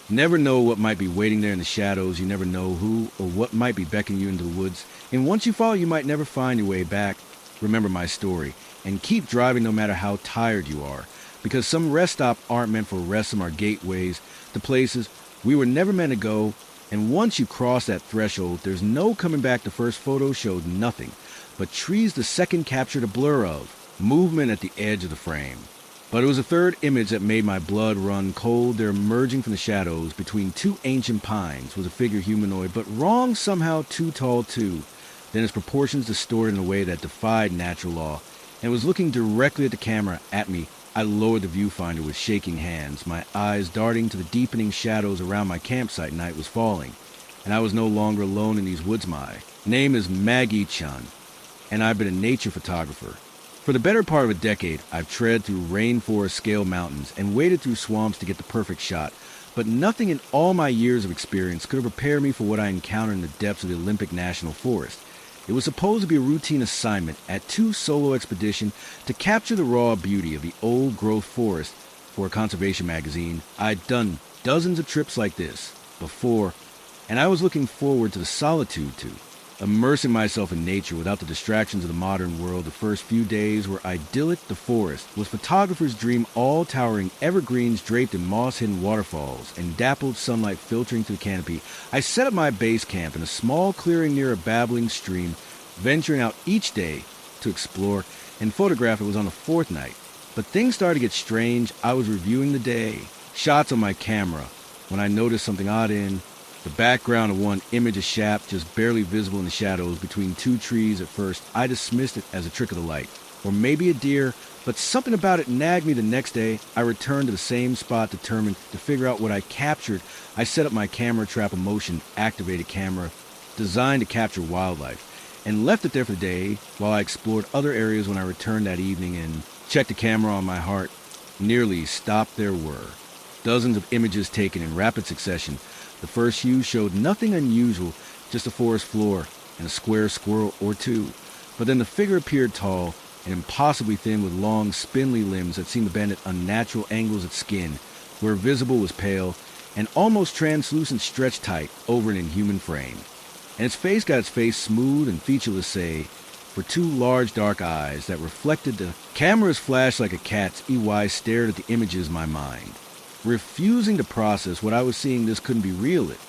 never know what might be waiting there in the shadows. You never know who or what might be beckoning you into the woods. And once you follow, you might never find your way back. Remember my story and keep driving no matter how tired you are, because some rest stops aren't meant for rest. Some are gateways to places we were never meant to go, and once you cross that threshold, there's no coming back. The first photo showed nothing but trees, the second captured a blur of movement at the edge of the frame. But it was a third image that made my blood run cold. There, emerging from the shadows between two ancient pines, was a figure, humanoid, but wrong, somehow too tall too. Then its proportions distorted in a way that defied natural law, and was looking directly at the camera, at me. I lowered the viewfinder with shaking hands, my eyes darting to the deepening shadows around my campsite. Night was falling, and I was no longer alone in these woods. My name is Maggie Chun, and I've been a nature photographer. For the better part of a decade, I've tread through rainforest-scale mountains and waded through swamps to get the perfect shot, but nothing in all my years of experience could have prepared me for what I encountered in the depths of the Olympic National Forest. It was supposed to be a routine assignment at 2 solo expeditions to capture the raw beauty of the old-growth forest for a conservation magazine. I'd done dozens of trips like this before, and I was looking forward to the solitude too, immersing myself in nature without the distractions of the modern world. The first few days were idyllic. The forest was photographer's dream, all towering evergreens draped in moss-hidden waterfalls and dappled sunlight filtering through the canopy. I set up my base camp in a small clearing near a babbling stream, venturing out each day to explore and photograph. It was on the 4th night But things started to get strange. I was reviewing the day, shots on my camera, when I noticed something odd in the background of one image, a shaft just barely visible in the shadows between two trees. At first, I dismissed it as a trick of the light, or maybe a deer, but something about it nagged me. The next day, I returned to the same spot determined to figure out what I captured. I set up my camera trap, a motion-activated camera designed to capture wildlife, and left it there for the day while I explored other areas. When I returned that evening and checked the camera on, my heart nearly stopped. There were dozens of images taken in rapid succession. The first few showed nothing unusual, just a forest floor and a square squirrel or two. But then the figure appeared tall and impossibly thin, with long, spindly limbs that seemed to bend at unnatural angles. Its skin, where visible, was pale and almost translucent, stretched tight over an inhuman frame. And its face got its face smooth and featureless, say, for two large dark eyes that reflected the camera's flash like a cat's. EY stared at the images in my mind, refusing to process what I was seeing. This couldn't be real. It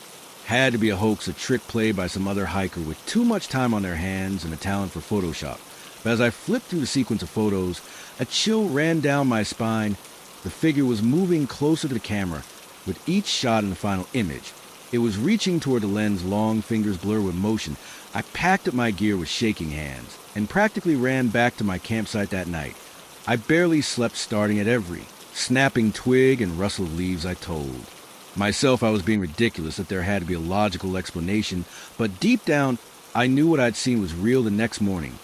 had to be a hoax, a trick played by some other hiker with too much time on their hands and a talent for Photoshop. But as I flipped through the sequence of photos, a chill ran down my spine. The figure was moving closer to the camera with each shot in the final image. It was reaching toward the lens, long fingers blurred with motion. I packed up my gear with shaking hands and practically ran back to my campsite that night. I barely slept, starting at every snapping twig and rustle of leaves. I told myself I was being ridiculous, that there had to be a logical explanation, but deep down, I knew what I'd seen was real. The next morning,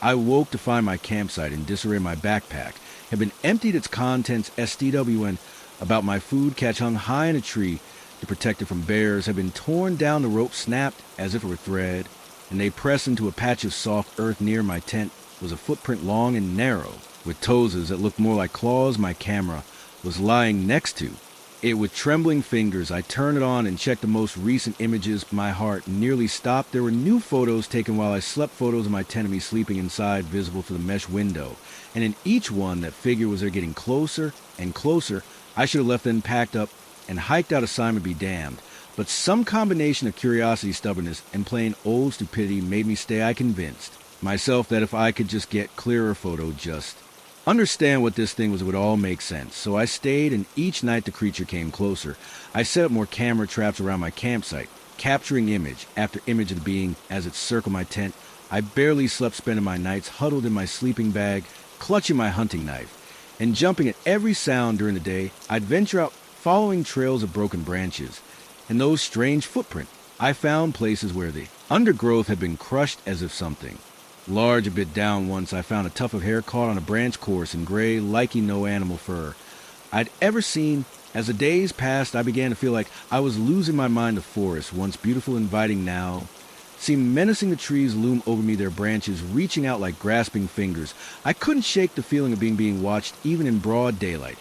I woke to find my campsite in disarray. My backpack had been emptied, its contents STW, and about my food catch hung high in a tree to protect it from bears had been torn down. The rope snapped as if it were thread, and they pressed into a patch of soft earth near my tent. Was a footprint, long and narrow, with toes that looked more like claws. My camera was lying next to it. With trembling fingers, I turned it on and checked the most recent images. My heart nearly stopped. There were new photos taken while I slept, photos of my tent of me sleeping inside, visible through the mesh window. And in each one, that figure was there, getting closer and closer. I should have left them packed up and hiked out. Assignment be damned. But some combination of curiosity, stubbornness, and plain old stupidity made me stay. I convinced myself that if I could just get clearer photo, just understand what this thing was, it would all make sense. So I stayed, and each night the creature came closer. I set up more camera traps around my campsite, capturing image after image of the being as it circled my tent. I barely slept, spending my nights huddled in my sleeping bag, clutching my hunting knife, and jumping at every sound. During the day, I'd venture out, following trails of broken branches and those strange footprints. I found places where the undergrowth had been crushed as if something large a bit down. Once I found a tuft of hair caught on a branch, coarse and gray, liking no animal fur I'd ever seen. As the days passed, I began to feel like I was losing my mind. The forest, once beautiful and inviting, now seemed menacing. The trees loomed over me, their branches reaching out like grasping fingers. I couldn't shake the feeling of being watched, even in broad daylight.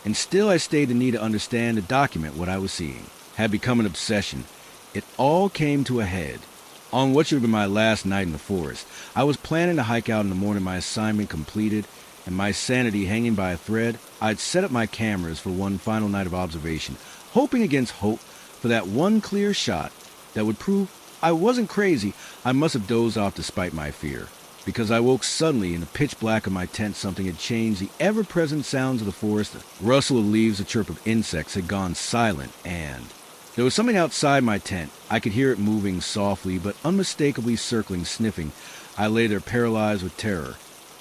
And still I stayed the need to understand, to document what I was seeing. Had become an obsession. It all came to a head on what should have been my last night in the forest. I was planning to hike out in the morning, my assignment completed, and my sanity hanging by a thread. I'd set up my cameras for one final night of observation, hoping against hope for that one clear shot that would prove I wasn't crazy. I must have dozed off despite my fear, because I woke suddenly in the pitch black of my tent. Something had changed. The ever-present sounds of the forest, the rustle of leaves, the chirp of insects had gone silent, and there was something outside my tent. I could hear it moving softly but unmistakably, circling, sniffing. I lay there paralyzed with terror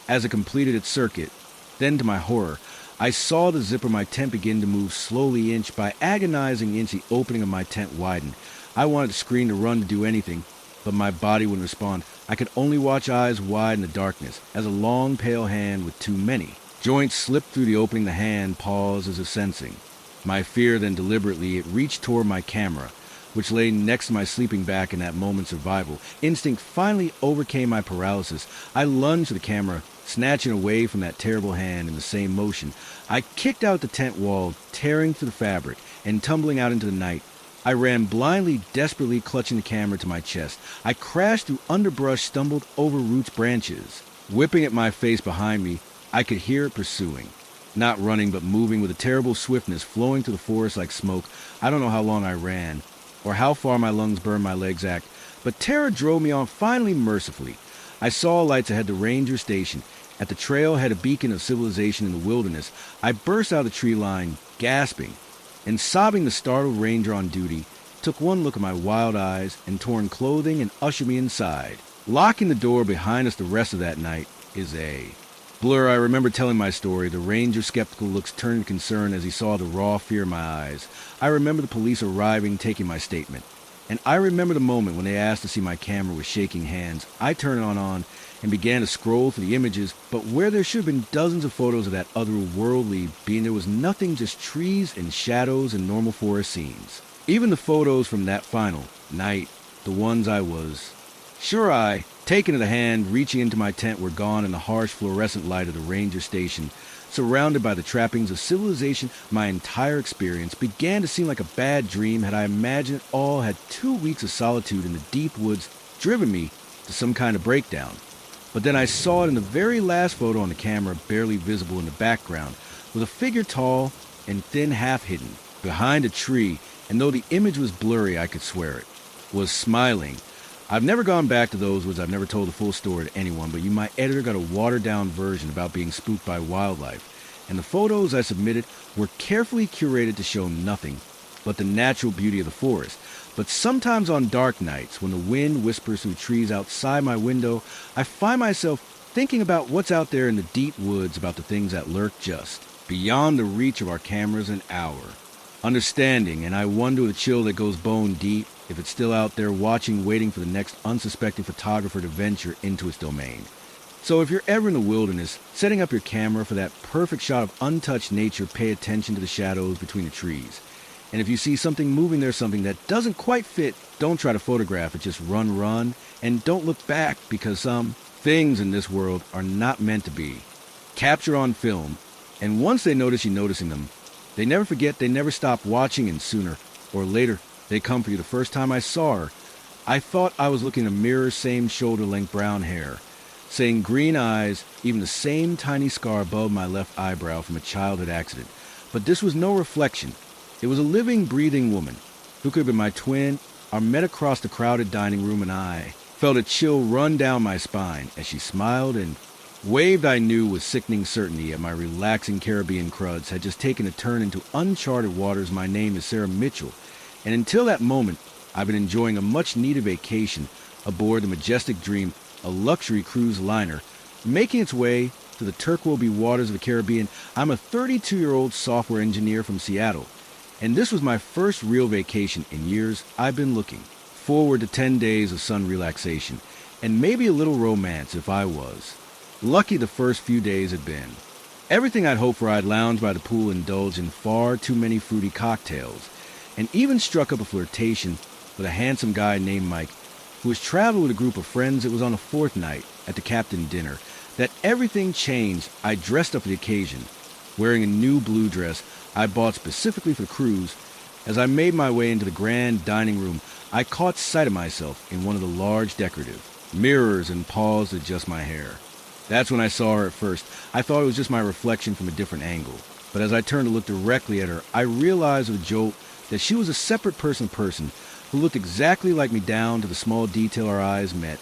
as it completed its circuit. Then, to my horror, I saw the zipper of my tent begin to move slowly, inch by agonizing inch. The opening of my tent widened. I wanted to scream, to run, to do anything, but my body wouldn't respond. I could only watch, eyes wide in the darkness, as a long, pale hand with too many joints slipped through the opening. The hand paused as if sensing my fear, then deliberately it reached toward my camera, which lay next to my sleeping bag. In that moment, survival instinct finally overcame my paralysis. I lunged to the camera, snatching away from that terrible hand. In the same motion, I kicked out the tent wall, tearing through the fabric and tumbling out into the night. I ran blindly, desperately clutching the camera to my chest. I crashed through underbrush, stumbled over roots, branches whipping at my face behind me. I could hear it pursuing. Not running, but moving with a terrible swiftness, flowing through the forest like smoke. I don't know how long I ran, or how far my lungs burned, my legs act, but terror drove me on. Finally, mercifully, I saw lights ahead, the ranger station, At the trailhead, a beacon of civilization in the wilderness, I burst out of the tree line, gasping, and sobbing the startled ranger on duty took one look at my wild eyes and torn clothing and ushered me inside. Locking the door behind us the rest of that night is a blur. I remember telling my story, the ranger's skeptical looks turning to concern as he saw the raw fear in my eyes. I remember the police arriving, taking my statement. And I remember the moment when they asked to see my camera with shaking hands. I turned it on and began to scroll through the images, but where there should have been dozens of photos of that otherworldly being, there was nothing, just trees and shadows and normal forest scenes. Even the photos from that final night, the ones I was taken to the hand, reaching into my tent, were gone in the harsh fluorescent light of the ranger station. Surrounded by the trappings of civilization, my entire experience began to seem like a bad dream had I imagined it all. Had 2 weeks of solitude in the deep woods driven me to some kind of breakdown. But then I saw it in the very last photo on the camera, barely visible in the background, with a figure tall and thin, half hidden, behind a tree, and though the image was blurry, I could swear it, was smiling. I've never gone back to those woods. I've never told the full story to anyone, but my editor got a watered-down version about being spooked by wildlife, and the photos I submitted were carefully curated to show nothing but the natural beauty of the forest. But sometimes on dark nights, when the wind whispers through trees outside my window, I find myself thinking about what's out there in the deep woods, about the things that lurk just beyond the reach of our cameras and our understanding, and I wonder with a chill that goes bone deep if it's still out there watching, waiting for the next unsuspecting photographer to venture into its domain. So if you're ever in the wilderness, setting up your camera for that perfect shot of untouched nature, pay attention to the shadows between the trees. And if you see something moving there, something that doesn't quite fit, don't try to photograph it, just run, and don't look back, because some things in this world are not meant to be captured on film, and once they notice you noticing them, they never forget, they never stop watching, and sooner or later, they come for you. The first time I saw her, I thought I was looking in a mirror, same shoulder-length brown hair, same green eyes, even the same tiny scar above my left eyebrow from a childhood accident. But this was no reflection. It was a living, breathing woman who could have been my twin. I met across the crowded dining room, and I felt a chill run down my spine as she smiled and waved. I knew with sickening certainty that my relaxing Caribbean cruds had just taken a turn into uncharted waters. My name is Sarah Mitchell, and until that moment, I've been enjoying a much-needed vacation aboard the Majestic Dream, a luxury cruise liner, making its way to the turquoise waters of the Caribbean. I'm a 32-year-old software engineer from Seattle, and this was my first real vacation in years. I've been looking forward to 10 days of sun relaxation, and maybe a little romance if I was lucky. The first few days had been everything I'd hoped for. I'd lounged by the pool, indulged in far too many fruity cocktails, and even struck up a flirtation with a handsome guy named Mike, who was traveling with a group of friends. It was on the fourth night at the captain dinner that everything changed. I dressed up for the occasion, wearing a new blue dress I bought specifically for the cruise. As I made my way into the grand dining room, I caught sight of myself in one of the large decorative mirrors and paused to adjust my hair. That's when I saw her at first. I thought it was just my reflection from a different angle. But as I turned to look directly at her, I realized with a jolt that she was a separate person who looked exactly like me down to the small detail our eyes met.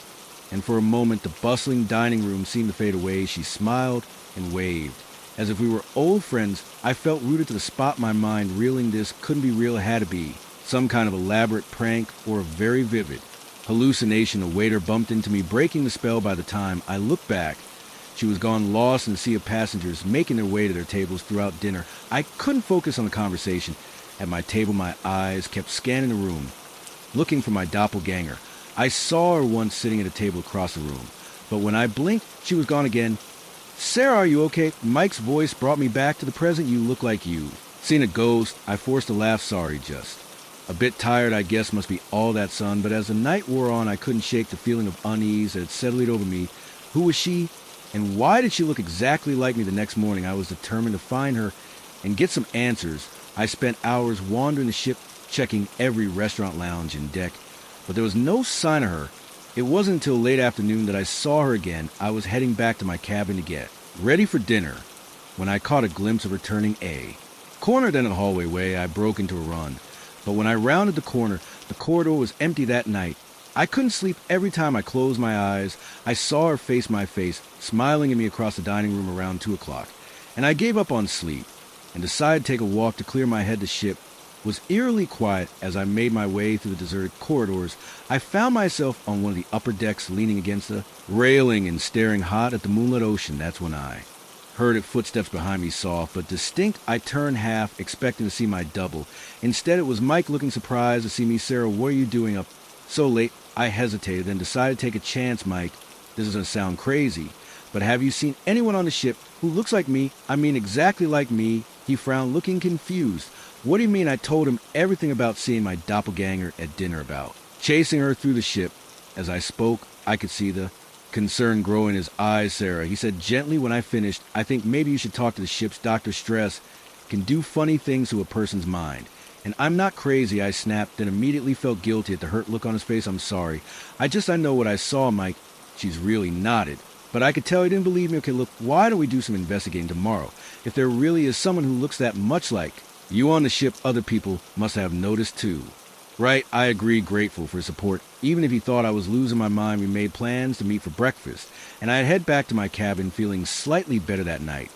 And for a moment, the bustling dining room seemed to fade away. She smiled and waved, as if we were old friends. I felt rooted to the spot, my mind reeling. This couldn't be real. It had to be some kind of elaborate prank or a very vivid hallucination. A waiter bumped into me, breaking the spell. By the time I looked back, she was gone, lost in a sea of passengers making their way to their tables throughout dinner. I couldn't focus on the conversation. At my table, my eyes kept scanning the room, looking for my doppelganger. I saw her once sitting at a table across the room, but when I blinked, she was gone again. "Sarah, are you okay?" Mike's voice brought me back to the present. "You look like you seen a ghost." I forced a laugh. "Sorry, just a bit tired, I guess. Must be all that sun." But as the night wore on, I couldn't shake the feeling of unease that had settled over me. Who was she, and why did she look exactly like me? The next morning, I was determined to find her and get some answers. I spent hours wandering the ship, checking every restaurant, lounge, and deck, but there was no sign of her. It wasn't until late afternoon that I saw her again. I was heading back to my cabin to get ready for dinner when I caught a glimpse of her turning a corner. Then in the hallway way, I broke into a run. But when I rounded the corner, the corridor was empty that night. I couldn't sleep every time I closed my eyes. I saw her face my face, smiling at me across the dining room around 2 o'clock. And I gave up on sleep and decided to take a walk to clear my head. The ship was eerily quiet as I made my way through the deserted corridors. I found myself on one of the upper decks leaning against the railing and staring hot at the moonlit ocean. That's when I heard footsteps behind me, soft but distinct. I turned half, expecting to see my double. Instead, it was Mike, looking surprised to see me. "Sarah, what are you doing up so late?" I hesitated, then decided to take a chance. "Mike, this is going to sound crazy, but have you seen anyone on the ship who looks like me? I mean exactly like me." He frowned, looking confused. "What do you mean?" I told him everything about seeing my doppelganger at dinner, about chasing her through the ship. As I spoke, I could see the concern grow in his eyes. "Sarah," he said gently when I finished, "I think maybe you should talk to the ship's doctor. Stress can do funny things to a person's mind." "And I'm not crazy," I snapped, then immediately felt guilty at the hurt look on his face. "I'm sorry. I know what I saw, Mike." She's really nodded. But I could tell he didn't believe me. "Okay, look, why don't we do some investigating tomorrow? If there really is someone who looks that much like you on the ship, other people must have noticed too." "Right," I agreed, grateful for his support. Even if he thought I was losing my mind, we made plans to meet for breakfast, and I'd head back to my cabin feeling slightly better that night.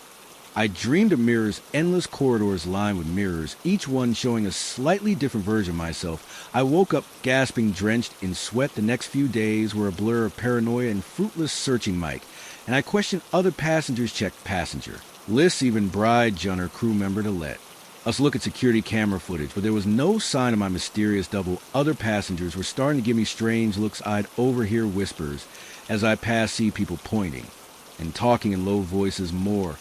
I dreamed of mirrors, endless corridors lined with mirrors, each one showing a slightly different version of myself. I woke up gasping, drenched in sweat. The next few days were a blur of paranoia and fruitless searching, Mike, and I questioned other passengers, checked passenger lists, even bribed John, her crew member, to let us look at security camera footage, but there was no sign of my mysterious double. Other passengers were starting to give me strange looks. I'd overhear whispers as I passed, see people pointing and talking in low voices. More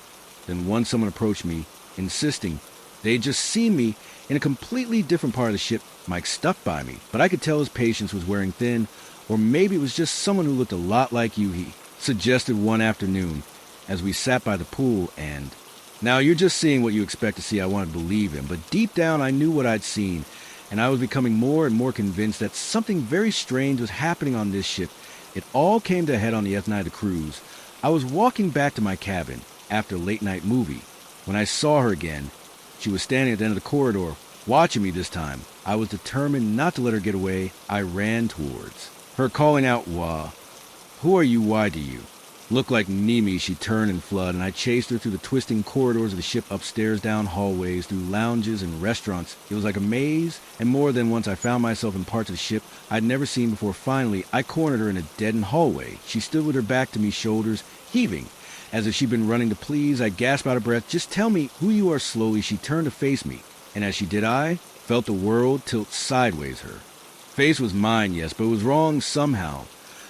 than once someone approached me, insisting they'd just seen me in a completely different part of the ship. Mike stuck by me, but I could tell his patience was wearing thin, or maybe it was just someone who looked a lot like you, he suggested one afternoon as we sat by the pool. "And now you're just seeing what you expect to see." I wanted to believe him, but deep down I knew what I'd seen, and I was becoming more and more convinced that something very strange was happening on this ship. It all came to a head on the F night of the cruise. I was walking back to my cabin after a late-night movie when I saw her again. She was standing at the end of the corridor, watching me this time. I was determined not to let her get away. I ran towards her, calling out, "Who are you? Why do you look like Nemi?" She turned and fled, and I chased her through the twisting corridors of the ship, upstairs, down hallways, through lounges and restaurants. It was like a maze, and more than once I found myself in parts of the ship I'd never seen before. Finally, I cornered her in a deadened hallway. She stood with her back to me, shoulders heaving, as if she'd been running to please. I gasped out of breath. "Just tell me who you are." Slowly, she turned to face me, and as she did, I felt the world tilt sideways. Her face was mine, yes, but it was wrong somehow.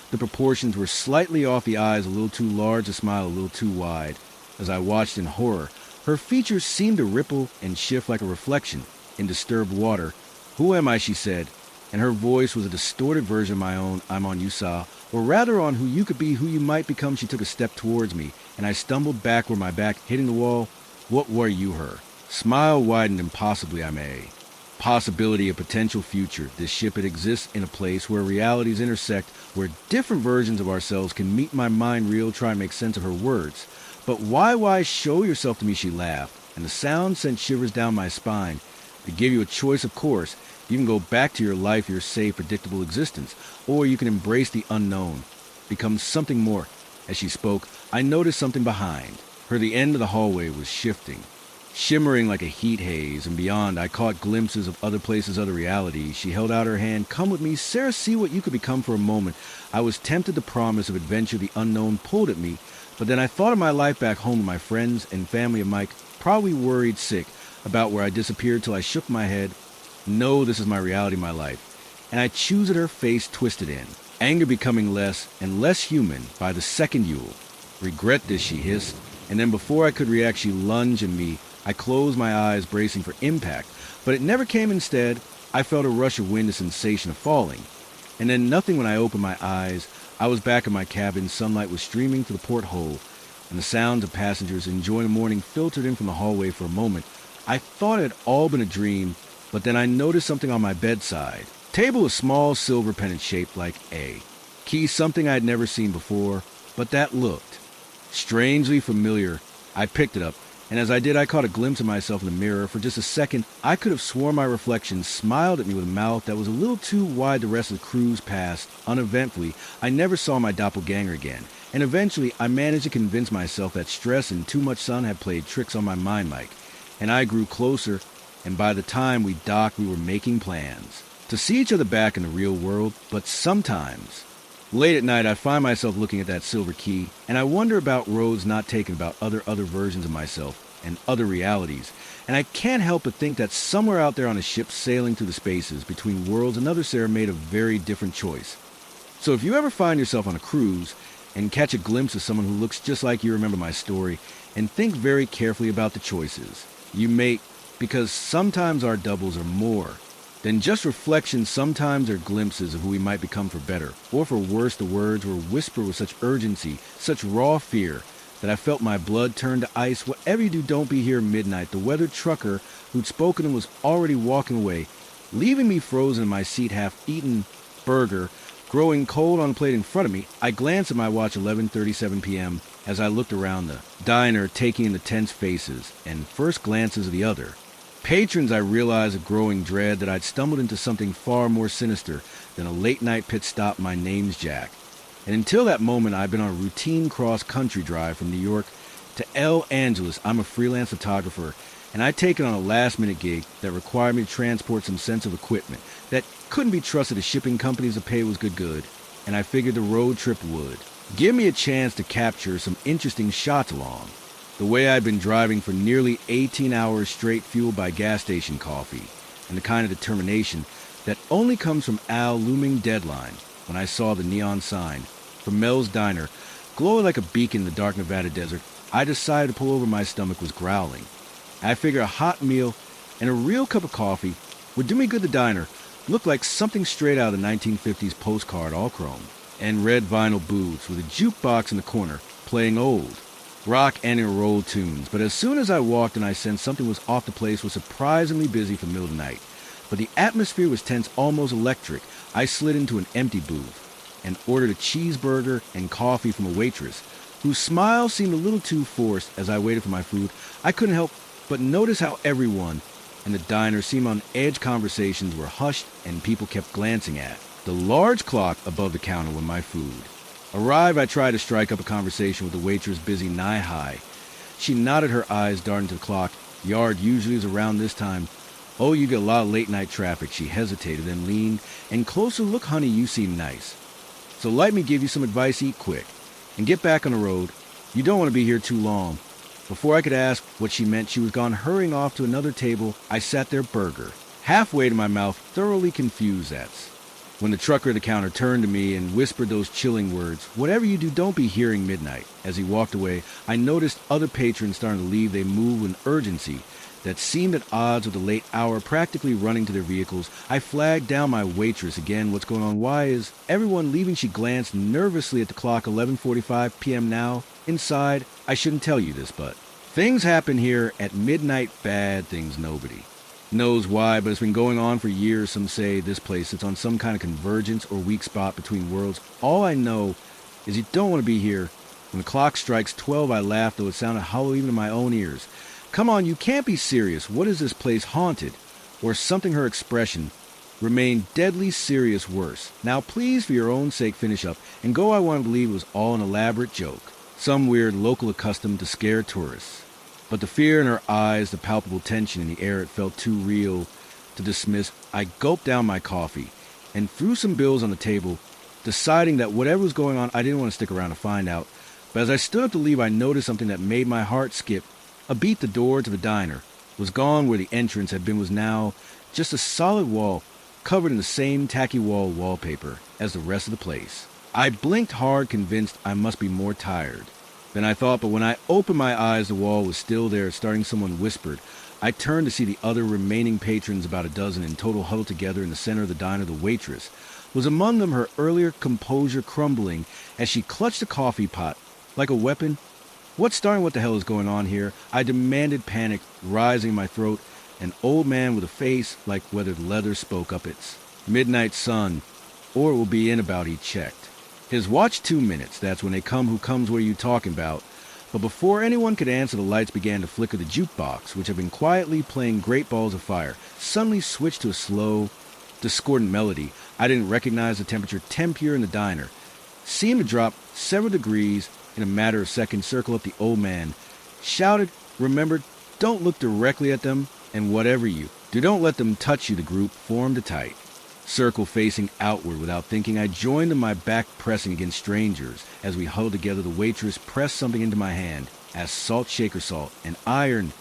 The proportions were slightly off, the eyes a little too large, the smile a little too wide. As I watched in horror, her features seemed to ripple and shift like a reflection in disturbed water. "Who am I?" she said, and her voice was a distorted version of my own. "I'm on you, Sa, or rather on who you could be, who you might become." She took a step towards me, and I stumbled backward, my back hitting the wall. "What were you?" Her smile widened. "Impossibly, I'm a possibility, a potential future. This ship, it exists in a place where realities intersect, where different versions of ourselves can meet." My mind reeled, trying to make sense of her words. "But why show yourself to me?" She laughed, and the sound sent shivers down my spine. "To give you a choice, of course. You can go back to your life, your safe, predictable existence, or you can embrace the unknown, become something more." As she spoke, I noticed something behind her. The end of the hallway was shifting, shimmering like a heat haze, and beyond I caught glimpses of other places, other realities. She held out her hand. "Come with me, Sarah, see what you could become." For a moment, I was tempted. The promise of adventure, the unknown, pulled at me, but then I thought of my life back home, my friends and family of Mike, probably worried sick about where I disappeared, till I shook my head. No, this is my reality, my life. And I choose at her face twisted in, anger becoming less and less human by the second. "You'll regret this," she hissed, and then before I could react, she lunged at me. I closed my eyes, bracing for impact, but it never came. Instead, I felt a rush of wind, a sensation of falling, and then nothing. When I opened my eyes, I was back in my cabin. Sunlight was streaming through the porthole, and the sounds of passengers enjoying the morning filtered in from the hallway. For a moment, I thought it had all been a dream, but then I noticed something on my bedside table, a small silver pendant shaped like a key, something I had never seen before, but that looked strangely familiar. I picked it up, And as I did, I caught a glimpse of myself in the mirror. For just a second, I could have sworn my reflection smiled at me with a mouth that was a little too wide to rest of the cruise past. Uneventfully, I never saw my doppelganger again. And eventually, I managed to convince myself that stress and too much sun had played tricks on my mind, Mike. And I grew closer, and by the time we docked, we were making plans to see each other back in the real world. But sometimes, late at night, I find myself looking at that silver key, and I wonder about roads not taken, about other versions of myself and other realities. And I can't help but think that somewhere out there on a ship sailing through the spaces between worlds, another Sarah made a very different choice. So if you ever find yourself on a cruise and catch a glimpse of someone who looks just like you remember my story, and think very carefully about the choices you make, because sometimes our doubles are more than just reflections. Sometimes they're glimpses of who we might become, for better or for worse. The words were whispered with such urgency, such raw fear, that I felt my blood turn to ice. Whatever you do, don't be here midnight. The weathered trucker who'd spoken and was already walking away, leaving me frozen in my seat, half-eaten burger growing cold on a plate in front of me. I glanced at my watch, 11:37 p.m., as I looked around the diner, taking in the tense faces and first glances of the other patrons. I realized a growing dread that I'd stumbled into something far more sinister than a late-night pit stop. My name's Jack, and until that moment, I've been on a routine cross-country drive from New York to Los Angeles. I'm a freelance photographer, and I'd taken on a last-minute gig that required me to transport some sensitive equipment that couldn't be trusted to shipping companies. The pay was good, and I figured the road trip would give me a chance to capture some interesting shots along the way. I'd been driving for nearly 18 hours straight, fueled by gas station coffee and the kind of determination that only comes from Al looming deadline. When I saw the neon sign from Mel's Diner glowing like a beacon in the dark Nevada desert, I decided to pull over. My stomach was growling. I figured a hot meal and a real cup of coffee would do me good. The diner looked like something straight out of the 1950s postcard, all chrome and red vinyl booths, with a jukebox in the corner playing old rock and roll tunes. But as soon as I walked in, I sensed something was off. The place was surprisingly busy for the middle of the night, but the atmosphere was tense, almost electric. I slid into an empty booth and ordered a cheeseburger and coffee from a waitress whose smile seemed a little too forced. As I waited for my food, I couldn't help but notice how everyone in the diner seemed on edge. Conversations were hushed, and people kept glancing at the large clock above the counter. When my food arrived, I tried to strike up a conversation with the waitress, busy knee-high. She nodded, her eyes darting to the clock. Yard usually is around this time. Oh, you get a lot of late-night traffic. She hesitated, then leaned and closer. Look, honey, you seem nice, so let me give you some advice. Eat quick and get back on the road. You don't want to be here too long. Before I could ask what she meant, she was gone, hurrying off to another table. I sat there, burger halfway to my mouth, thoroughly confused. That's when the trucker at the counter turned to me and whispered those chilling words, "Whatever you do, don't be hearing midnight." As he walked away, I noticed other patrons starting to leave. They moved with an urgency that seemed at odds with the late hour, practically running to their vehicles. I flagged down my waitress again. What's going on? Why is everyone leaving? She glanced nervously at the clock. 11:45 p.m. now. Inside, I shouldn't tell you this, but things happen here at midnight. Bad things. Nobody knows why, but it's been going on for years. Some say this place sits on some kind of convergence or weak spot between worlds. All I know is you don't want to be here. When the clock strikes 12, I laughed, though it sounded hollow even to my own ears. Come on, you can't be serious. What is this place, haunted or something? Her expression remained deadly serious. Worse. Now, please, for your own sake, finish up and go. I want to believe it was all an elaborate joke, some weird local accustomed to scare tourists. But the fear in her eyes, the palpable tension in the air, it felt too real to dismiss. I gulped down my coffee and threw some bills on the table, deciding that whatever was going on, I didn't want to stick around to find out. But as I stood up to leave, I noticed something that made my heart skip a beat. The door to the diner was gone. Where the entrance had been was now just a solid wall, covered in the same tacky wallpaper as the rest of the place. I blinked hard, convinced I must be more tired than I thought, but when I opened my eyes, the wall was still there. Starting, someone whispered. I turned to see the other remaining patrons, about a dozen in total, huddled together in the center of the diner. The waitress was among them, her earlier composure crumbling as she clutched the coffee pot like a weapon. What's starting? What the hell is going on here? I demanded, panic rising in my throat. An old man with a face like weathered leather spoke up. It's midnight, son, or it will be in about. He checked his watch. 2 minutes. That's when they come. Who comes? What are you talking about? But before anyone could answer, the lights began to flicker. The jukebox, which had been quietly playing Great Balls of Fire, suddenly switched to a slow, discordant melody. I didn't recognize the temperature. Temp here in the diner seemed to drop several degrees in a matter of seconds. Circle up, the old man shouted, "Remember, don't look directly at them, and whatever you do, don't let them touch you." The group formed a tight circle facing outward. Without thinking, I joined them, my back pressing against strangers. As we huddled together, the waitress pressed something into my hand, asked salt, shaker salt, and iron.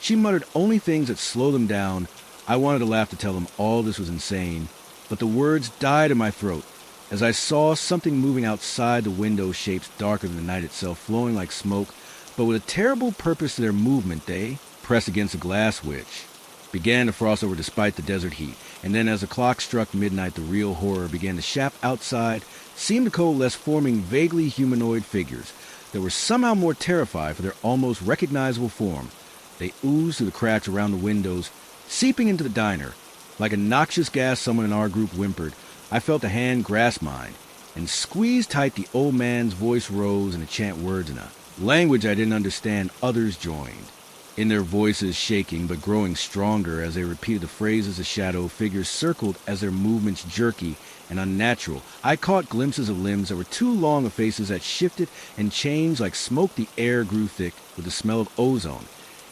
She muttered only things that slowed them down. I wanted to laugh to tell them all this was insane, but the words died in my throat as I saw something moving outside the window, shapes darker than the night itself, flowing like smoke, but with a terrible purpose to their movement. They pressed against a glass which began to frost over despite the desert heat. And then as the clock struck midnight, the real horror began. The shape outside seemed to coalesce, forming vaguely humanoid figures that were somehow more terrified for their almost recognizable form. They oozed through the cracks around the windows, seeping into the diner. Like a noxious gas, someone in our group whimpered. I felt a hand grasp mine and squeezed tight. The old man's voice rose and a chant words in a language I didn't understand. Others joined in, their voices shaking but growing stronger as they repeated the phrases. The shadow figures circled as their movements jerky and unnatural. I caught glimpses of limbs that were too long, of faces that shifted and changed like smoke. The air grew thick with the smell of ozone,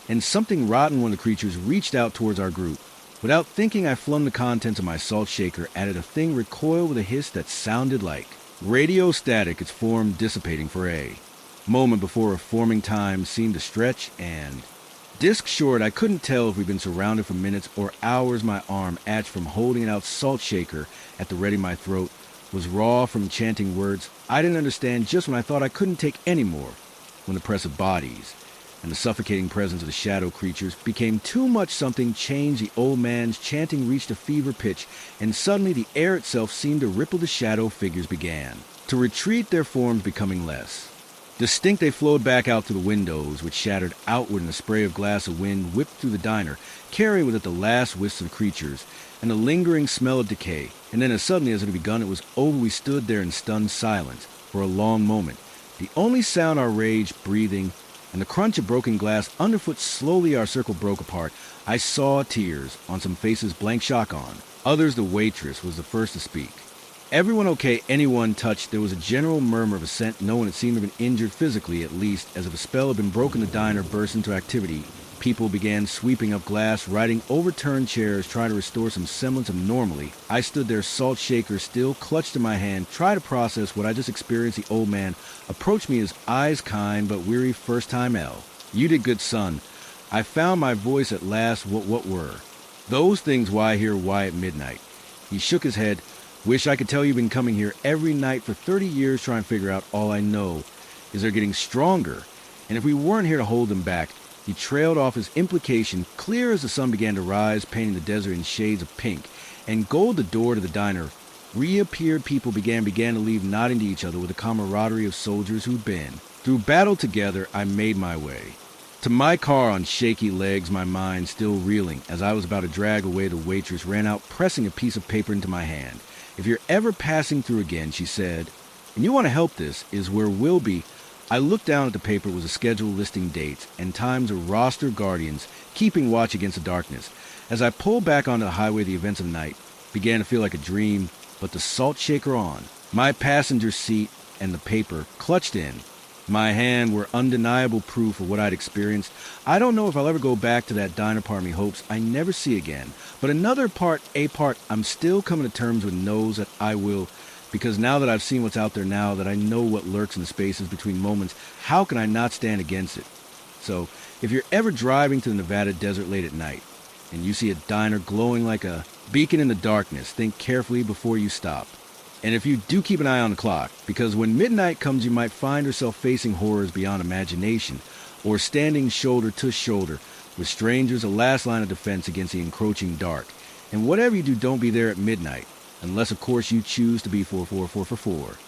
and something rotten. One of the creatures reached out towards our group. Without thinking, I flung the contents of my salt shaker at it. A thing recoiled with a hiss that sounded like radio static, its form dissipating for a moment before a forming time seemed to stretch and disc short. I couldn't tell if we'd been surrounded for minutes or hours. My arm, atched from holding it out, salt shaker at the ready. My throat was raw from chanting words I didn't understand just when I thought I couldn't take any more. When the press of bodies and the suffocating presence of the shadow creatures became too much, something changed. The old man's chanting reached a fever pitch, and suddenly the air itself seemed to ripple. The shadow figures began to retreat, their forms becoming less distinct. They flowed back out through the windows, which shattered outward in a spray of glass. A wind whipped through the diner, carrying with it the last wisps of creatures and the lingering smell of decay. And then as suddenly as it had begun, it was over. We stood there in stunned silence for a long moment. The only sound, our rage breathing and the crunch of broken glass underfoot. Slowly our circle broke apart. I saw tears on some faces, blank shock on others. The waitress was the first to speak. "Everyone okay? Anyone touched?" There was a general murmur of assent. No one, it seemed, had been injured physically, at least. As if a spell had been broken, the diner burst into activity. People began sweeping up glass, riding overturned chairs, trying to restore some semblance of normalcy. I stood there, salt shaker still clutched in my hand, trying to process what I just experienced. The old man approached me, his eyes kind but weary. "First time, L. You did good, son." I found my voice at last. What were those things? Why here? Why at midnight? He shook his head. "Wish I could tell you've been coming here every night for 30 years trying to figure out. All I know is they're getting stronger, and if we weren't here to hold them back." He trailed off, his implication clear as the sun began to rise, painting the desert in shades of pink and gold. The door to the diner reappeared. People began to leave, nodding to each other with a camaraderie of soldiers who'd been through battle together. I made my way to my car on shaky legs, my mind still reeling. As I was about to drag away, the waitress ran out, pressing a piece of paper into my hand. "If you're ever passing through again," she said, "and you want to help, this is where we'll be." I looked down at the paper. It was a schedule listing dates and times, a roster of guardians keeping watch against the darkness. As I pulled back onto the highway, the events of the night began to feel like a dream, but the salt shaker on my passenger seat and the paper clutched in my hand were undeniable proof of what I'd experienced. I don't know if I'll ever go back to that diner. Part of me hopes I never see again, but another part, I'm still coming to terms with, knows that I will. Because now that I've seen what's out there, now that I know what lurks in the spaces between moments, how can I not stand against it? So, if you're ever driving to the Nevada desert late at night, and you see a diner glowing like a beacon in the darkness, think carefully before you stop. And if you do, keep an eye on the clock, because when midnight comes, you might find yourself facing horrors beyond imagination, or standing shoulder to shoulder with strangers, a last line of defense against the encroaching dark. And whatever you do, don't be there at midnight. Unless, of course, you choose to be 44444.